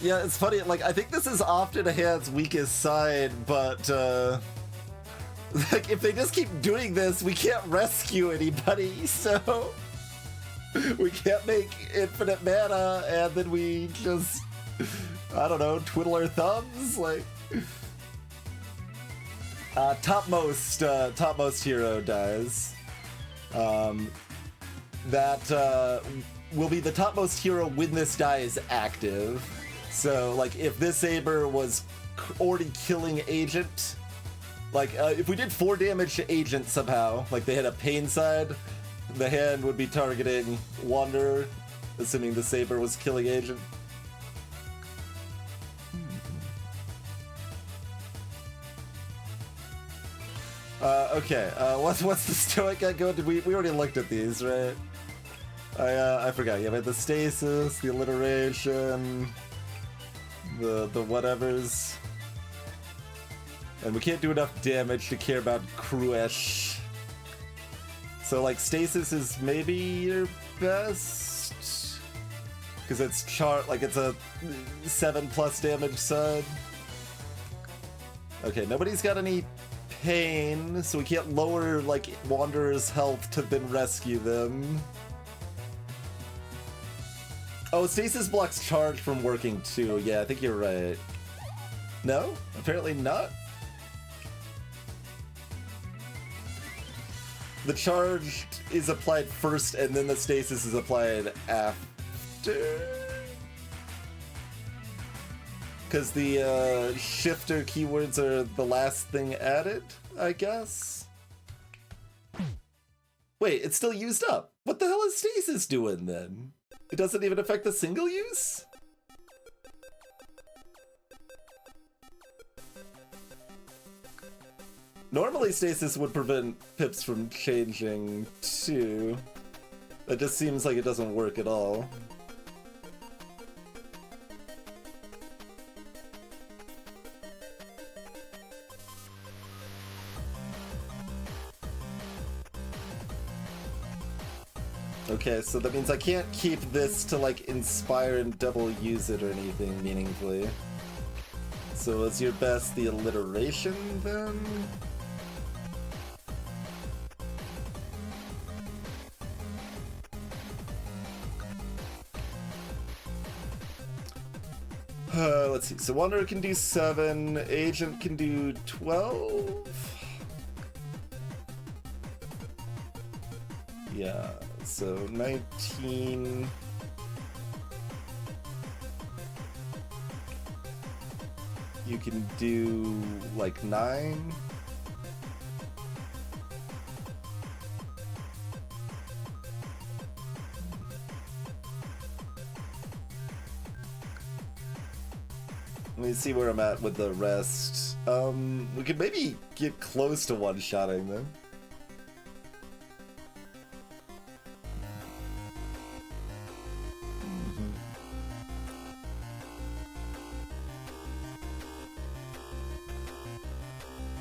A: Yeah, it's funny. Like, I think this is often a hand's weakest side, but like if they just keep doing this, we can't rescue anybody. So we can't make infinite mana, and then we just, I don't know, twiddle our thumbs, like. Topmost hero dies. That will be the topmost hero when this die is active. So, like, if this saber was already killing Agent, like, if we did 4 damage to Agent somehow, like they had a pain side, the hand would be targeting Wanderer, assuming the saber was killing Agent. Okay, what's the stoic got going? We already looked at these, right? I forgot. Yeah, but the stasis, the alliteration, the whatevers. And we can't do enough damage to care about Cruesh. So, like, stasis is maybe your best? Because it's it's a 7+ damage side. Okay, nobody's got any pain, so we can't lower, like, Wanderer's health to then rescue them. Oh, stasis blocks charge from working too. Yeah, I think you're right. No? Apparently not? The charge is applied first, and then the stasis is applied after? Because the shifter keywords are the last thing added, I guess? Wait, it's still used up. What the hell is stasis doing then? It doesn't even affect the single use? Normally stasis would prevent pips from changing too. It just seems like it doesn't work at all. Okay, so that means I can't keep this to, like, inspire and double use it or anything meaningfully. So is your best the alliteration then? Let's see. So Wanderer can do 7, Agent can do 12? Yeah, so 19... You can do, like, 9? Let me see where I'm at with the rest. We could maybe get close to one-shotting them.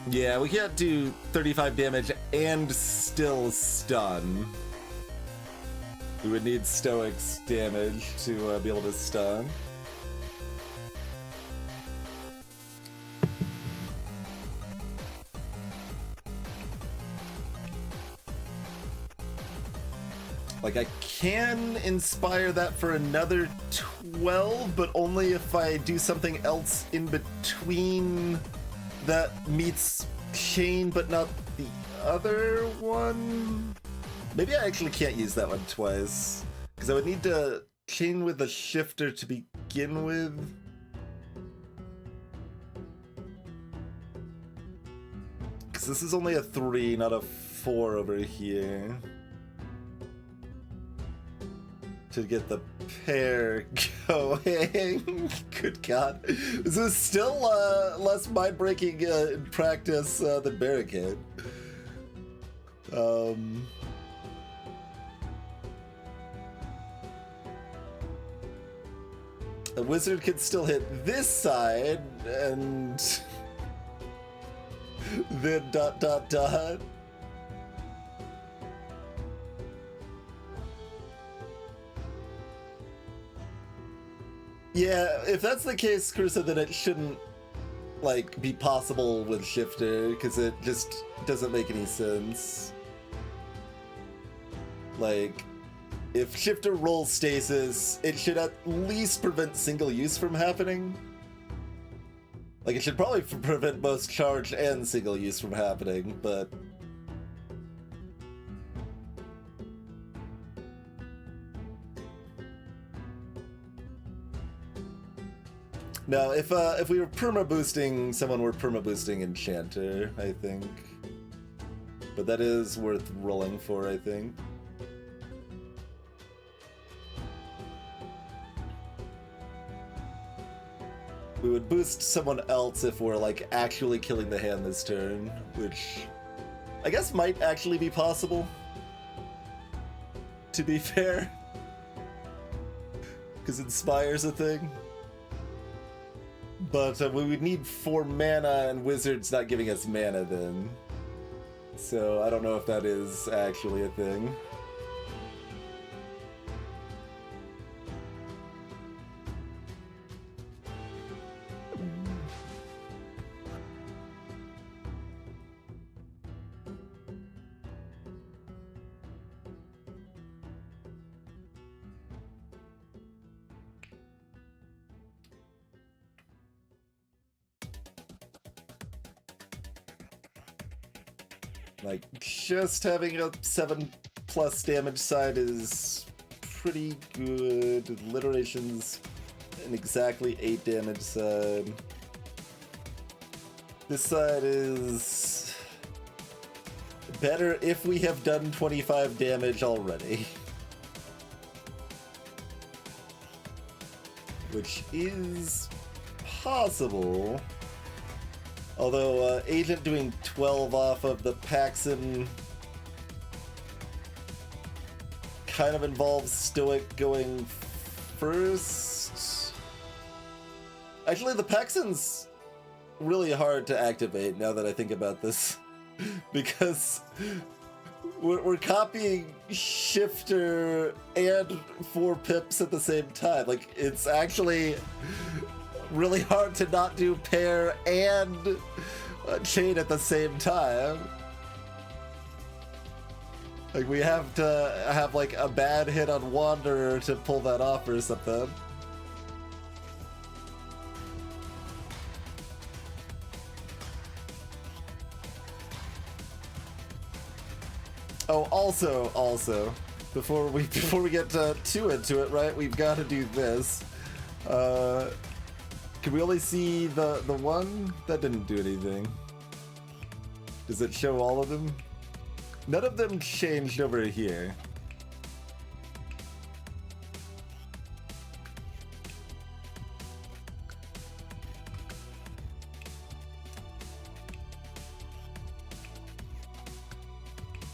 A: Yeah, we can't do 35 damage and still stun. We would need Stoic's damage to be able to stun. Like, I can inspire that for another 12, but only if I do something else in between that meets chain, but not the other one? Maybe I actually can't use that one twice, because I would need to chain with a shifter to begin with. Because this is only a 3, not a 4 over here. To get the pair going. Good God. This is still less mind-breaking in practice than Barricade. A wizard could still hit this side, and then ... Yeah, if that's the case, Cursa, then it shouldn't, like, be possible with Shifter, because it just doesn't make any sense. Like, if Shifter rolls Stasis, it should at least prevent single use from happening. Like, it should probably prevent both charge and single use from happening, but... No, if we were perma boosting someone, we're perma boosting Enchanter, I think. But that is worth rolling for, I think. We would boost someone else if we're like actually killing the hand this turn, which I guess might actually be possible. To be fair. Because Inspire's a thing. But we would need 4 mana, and Wizard's not giving us mana then. So I don't know if that is actually a thing. Like, just having a 7+ damage side is pretty good. Alliteration's an exactly 8 damage side. This side is better if we have done 25 damage already. Which is possible. Although, Agent doing 12 off of the Paxson kind of involves Stoic going first. Actually, the Paxson's really hard to activate now that I think about this. Because we're copying Shifter and 4 pips at the same time. Like, it's actually really hard to not do pair and chain at the same time. Like, we have to have like a bad hit on Wanderer to pull that off or something. Oh, also, before we get too into it, right? We've got to do this. Can we only see the one? That didn't do anything. Does it show all of them? None of them changed over here.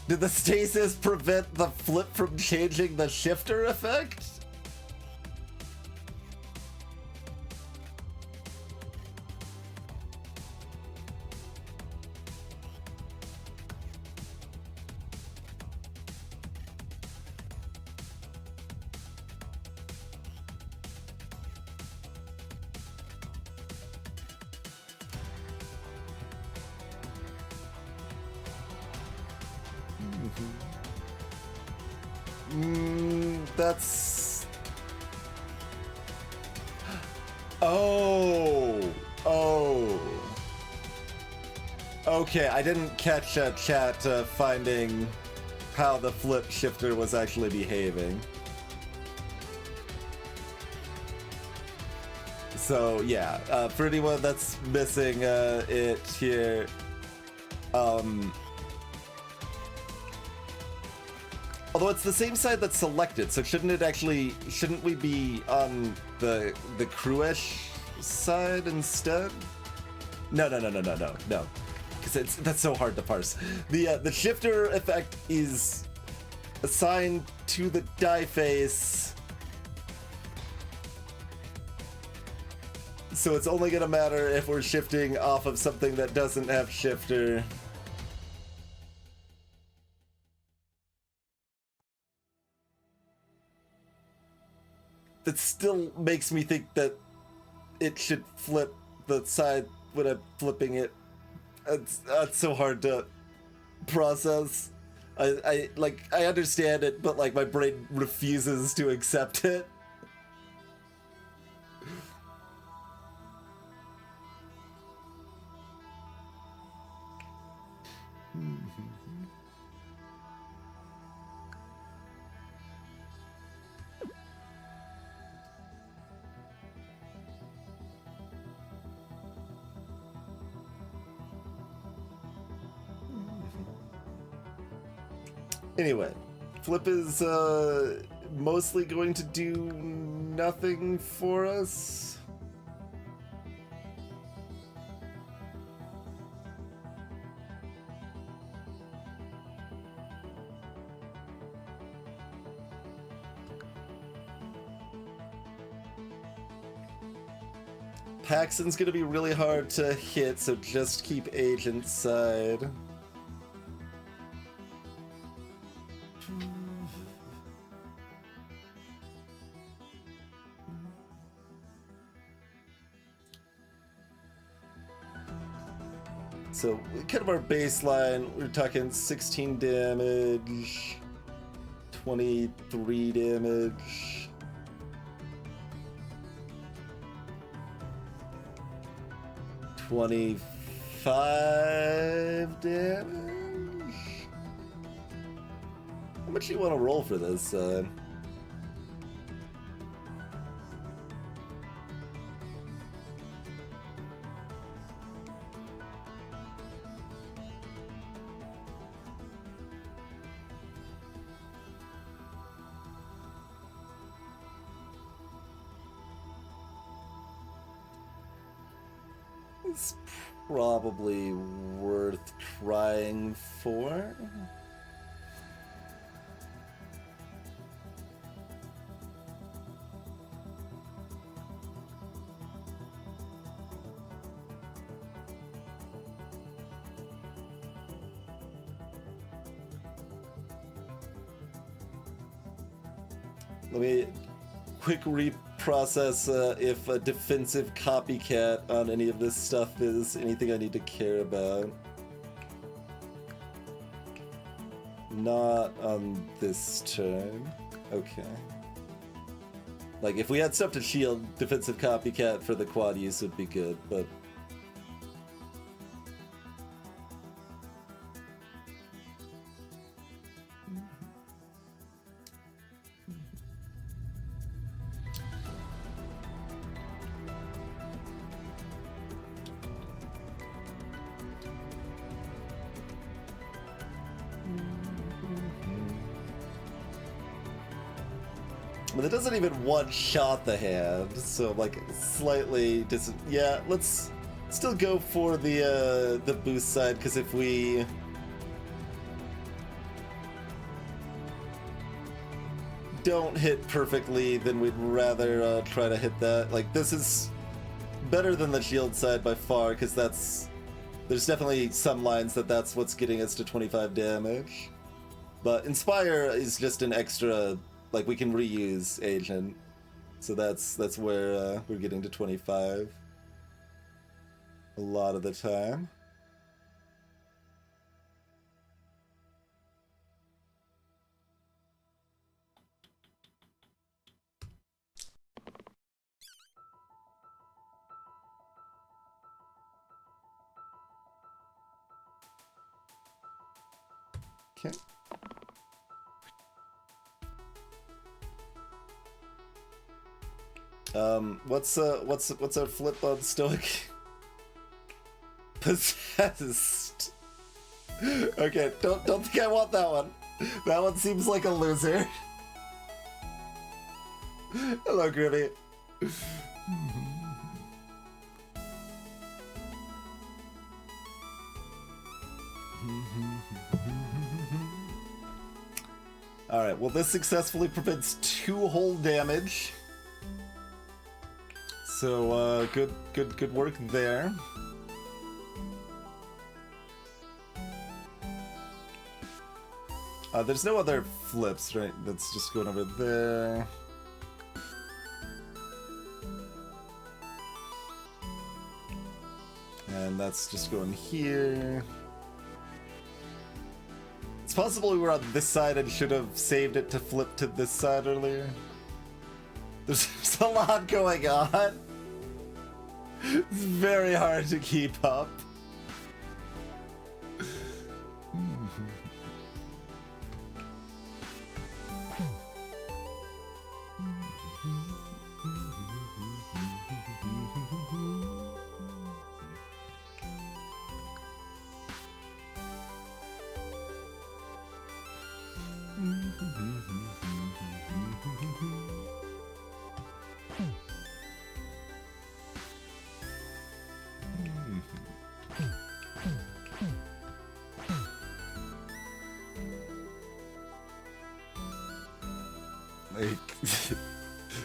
A: Did the stasis prevent the flip from changing the shifter effect? That's... Oh! Okay, I didn't catch chat finding how the flip shifter was actually behaving. So yeah, for anyone that's missing it here, although it's the same side that's selected, so shouldn't we be on the crewish side instead? No. Because that's so hard to parse. The shifter effect is assigned to the die face, so it's only gonna matter if we're shifting off of something that doesn't have shifter. That still makes me think that it should flip the side when I'm flipping it. That's so hard to process. I understand it, but like my brain refuses to accept it. Anyway, Flip is mostly going to do nothing for us. Paxton's gonna be really hard to hit, so just keep Agent side. So, kind of our baseline, we're talking 16 damage, 23 damage. 25 damage? How much do you want to roll for this? It's probably worth trying for. Let me quick reprocess if a defensive copycat on any of this stuff is anything I need to care about. Not on this turn. Okay. Like, if we had stuff to shield, defensive copycat for the quad use would be good, but... But it doesn't even one-shot the hand, so like slightly yeah, let's still go for the boost side, because if we don't hit perfectly, then we'd rather try to hit that. Like, this is better than the shield side by far, because there's definitely some lines that's what's getting us to 25 damage. But Inspire is just an extra. Like, we can reuse Agent, so that's where we're getting to 25 a lot of the time. Okay. What's our flip on Stoic? Possessed. Okay, don't think I want that one. That one seems like a loser. Hello, Grimmy. Alright, well, this successfully prevents 2 whole damage. So, good work there. There's no other flips, right? That's just going over there. And that's just going here. It's possible we were on this side and should have saved it to flip to this side earlier. There's a lot going on. It's very hard to keep up.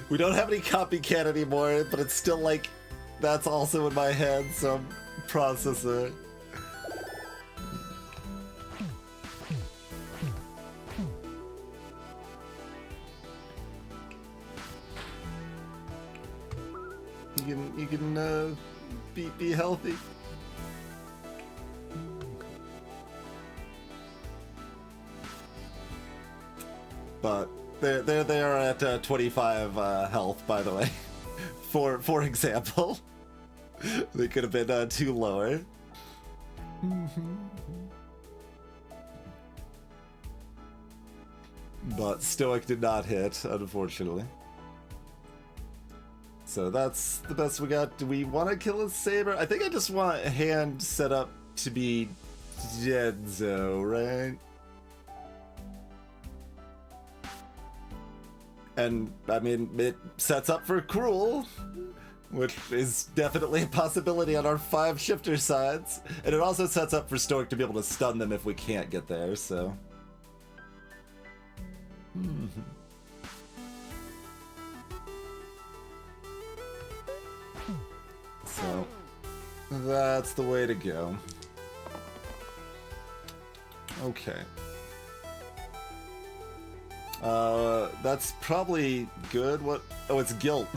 A: We don't have any copycat anymore, but it's still like, that's also in my head, so I'm processing. You can be healthy. But they are at 25 health, by the way. For example, they could have been 2 lower. But Stoic did not hit, unfortunately. So that's the best we got. Do we want to kill a Saber? I think I just want Hand set up to be Denzo, right? And, I mean, it sets up for Cruel, which is definitely a possibility on our 5 shifter sides. And it also sets up for Stoic to be able to stun them if we can't get there, so... So, that's the way to go. Okay. That's probably good. What? Oh, it's guilt.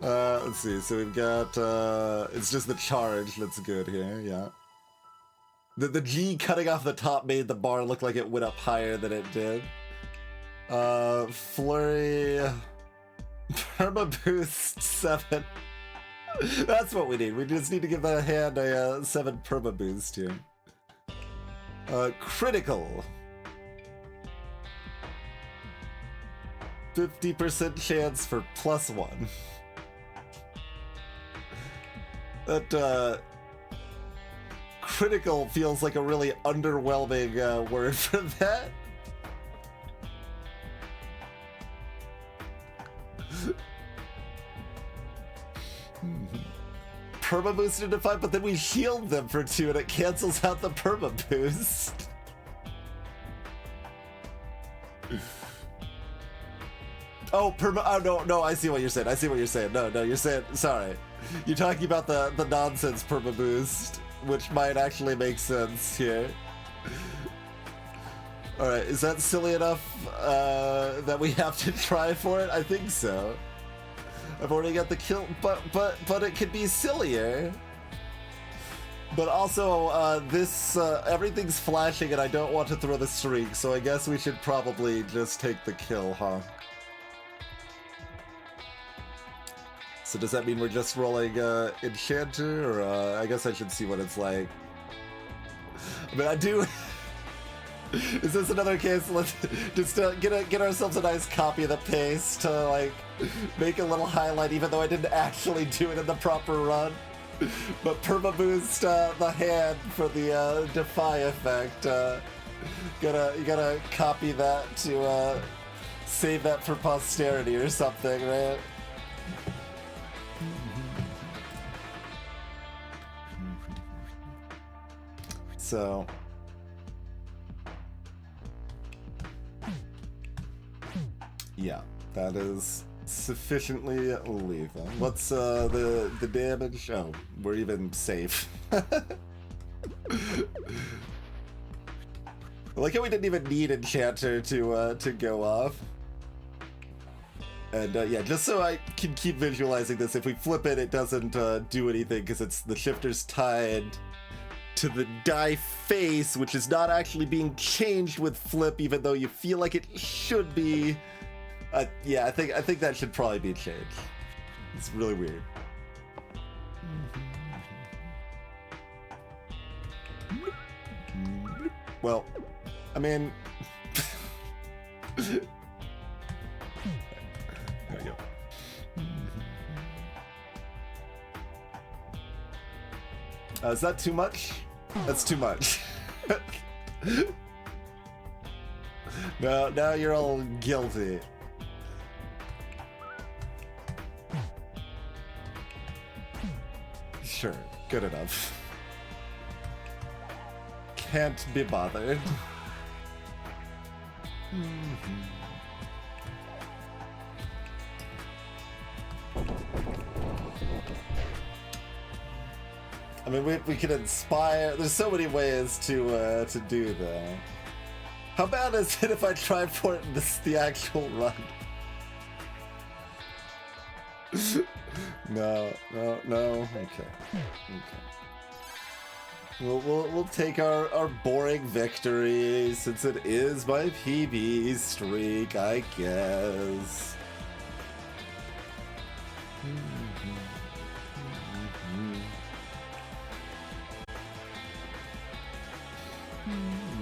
A: Let's see. So we've got, it's just the charge that's good here, yeah. The G cutting off the top made the bar look like it went up higher than it did. Flurry... Perma boost 7. That's what we need. We just need to give that Hand a 7 perma boost here. Critical. 50% chance for +1. That, critical feels like a really underwhelming word for that. Perma boosted to 5, but then we shield them for 2 and it cancels out the perma boost. Oh, no, I see what you're saying. No, you're saying, sorry. You're talking about the nonsense perma boost, which might actually make sense here. Alright, is that silly enough that we have to try for it? I think so. I've already got the kill, but it could be sillier. But also, this, everything's flashing and I don't want to throw the streak, so I guess we should probably just take the kill, huh? So does that mean we're just rolling Enchanter, or I guess I should see what it's like. I mean, I do... Is this another case? Let's just get ourselves a nice copy of the paste to, like, make a little highlight, even though I didn't actually do it in the proper run. But perma boost the Hand for the Defy effect. You gotta copy that to save that for posterity or something, right? So... yeah, that is sufficiently lethal. What's the damage? Oh, we're even safe. I like how we didn't even need Enchanter to go off. And yeah, just so I can keep visualizing this, if we flip it, it doesn't do anything because it's the shifter's tied to the die face, which is not actually being changed with flip, even though you feel like it should be. Yeah, I think that should probably be changed. It's really weird. Well, I mean... there we go. Is that too much? That's too much. No, now you're all guilty. Sure, good enough. Can't be bothered. I mean, we can inspire. There's so many ways to do that. How bad is it if I try for it in the actual run? No. Okay. We'll take our boring victory since it is my PB streak, I guess.